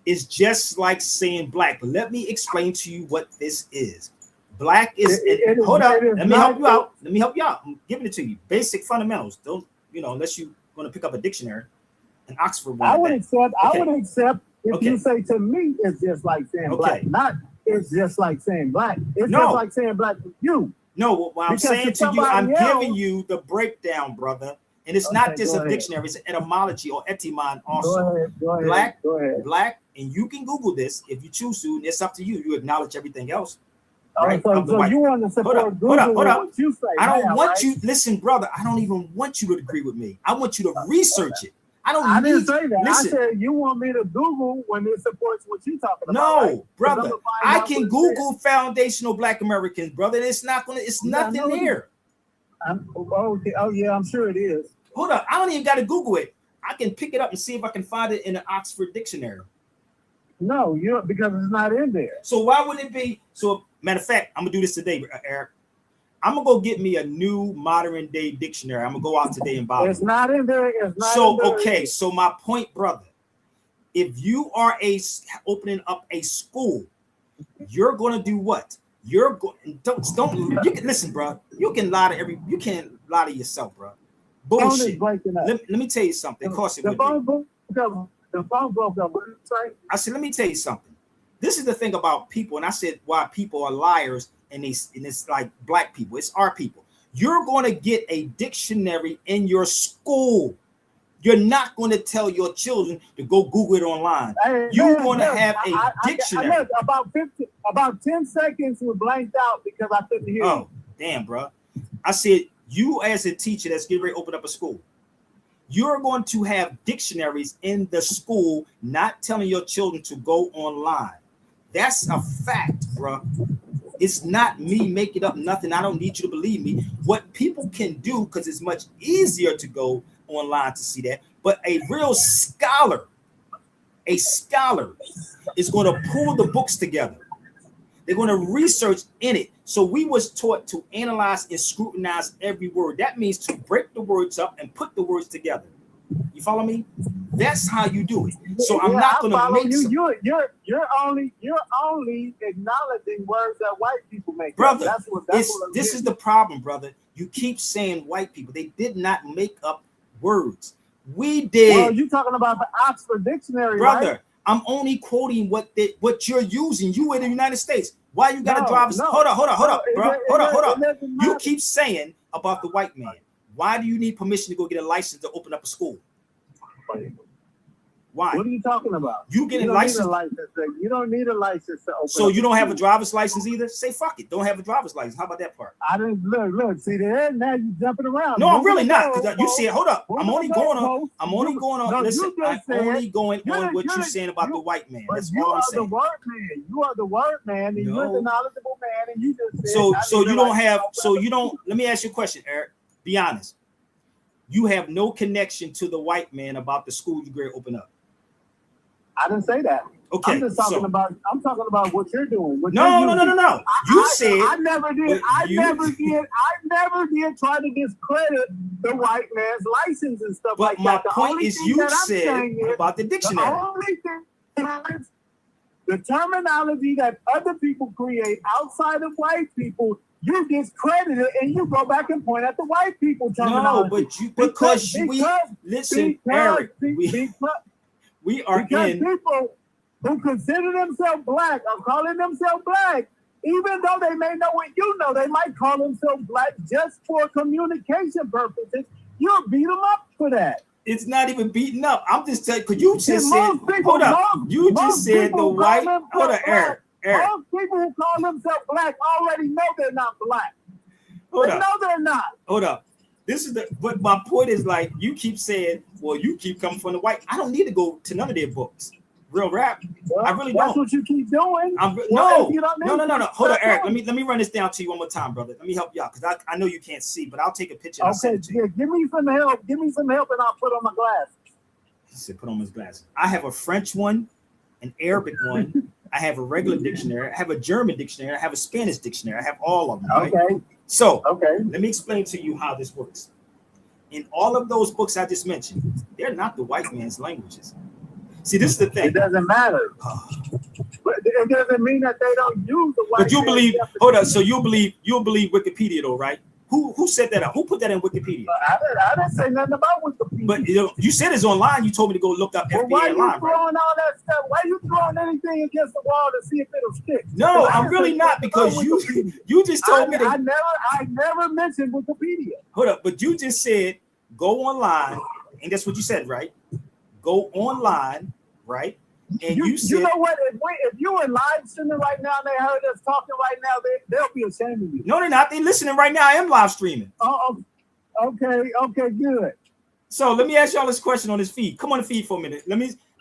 It's just like saying black. But let me explain to you what this is. Black is. Hold up. Let me help you out. I'm giving it to you. Basic fundamentals. Don't unless you're going to pick up a dictionary, an Oxford one. I would accept if you say to me, it's just like saying black. Not it's just like saying black. It's just like saying black to you. No, what I'm saying to you, I'm giving you the breakdown, brother. And it's not just a dictionary, it's an etymology or etymon also. Go ahead. Black, and you can Google this if you choose to, and it's up to you. You acknowledge everything else. Right? So you want to support Google what you say. I don't want you, listen, brother, I don't even want you to agree with me. I want you to research it. I didn't say that. Listen, I said you want me to Google when it supports what you're talking about. No, right? brother. I can Google foundational Black Americans, brother. It's nothing there. Oh yeah, I'm sure it is. Hold up. I don't even got to Google it. I can pick it up and see if I can find it in an Oxford dictionary. No, because it's not in there. So why would it be? So matter of fact, I'm gonna do this today, Eric. I'm gonna go get me a new modern day dictionary. I'm gonna go out today and buy it. It's not in there. Okay. So my point, brother, if you are opening up a school, you're gonna do what? You're going don't you can listen, bro. You can't lie to yourself, bro. Bullshit. Let me tell you something. Of course it would be. The phone broke up. What did you say? I said, let me tell you something. This is the thing about people, and I said why people are liars, and it's like black people. It's our people. You're going to get a dictionary in your school. You're not going to tell your children to go Google it online. You're going to have a dictionary. About 10 seconds were blanked out because I couldn't hear you. Oh, damn, bro. I said, you as a teacher that's getting ready to open up a school, you're going to have dictionaries in the school, not telling your children to go online. That's a fact, bro. It's not me making up nothing. I don't need you to believe me. What people can do, because it's much easier to go online to see that, but a real scholar is going to pull the books together. They're going to research in it. So we was taught to analyze and scrutinize every word. That means to break the words up and put the words together. You follow me? That's how you do it. So I'm not going to make you. You're only acknowledging words that white people make. Brother, this is the problem, brother. You keep saying white people. They did not make up words. We did. Well, you're talking about the Oxford Dictionary, brother. Right? I'm only quoting what you're using. You in the United States. Why you got to drive? Hold up, bro. Hold up. You keep saying about the white man. Why do you need permission to go get a license to open up a school? Why? What are you talking about? You getting a license? You don't need a license to open. So you don't have a driver's license either? Say fuck it. Don't have a driver's license. How about that part? I didn't look. See there now you jumping around. No, I'm really not. You see it. Hold up. I'm only going on. Listen, I'm only going on what you're saying about the white man. That's all I'm saying. You are the word man, and you're the knowledgeable man, and you just said so you don't have. So you don't. Let me ask you a question, Eric. Be honest. You have no connection to the white man about the school you're going to open up. I didn't say that. Okay, I'm talking about what you're doing. No. You said I never did. I never did try to discredit the white man's license and stuff like that. But my point is, you said about the dictionary. The only thing is the terminology that other people create outside of white people you discredit it and you go back and point at the white people terminology. No, but you because listen, Eric, we are in people who consider themselves black are calling themselves black, even though they may know what you know, they might call themselves black just for communication purposes. You'll beat them up for that. It's not even beating up. I'm just telling you, because you just said, hold up. You just said the white, hold up, Eric. Most people who call themselves black already know they're not black. They know they're not. Hold up. This is but my point is like, you keep saying, well, you keep coming from the white. I don't need to go to none of their books. Real rap. Well, I really that's don't. What you keep doing. No. Hold on, Eric. Let me run this down to you one more time, brother. Let me help you out because I know you can't see, but I'll take a picture. And I'll send it to you. Give me some help. Give me some help, and I'll put on my glasses. He said, put on his glasses. I have a French one, an Arabic one. I have a regular dictionary. I have a German dictionary. I have a Spanish dictionary. I have all of them. Right? Okay. So let me explain to you how this works. In all of those books I just mentioned, they're not the white man's languages. See, this is the thing. It doesn't matter. But it doesn't mean that they don't use the white. But you believe, hold up. So you'll believe Wikipedia though, right? Who set that up? Who put that in Wikipedia? I didn't say nothing about Wikipedia. But you said it's online. You told me to go look up FBA why online. Why you throwing all that stuff? Why you throwing anything against the wall to see if it'll stick? No, I'm really not because you just told me that. I never mentioned Wikipedia. Hold up, but you just said go online, and that's what you said, right? Go online, right? And you said, you know what? If you were live streaming right now and they heard us talking right now, they'll be ashamed of you. No, they're not. They're listening right now. I am live streaming. Oh, okay, good. So let me ask y'all this question on this feed. Come on the feed for a minute.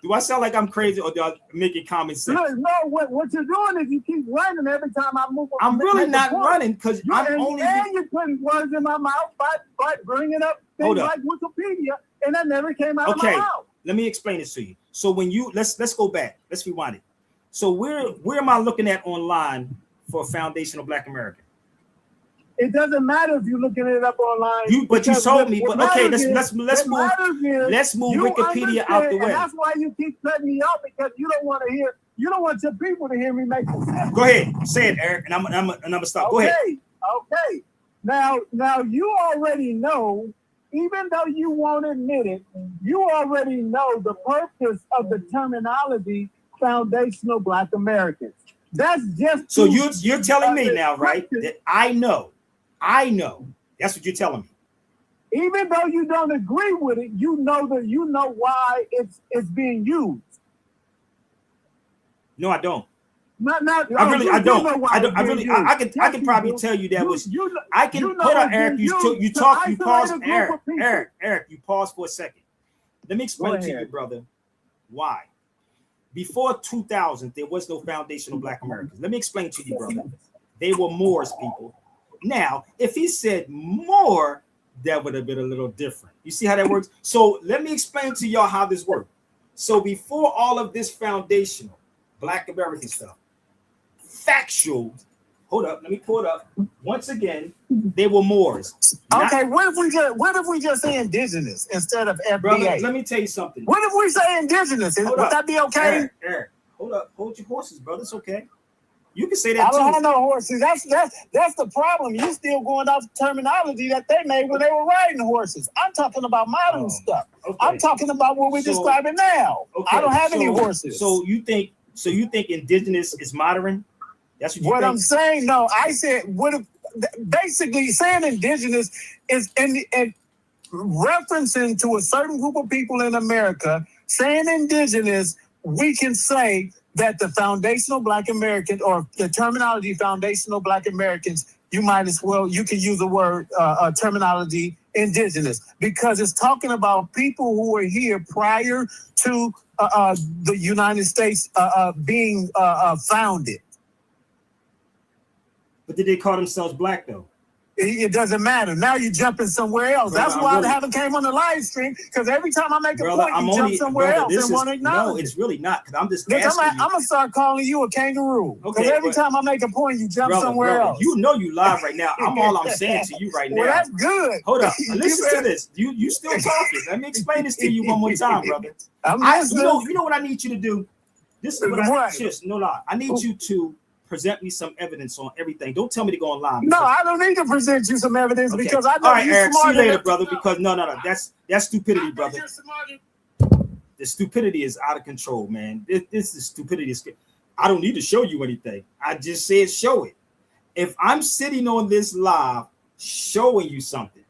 Do I sound like I'm crazy or do I make it common sense? No, what you're doing is you keep running every time I move. I'm really not running because I'm only. And you're putting words in my mouth by bringing up things like Wikipedia, and that never came out of my mouth. Let me explain this to you. So when you let's go back, let's rewind it. So where am I looking at online for Foundational Black American? It doesn't matter if you're looking it up online. But you told me. But okay, let's move Wikipedia out the way. And that's why you keep cutting me off because you don't want to hear. You don't want your people to hear me make sense. Go ahead, say it, Eric, and I'm gonna stop. Go ahead. Okay. Now you already know. Even though you won't admit it, you already know the purpose of the terminology Foundational Black Americans. That's just so you're telling me now, right? That I know. That's what you're telling me. Even though you don't agree with it, you know why it's being used. No, I don't. I don't. I can probably tell you that I can hold on, Eric. You pause, Eric, you pause for a second. Let me explain to you, brother, why. Before 2000, there was no Foundational Black Americans. Let me explain to you, brother. They were Moors people. Now, if he said more, that would have been a little different. You see how that works? So let me explain to y'all how this worked. So before all of this Foundational Black American stuff, factual. Hold up, let me pull it up. Once again, they were Moors. Okay, what if we just say indigenous instead of FBA? Brother, let me tell you something. What if we say indigenous? Would that be okay? Eric, hold up, hold your horses, brother. It's okay. You can say that too. I don't have no horses. That's the problem. You still going off the terminology that they made when they were riding horses. I'm talking about modern stuff. Okay. I'm talking about what we're describing now. Okay. I don't have any horses. So you think indigenous is modern? That's what you think? I'm saying. No, I said basically saying indigenous is in referencing to a certain group of people in America. Saying indigenous, we can say that the Foundational Black American or the terminology Foundational Black Americans, you can use the word terminology indigenous because it's talking about people who were here prior to the United States being founded. But did they call themselves black though? It doesn't matter. Now you're jumping somewhere else. That's why I haven't came on the live stream because every time I make a point, you jump somewhere else and want to acknowledge. No, it's really not because I'm just asking I'm gonna start calling you a kangaroo. Because every time I make a point, you jump somewhere else. You know you live right now. I'm saying to you right now. Well, that's good. Hold up. Listen to this. You still talking. Let me explain this to you one more time, brother. You know what I need you to do? This is what I need you to present me some evidence on everything. Don't tell me to go online. No, I don't need to present you some evidence because I know all right, you're Eric, see smarter you later, than brother. Because no, that's stupidity, brother. The stupidity is out of control, man. This is stupidity. I don't need to show you anything. I just said show it. If I'm sitting on this live showing you something,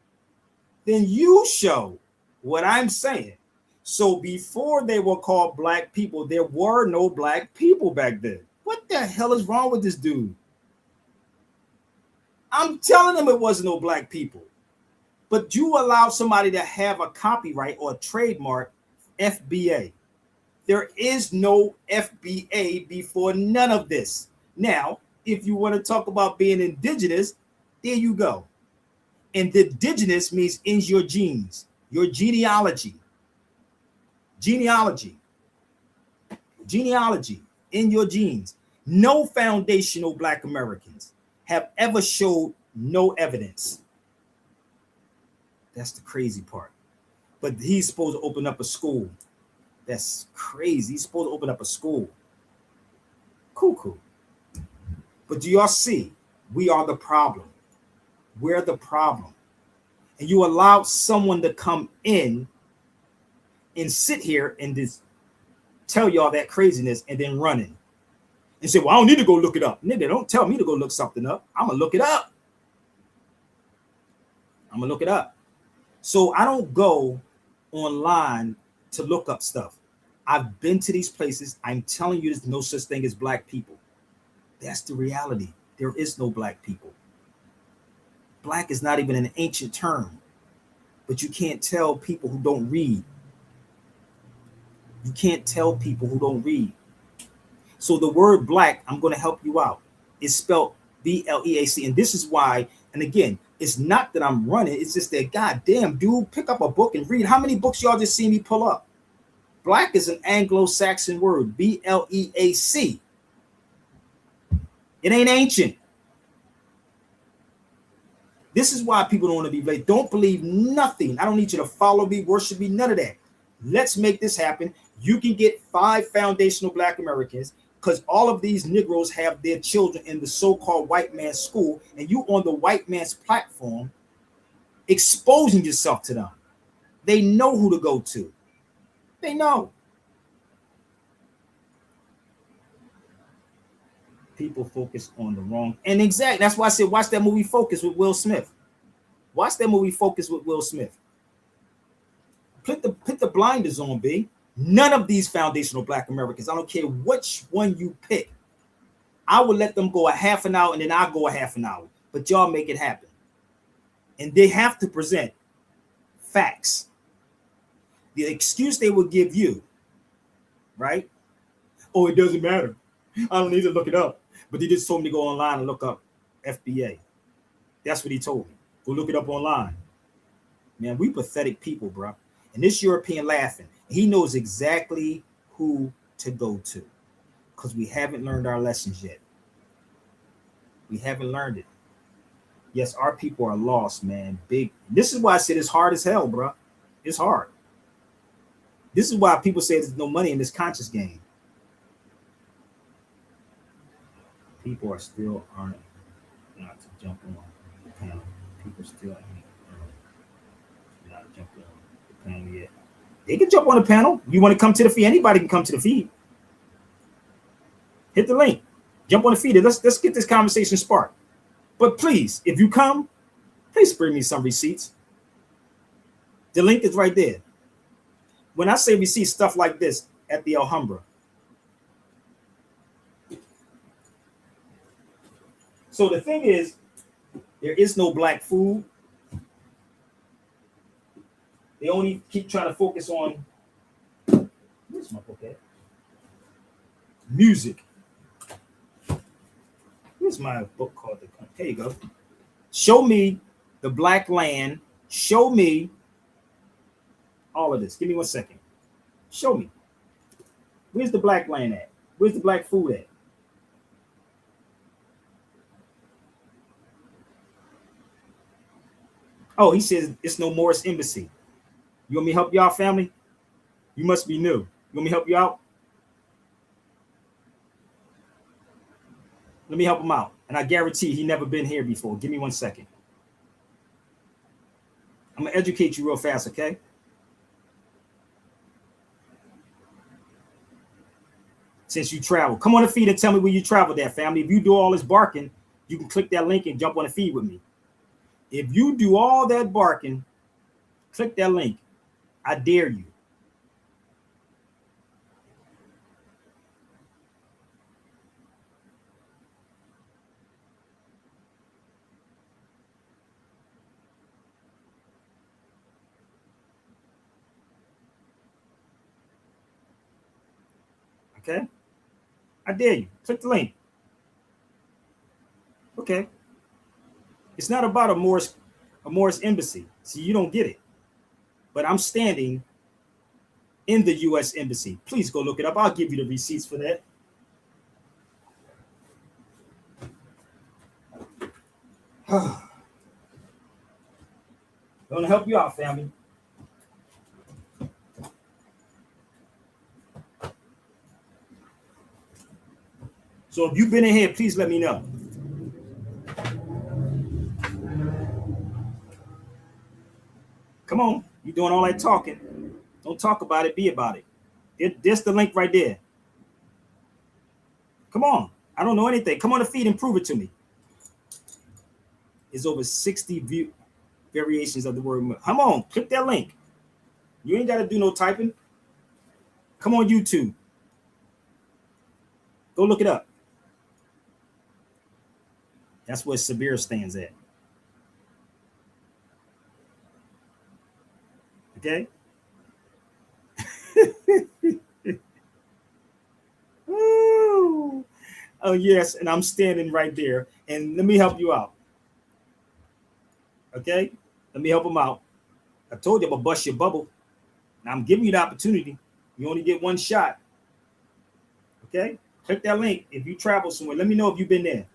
then you show what I'm saying. So before they were called black people, there were no black people back then. What the hell is wrong with this dude? I'm telling him it wasn't no black people. But you allow somebody to have a copyright or a trademark, FBA. There is no FBA before none of this. Now, if you want to talk about being indigenous, there you go. And the indigenous means in your genes, your genealogy. Genealogy in your genes. No foundational black Americans have ever showed no evidence. That's the crazy part. But he's supposed to open up a school. That's crazy. He's supposed to open up a school. Cool. But do y'all see? We are the problem. We're the problem. And you allowed someone to come in and sit here and just tell y'all that craziness and then running and say, well, I don't need to go look it up. Nigga, don't tell me to go look something up. I'm going to look it up. So I don't go online to look up stuff. I've been to these places. I'm telling you, there's no such thing as black people. That's the reality. There is no black people. Black is not even an ancient term, but you can't tell people who don't read. You can't tell people who don't read. So the word black, I'm going to help you out. It's spelled B-L-E-A-C. And this is why, and again, it's not that I'm running. It's just that, goddamn, dude, pick up a book and read. How many books y'all just see me pull up? Black is an Anglo-Saxon word, B-L-E-A-C. It ain't ancient. This is why people don't want to be late. Don't believe nothing. I don't need you to follow me, worship me, none of that. Let's make this happen. You can get 5 foundational black Americans because all of these Negroes have their children in the so-called white man's school, and you on the white man's platform exposing yourself to them. They know who to go to. They know. People focus on the wrong. And exactly, that's why I said watch that movie Focus with Will Smith. Watch that movie Focus with Will Smith. Put the blinders on, B. None of these foundational black Americans, I don't care which one you pick, I will let them go a half an hour and then I'll go a half an hour. But y'all make it happen. And they have to present facts. The excuse they will give you, right? Oh, it doesn't matter. I don't need to look it up. But he just told me to go online and look up FBA. That's what he told me. Go look it up online. Man, we pathetic people, bro. And this European laughing. He knows exactly who to go to because we haven't learned our lessons yet. We haven't learned it. Yes, our people are lost, man. Big. This is why I said it's hard as hell, bro. It's hard. This is why people say there's no money in this conscious game. People are still aren't not to jump on the panel. People still ain't not jumping on the panel yet. They can jump on the panel. You want to come to the feed? Anybody can come to the feed. Hit the link. Jump on the feed. Let's get this conversation sparked. But please, if you come, please bring me some receipts. The link is right there. When I say receipts, stuff like this at the Alhambra. So the thing is, there is no black food. They only keep trying to focus on, where's my book at? Music. Where's my book called? Here you go. Show me the black land. Show me all of this. Give me 1 second. Show me. Where's the black land at? Where's the black food at? Oh, he says it's no Morris Embassy. You want me to help y'all, family? You must be new. You want me to help you out? Let me help him out. And I guarantee he never been here before. Give me 1 second. I'm going to educate you real fast, okay? Since you travel. Come on the feed and tell me where you traveled at, family. If you do all this barking, you can click that link and jump on the feed with me. If you do all that barking, click that link. I dare you. Okay? I dare you. Click the link. Okay. It's not about a Morris embassy. See, you don't get it. But I'm standing in the U.S. Embassy. Please go look it up. I'll give you the receipts for that. Gonna help you out, family. So if you've been in here, please let me know. Come on. You're doing all that talking. Don't talk about it. Be about it. There's the link right there. Come on. I don't know anything. Come on the feed and prove it to me. It's over 60 variations of the word. Come on. Click that link. You ain't got to do no typing. Come on YouTube. Go look it up. That's where Sabir stands at. Okay? Ooh. Oh, yes, and I'm standing right there. And let me help you out. Okay? Let me help him out. I told you I'm going to bust your bubble. Now I'm giving you the opportunity. You only get one shot. Okay? Click that link. If you travel somewhere, let me know if you've been there.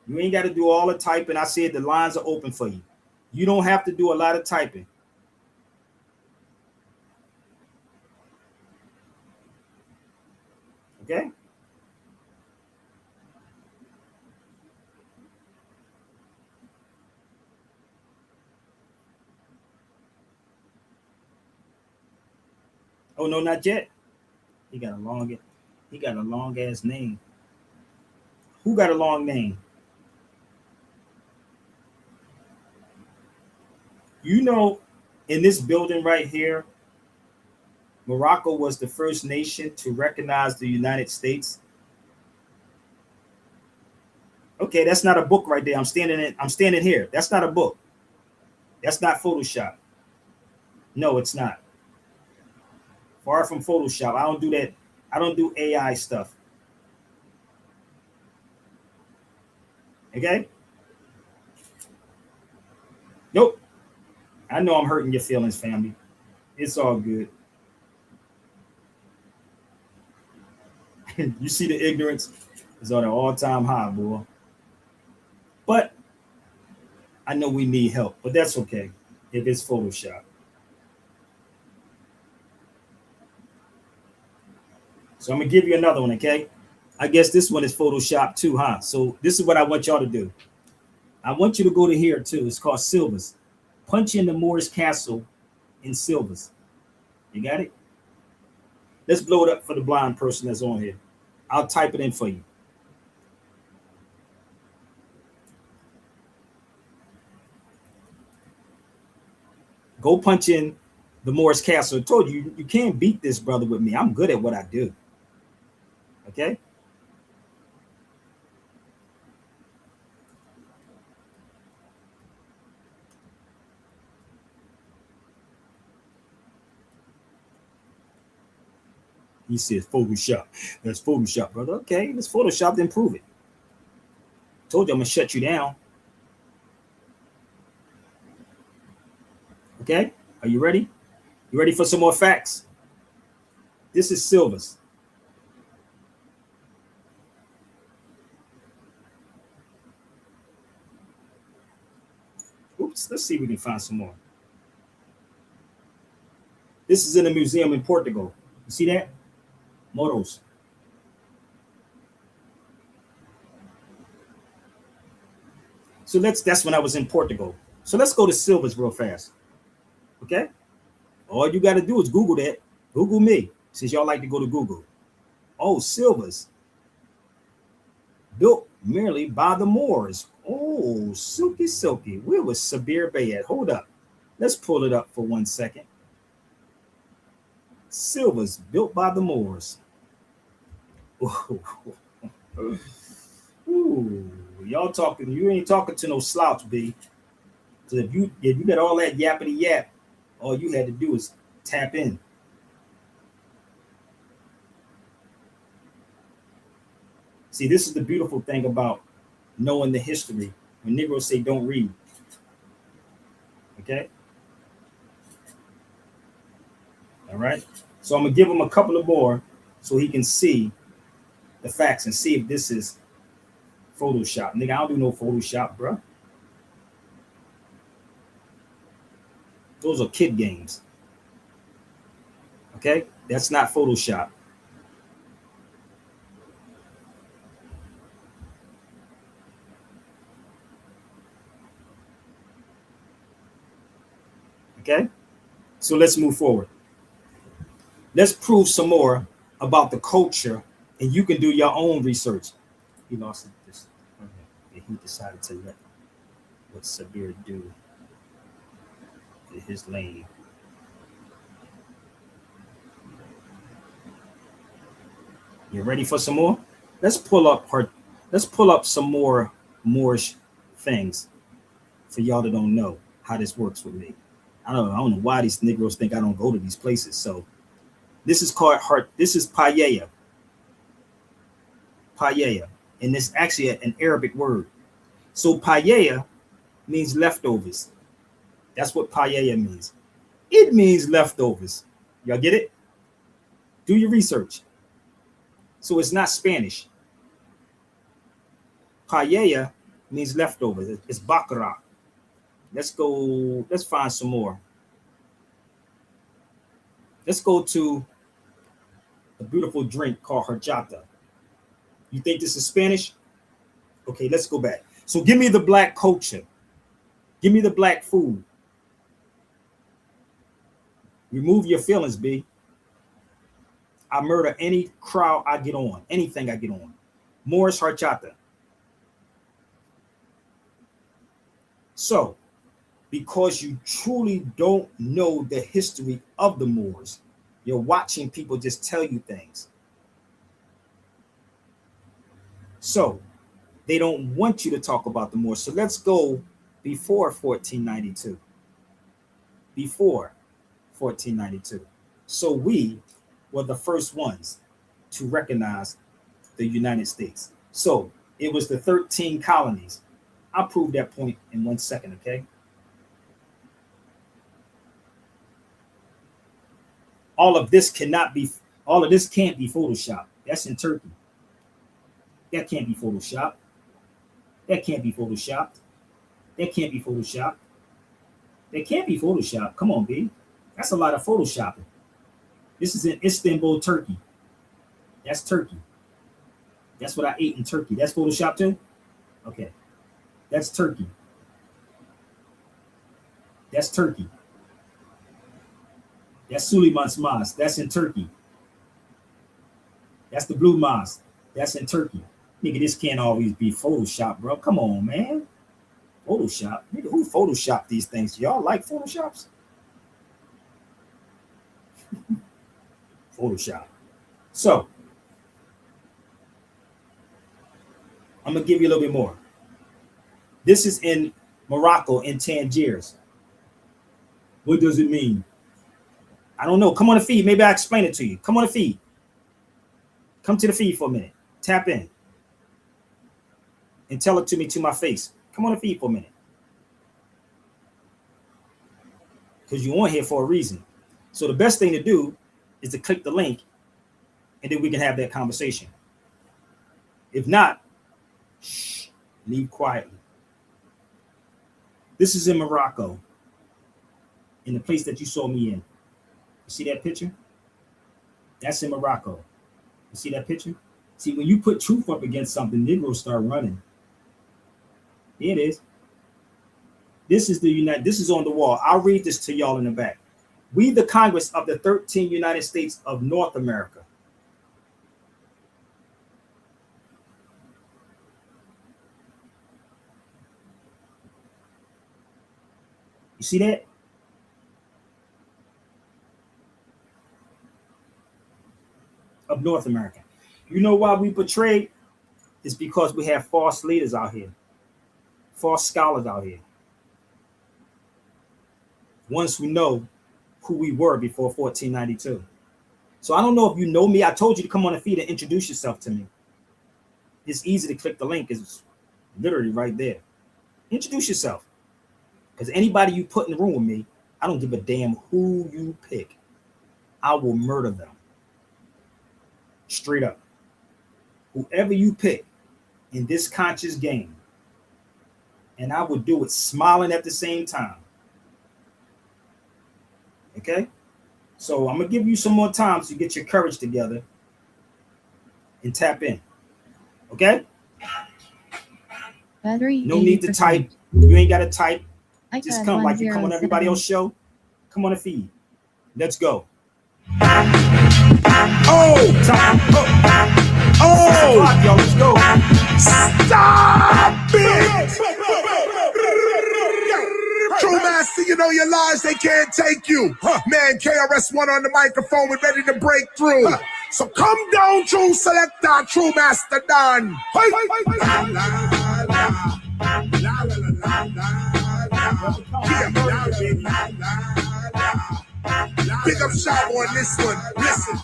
You ain't got to do all the typing. I said the lines are open for you. You don't have to do a lot of typing. Okay? Oh, no, not yet. He got a long ass name. Who got a long name? You know, in this building right here, Morocco was the first nation to recognize the United States. Okay, that's not a book right there. I'm standing here. That's not a book. That's not Photoshop. No, it's not. Far from Photoshop. I don't do that. I don't do AI stuff. Okay? Nope. I know I'm hurting your feelings, family. It's all good. You see the ignorance is on an all-time high, boy. But I know we need help, but that's okay if it's Photoshop. So I'm going to give you another one, okay? I guess this one is Photoshop too, huh? So this is what I want y'all to do. I want you to go to here too. It's called Silvers. Punch in the Moorish Castle in Silvers. You got it? Let's blow it up for the blind person that's on here. I'll type it in for you. Go punch in the Moorish Castle. I told you, you can't beat this brother with me. I'm good at what I do. Okay? He says Photoshop. That's Photoshop, brother. Okay, let's Photoshop, then prove it. Told you I'm going to shut you down. Okay? Are you ready? You ready for some more facts? This is Silvers. Oops, let's see if we can find some more. This is in a museum in Portugal. You see that? Moros. So that's when I was in Portugal. So let's go to silvers real fast. Okay? All you got to do is Google that. Google me, since y'all like to go to Google. Oh, silvers. Built merely by the Moors. Oh, silky, silky. Where was Sabir Bay at? Hold up. Let's pull it up for 1 second. Silvers built by the Moors. Ooh, y'all talking, you ain't talking to no slouch, B. So if you got all that yappity yap, all you had to do is tap in. See, this is the beautiful thing about knowing the history. When Negroes say don't read. Okay? All right? So I'm going to give him a couple of more so he can see the facts and see if this is Photoshop. Nigga, I don't do no Photoshop, bro. Those are kid games. Okay? That's not Photoshop. Okay? So let's move forward. Let's prove some more about the culture, and you can do your own research. He lost it. And he decided to let what Sabir do in his lane. You ready for some more? Let's pull up some more Moorish things for y'all that don't know how this works with me. I don't know why these Negroes think I don't go to these places. So this is called this is paella. Paella. And it's actually an Arabic word. So paella means leftovers. That's what paella means. It means leftovers. Y'all get it? Do your research. So it's not Spanish. Paella means leftovers. It's baccarat. Let's go. Let's find some more. Let's go to a beautiful drink called horchata. You think this is Spanish? Okay, let's go back. So give me the black culture. Give me the black food. Remove your feelings, B. I murder any crowd I get on, anything I get on. Moorish horchata. So, because you truly don't know the history of the Moors, you're watching people just tell you things. So, they don't want you to talk about the Moors. So let's go before 1492. Before 1492. So we were the first ones to recognize the United States. So it was the 13 colonies. I'll prove that point in 1 second, okay? All of this can't be Photoshop. That's in Turkey. That can't be Photoshop. That can't be Photoshopped. That can't be Photoshopped. That can't be Photoshopped. Come on, B. That's a lot of Photoshopping. This is in Istanbul, Turkey. That's Turkey. That's what I ate in Turkey. That's Photoshop too? Okay. That's Turkey. That's Turkey. That's Suleiman's Mosque. That's in Turkey. That's the Blue Mosque. That's in Turkey. Nigga, this can't always be Photoshop, bro. Come on, man. Photoshop. Nigga, who Photoshop these things? Y'all like Photoshops? Photoshop. So, I'm going to give you a little bit more. This is in Morocco, in Tangiers. What does it mean? I don't know. Come on the feed. Maybe I'll explain it to you. Come on the feed. Come to the feed for a minute. Tap in. And tell it to me to my face. Come on the feed for a minute. Because you're on here for a reason. So the best thing to do is to click the link, and then we can have that conversation. If not, shh, leave quietly. This is in Morocco, in the place that you saw me in. You see that picture? That's in Morocco. You see that picture? See, when you put truth up against something, Negroes start running. There it is. This is this is on the wall. I'll read this to y'all in the back. We, the Congress of the 13 United States of North America. You see that? Of North America. You know why we betrayed? It's because we have false leaders out here, false scholars out here. Once who know who we were before 1492. So I don't know if you know me. I told you to come on the feed and introduce yourself to me. It's easy to click the link. It's literally right there. Introduce yourself. Because anybody you put in the room with me, I don't give a damn who you pick. I will murder them. Straight up. Whoever you pick in this conscious game, and I will do it smiling at the same time. Okay? So I'm going to give you some more time so you get your courage together and tap in. Okay? Battery no need to type. You ain't got to type. Just come like you come on everybody else's show. Come on the feed. Let's go. Oh! Time. Oh! Y'all, let's go. Stop it! True Master, you know your lies, they can't take you. Man, KRS-One on the microphone, we're ready to break through. So come down, True Selector, True Master done. Big up Shab on this one. Listen.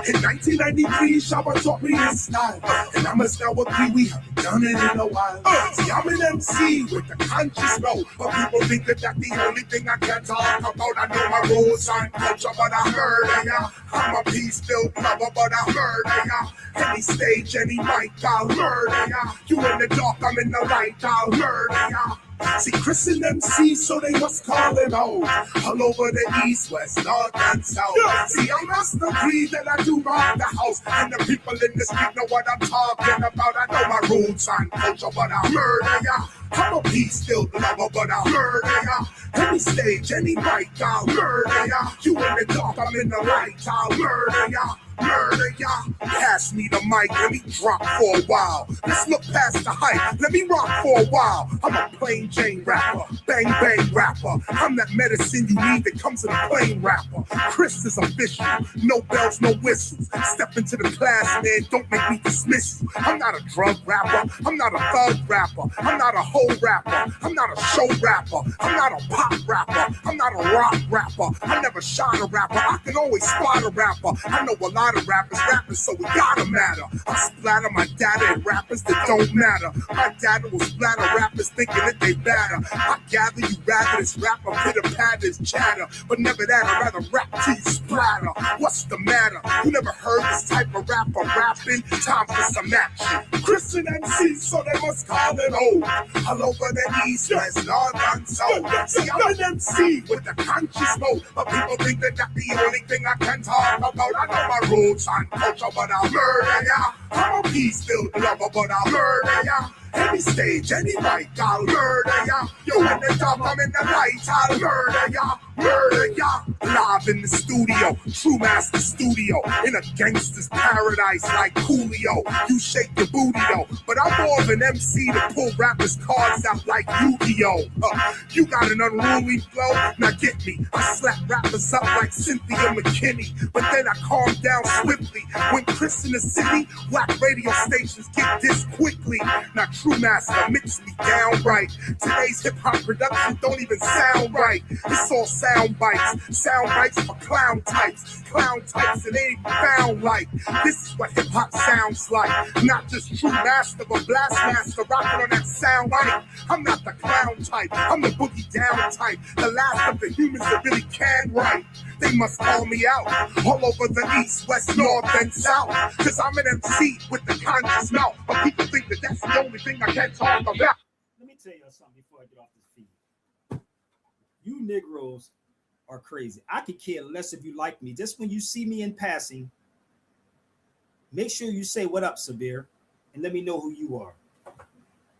In 1993, Shabba taught me this style, and I must now agree we haven't done it in a while. See, I'm an MC with the conscious flow, but people think that that's the only thing I can talk about. I know my rules aren't culture, but I murder ya. I'm a peace-filled lover, but I murder ya. Any stage, any mic, I'll murder ya. You in the dark, I'm in the light, I'll murder ya. See, Chris and MC, so they must call it home. All over the east, west, north, and south. See, I must agree that I do rock the house, and the people in the street know what I'm talking about. I know my roots and culture, but I murder ya. I'm a peace-filled lover, but I murder ya. Any stage, any mic, I'll murder ya. You in the dark, I'm in the light, I'll murder ya. Murder ya. Pass me the mic, let me drop for a while. Let's look past the hype, let me rock for a while. I'm a plain Jane rapper, bang bang rapper. I'm that medicine you need that comes in a plain rapper. Chris is official, no bells, no whistles. Step into the class, man, don't make me dismiss you. I'm not a drug rapper, I'm not a thug rapper, I'm not a hoe rapper, I'm not a show rapper, I'm not a pop rapper, I'm not a rock rapper. I never shot a rapper, I can always spot a rapper. I know a lot of rappers, so it gotta matter. I splatter my data at rappers that don't matter. My data will splatter rappers thinking that they batter. I gather you rather this rapper pitter patters chatter, but never that. I'd rather rap till you splatter. What's the matter? You never heard this type of rapper rapping? Time for some action. Chris and MC, so they must call it old. All over the east, west, north, and south. See, I'm an MC with the conscious mode, but people think that that's the only thing I can talk about. I know my roots and culture, but I'll murder ya. I'm a peace-filled lover, but I'll murder ya. Any stage, any mic, I'll murder ya. You in the dark, I'm in the light, I'll murder ya. Murder ya. Live in the studio, True Master Studio, in a gangster's paradise like Coolio. You shake your booty though, but I'm more of an MC to pull rappers' cards out like Yu-Gi-Oh! You got an unruly flow, now get me. I slap rappers up like Cynthia McKinney, but then I calm down swiftly. When Chris in the city, whack radio stations get this quickly. Now True Master mix me down right. Today's hip-hop production don't even sound right. It's all sound bites for clown types that ain't even found like. This is what hip-hop sounds like. Not just True Master, but Blast Master rocking on that sound mic. I'm not the clown type, I'm the boogie down type, the last of the humans that really can write. They must call me out all over the east, west, north, and south. Cause I'm an MC with the conscious mouth. But people think that that's the only thing I can't talk about. Let me tell you something before I get off this feed. You Negroes are crazy. I could care less if you like me. Just when you see me in passing, make sure you say, "What up, Sabir?" and let me know who you are.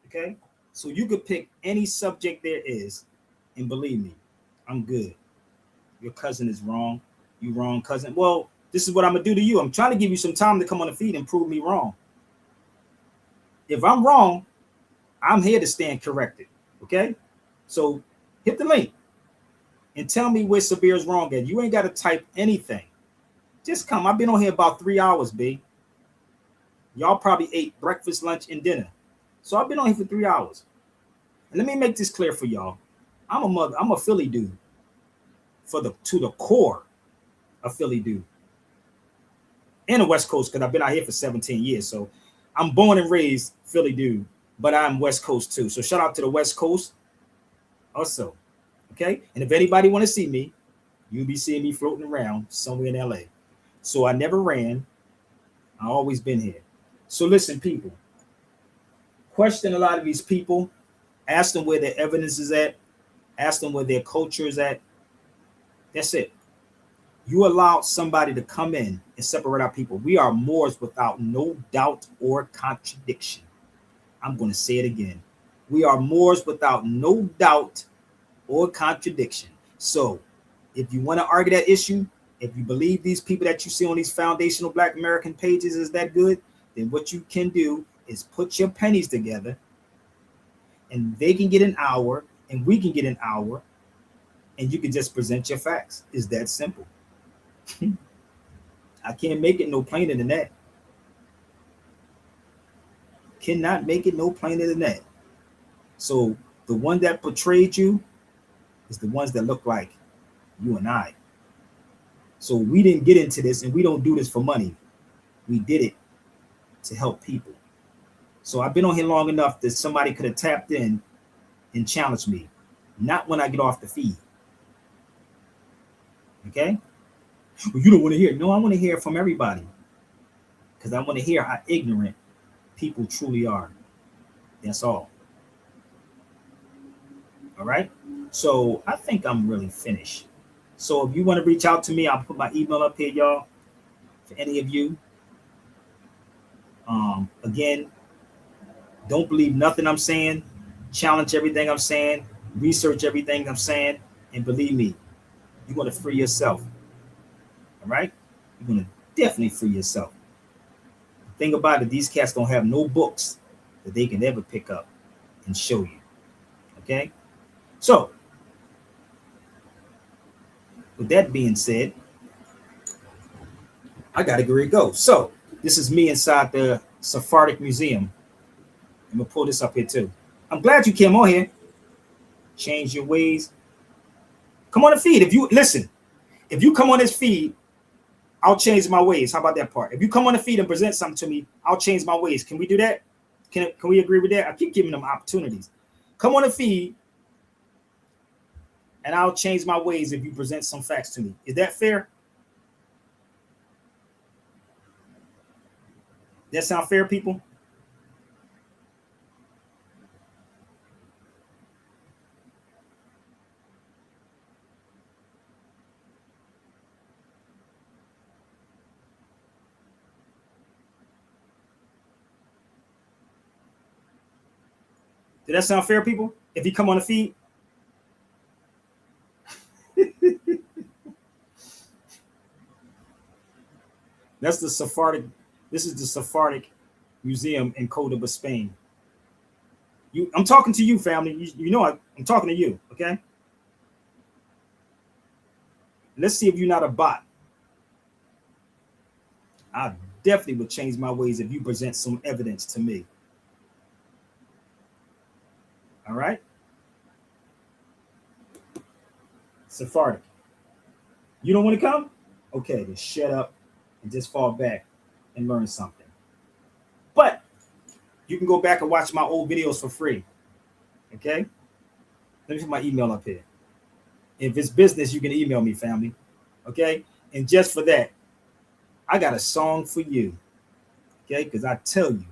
Okay? So you could pick any subject there is, And believe me, I'm good. Your cousin is wrong. You wrong, cousin. Well, this is what I'm gonna do to you. I'm trying to give you some time to come on the feed and prove me wrong. If I'm wrong, I'm here to stand corrected. Okay? So hit the link and tell me where Sabir is wrong at. You ain't got to type anything. Just come. I've been on here about 3 hours, B. Y'all probably ate breakfast, lunch, and dinner. So I've been on here for 3 hours. And let me make this clear for y'all. I'm a Philly dude. To the core, a Philly dude. And a West Coast, because I've been out here for 17 years. So I'm born and raised Philly dude, but I'm West Coast too. So shout out to the West Coast also. Okay? And if anybody want to see me, you'll be seeing me floating around somewhere in LA. So I never ran. I always been here. So listen, people. Question a lot of these people. Ask them where their evidence is at. Ask them where their culture is at. That's it. You allow somebody to come in and separate our people. We are Moors without no doubt or contradiction. I'm going to say it again. We are Moors without no doubt or contradiction. So if you want to argue that issue, if you believe these people that you see on these foundational Black American pages is that good, then what you can do is put your pennies together and they can get an hour and we can get an hour and you can just present your facts. It's that simple. I can't make it no plainer than that. Cannot make it no plainer than that. So the one that portrayed you is the ones that look like you and I. So we didn't get into this and we don't do this for money. We did it to help people. So I've been on here long enough that somebody could have tapped in and challenged me. Not when I get off the feed. Okay? Well, you don't want to hear it. No, I want to hear from everybody. Because I want to hear how ignorant people truly are. That's all. All right? So I think I'm really finished. So if you want to reach out to me, I'll put my email up here, y'all. For any of you. Again, don't believe nothing I'm saying. Challenge everything I'm saying. Research everything I'm saying. And believe me, you're going to free yourself. All right? You're going to definitely free yourself. The thing about it, these cats don't have no books that they can ever pick up and show you. Okay? So, with that being said, I got to get ready to go. So, this is me inside the Sephardic Museum. I'm going to pull this up here too. I'm glad you came on here. Change your ways. Come on the feed. If you come on this feed, I'll change my ways. How about that part? If you come on the feed and present something to me, I'll change my ways. Can we do that? Can we agree with that? I keep giving them opportunities. Come on the feed and I'll change my ways if you present some facts to me. Is that fair? That sound fair, people? Did that sound fair, people? If you come on the feed? That's the Sephardic. This is the Sephardic Museum in Cordoba, Spain. I'm talking to you, family. You know I'm talking to you, okay? Let's see if you're not a bot. I definitely would change my ways if you present some evidence to me. All right? Sephardic. You don't want to come? Okay, then shut up and just fall back and learn something. But you can go back and watch my old videos for free. Okay? Let me put my email up here. If it's business, you can email me, family. Okay? And just for that, I got a song for you. Okay? Because I tell you,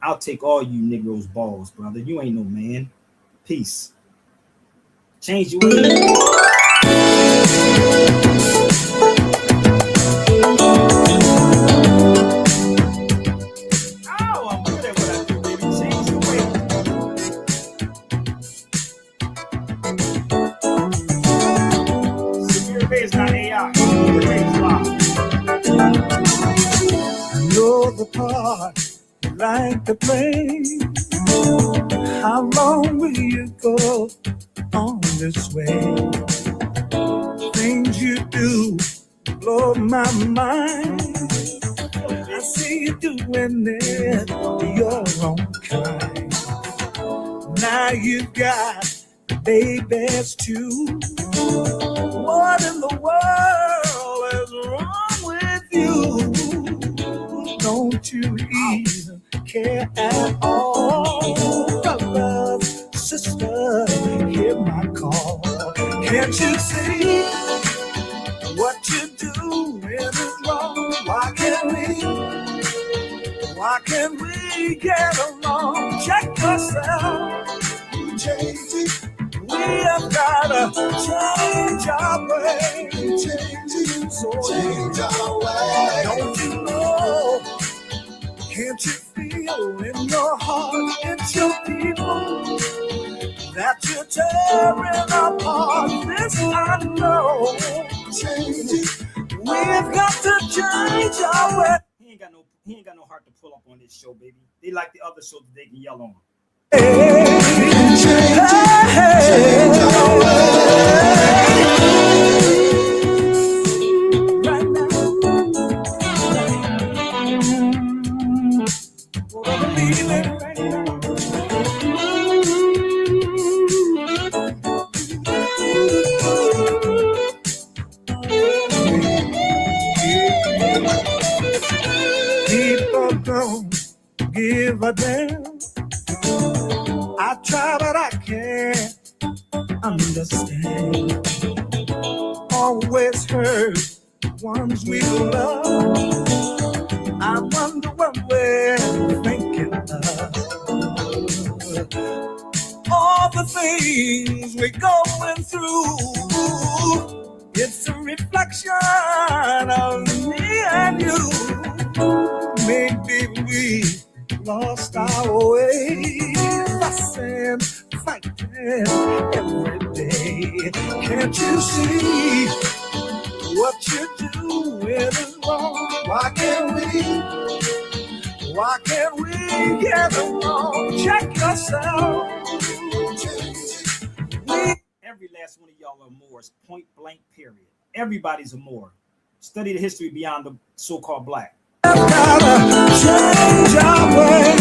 I'll take all you Negroes' balls, brother. You ain't no man. Peace. Change your way. like to play. How long will you go on this way? Things you do blow my mind. I see you doing it your own kind. Now you got babies too. What in the world is wrong with you? Don't you even care at all? Brothers, sisters, hear my call. Can't you see what you do is wrong? Why can't we get along? Check yourself. Change it. We have gotta change our way. Change our way. Don't you know? Can't you feel in your heart it's your people that you're tearing apart? This I know. Change it. We've got to change our way. He ain't got no heart to pull up on this show, baby. They like the other shows that they can yell on. People don't give a damn. I try, but I can't understand. Always hurt ones we love. I wonder what we're thinking of. All the things we're going through, it's a reflection of me and you. Maybe we lost our way, fussing, fighting every day. Can't you see what you do is wrong? Why can't we get along? Check yourself. Every last one of y'all are Moors, point blank, period. Everybody's a Moor. Study the history beyond the so-called black. Change our way,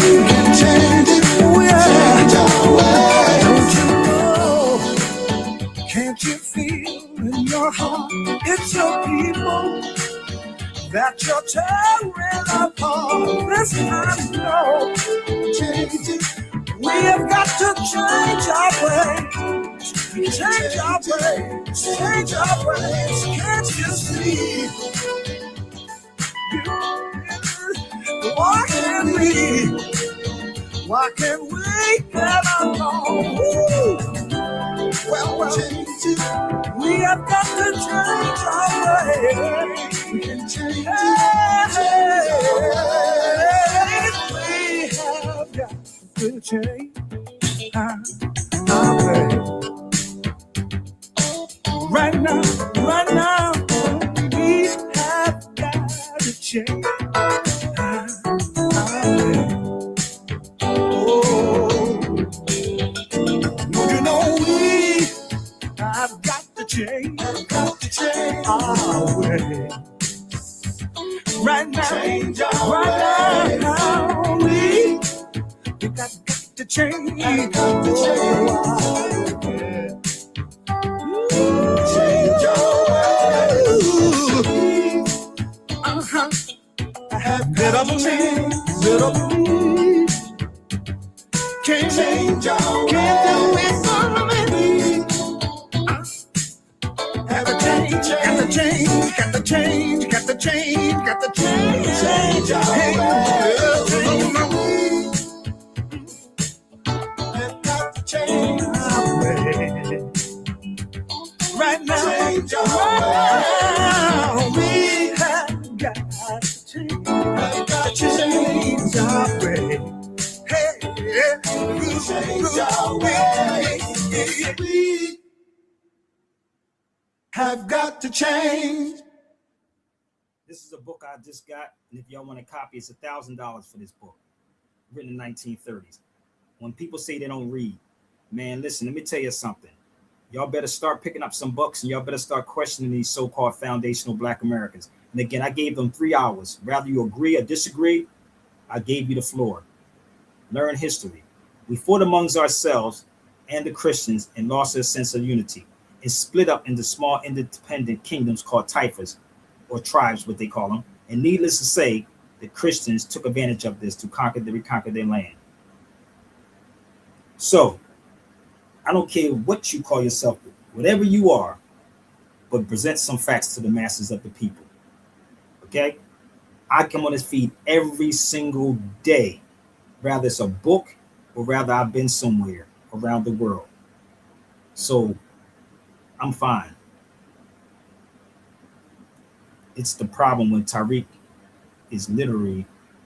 change it, change our way. Don't you know? Can't you feel in your heart it's your people that you're tearing apart? This I know. Change it. We have got to change our way, change our way, change our ways. Can't you see? Why can't we get along? Well, we have got to change our way. We can change We have got to change our way. Right now, we have got to change. I've got to change our way. Right now, we got to change our way. Change our way. I have got to change. Can't change our way. Can't do it for me. Got to change our way. I've got to change our way. Right now, we have got to change. I've got to change our way. Hey, change our way. We have got to change. This is a book I just got, and if y'all want a copy, it's $1,000 for this book. written in the 1930s. When people say they don't read, man, listen, let me tell you something. Y'all better start picking up some books, and y'all better start questioning these so-called foundational Black Americans. And again, I gave them 3 hours. Whether you agree or disagree, I gave you the floor. Learn history. We fought amongst ourselves and the Christians and lost a sense of unity and split up into small independent kingdoms called taifas, or tribes, what they call them. And needless to say, the Christians took advantage of this to reconquer their land. So, I don't care what you call yourself, whatever you are, but present some facts to the masses of the people. Okay? I come on this feed every single day, rather it's a book or rather I've been somewhere around the world. So I'm fine. It's the problem when Tariq is literally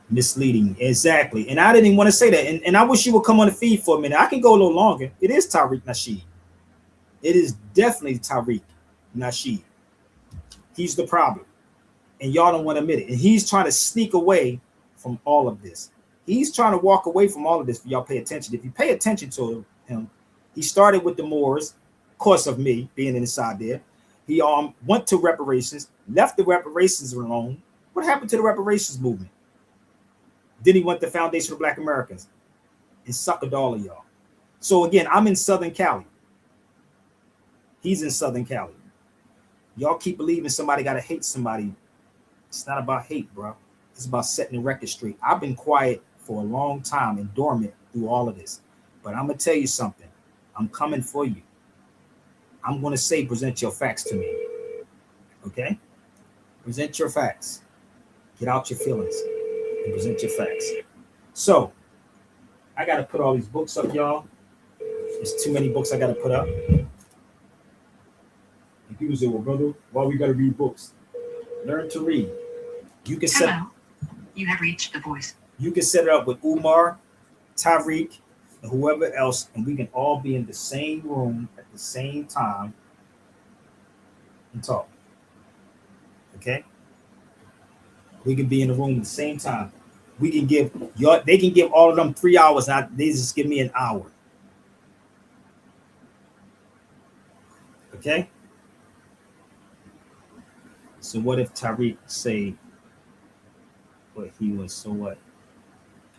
misleading. Exactly. And I didn't even want to say that. And I wish you would come on the feed for a minute. I can go a little longer. It is Tariq Nasheed. It is definitely Tariq Nasheed. He's the problem. And y'all don't want to admit it. And he's trying to sneak away from all of this. He's trying to walk away from all of this for y'all pay attention. If you pay attention to him, he started with the Moors, of course, of me being inside there. He went to reparations, left the reparations alone. What happened to the reparations movement? Then he went to Foundation of Black Americans and suckered all of y'all. So again, I'm in Southern Cali. He's in Southern Cali. Y'all keep believing somebody got to hate somebody. It's not about hate, bro. It's about setting the record straight. I've been quiet for a long time and dormant through all of this. But I'm going to tell you something. I'm coming for you. I'm going to say, present your facts to me. Okay? Present your facts. Get out your feelings and present your facts. So, I got to put all these books up, y'all. There's too many books I got to put up. And people say, well, brother, why we got to read books? Learn to read. You can set. Hello. You have reached the voice. You can set it up with Umar, Tariq, and whoever else, and we can all be in the same room at the same time and talk. Okay? We can be in the room at the same time. We can give y'all. They can give all of them 3 hours. Now they just give me an hour. Okay? So what if Tariq say what he was? So what?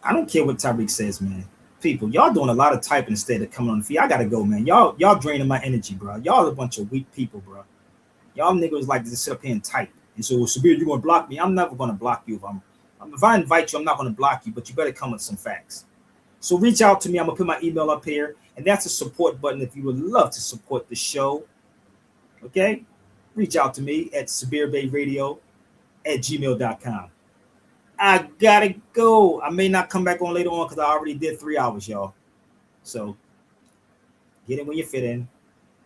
I don't care what Tariq says, man. People, y'all doing a lot of typing instead of coming on the feed. I gotta go, man. Y'all draining my energy, bro. Y'all a bunch of weak people, bro. Y'all niggas like to sit up here and type. And so, Sabir, you gonna block me? I'm never gonna block you. If I invite you, I'm not gonna block you, but you better come with some facts. So reach out to me. I'm gonna put my email up here, and that's a support button if you would love to support the show. Okay? Reach out to me at SabirBayRadio@gmail.com. I gotta go. I may not come back on later on because I already did 3 hours, y'all. So get in when you fit in.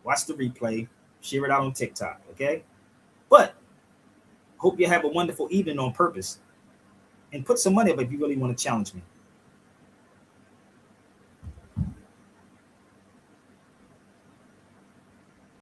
Watch the replay. Share it out on TikTok, okay? But hope you have a wonderful evening on purpose. And put some money up if you really want to challenge me.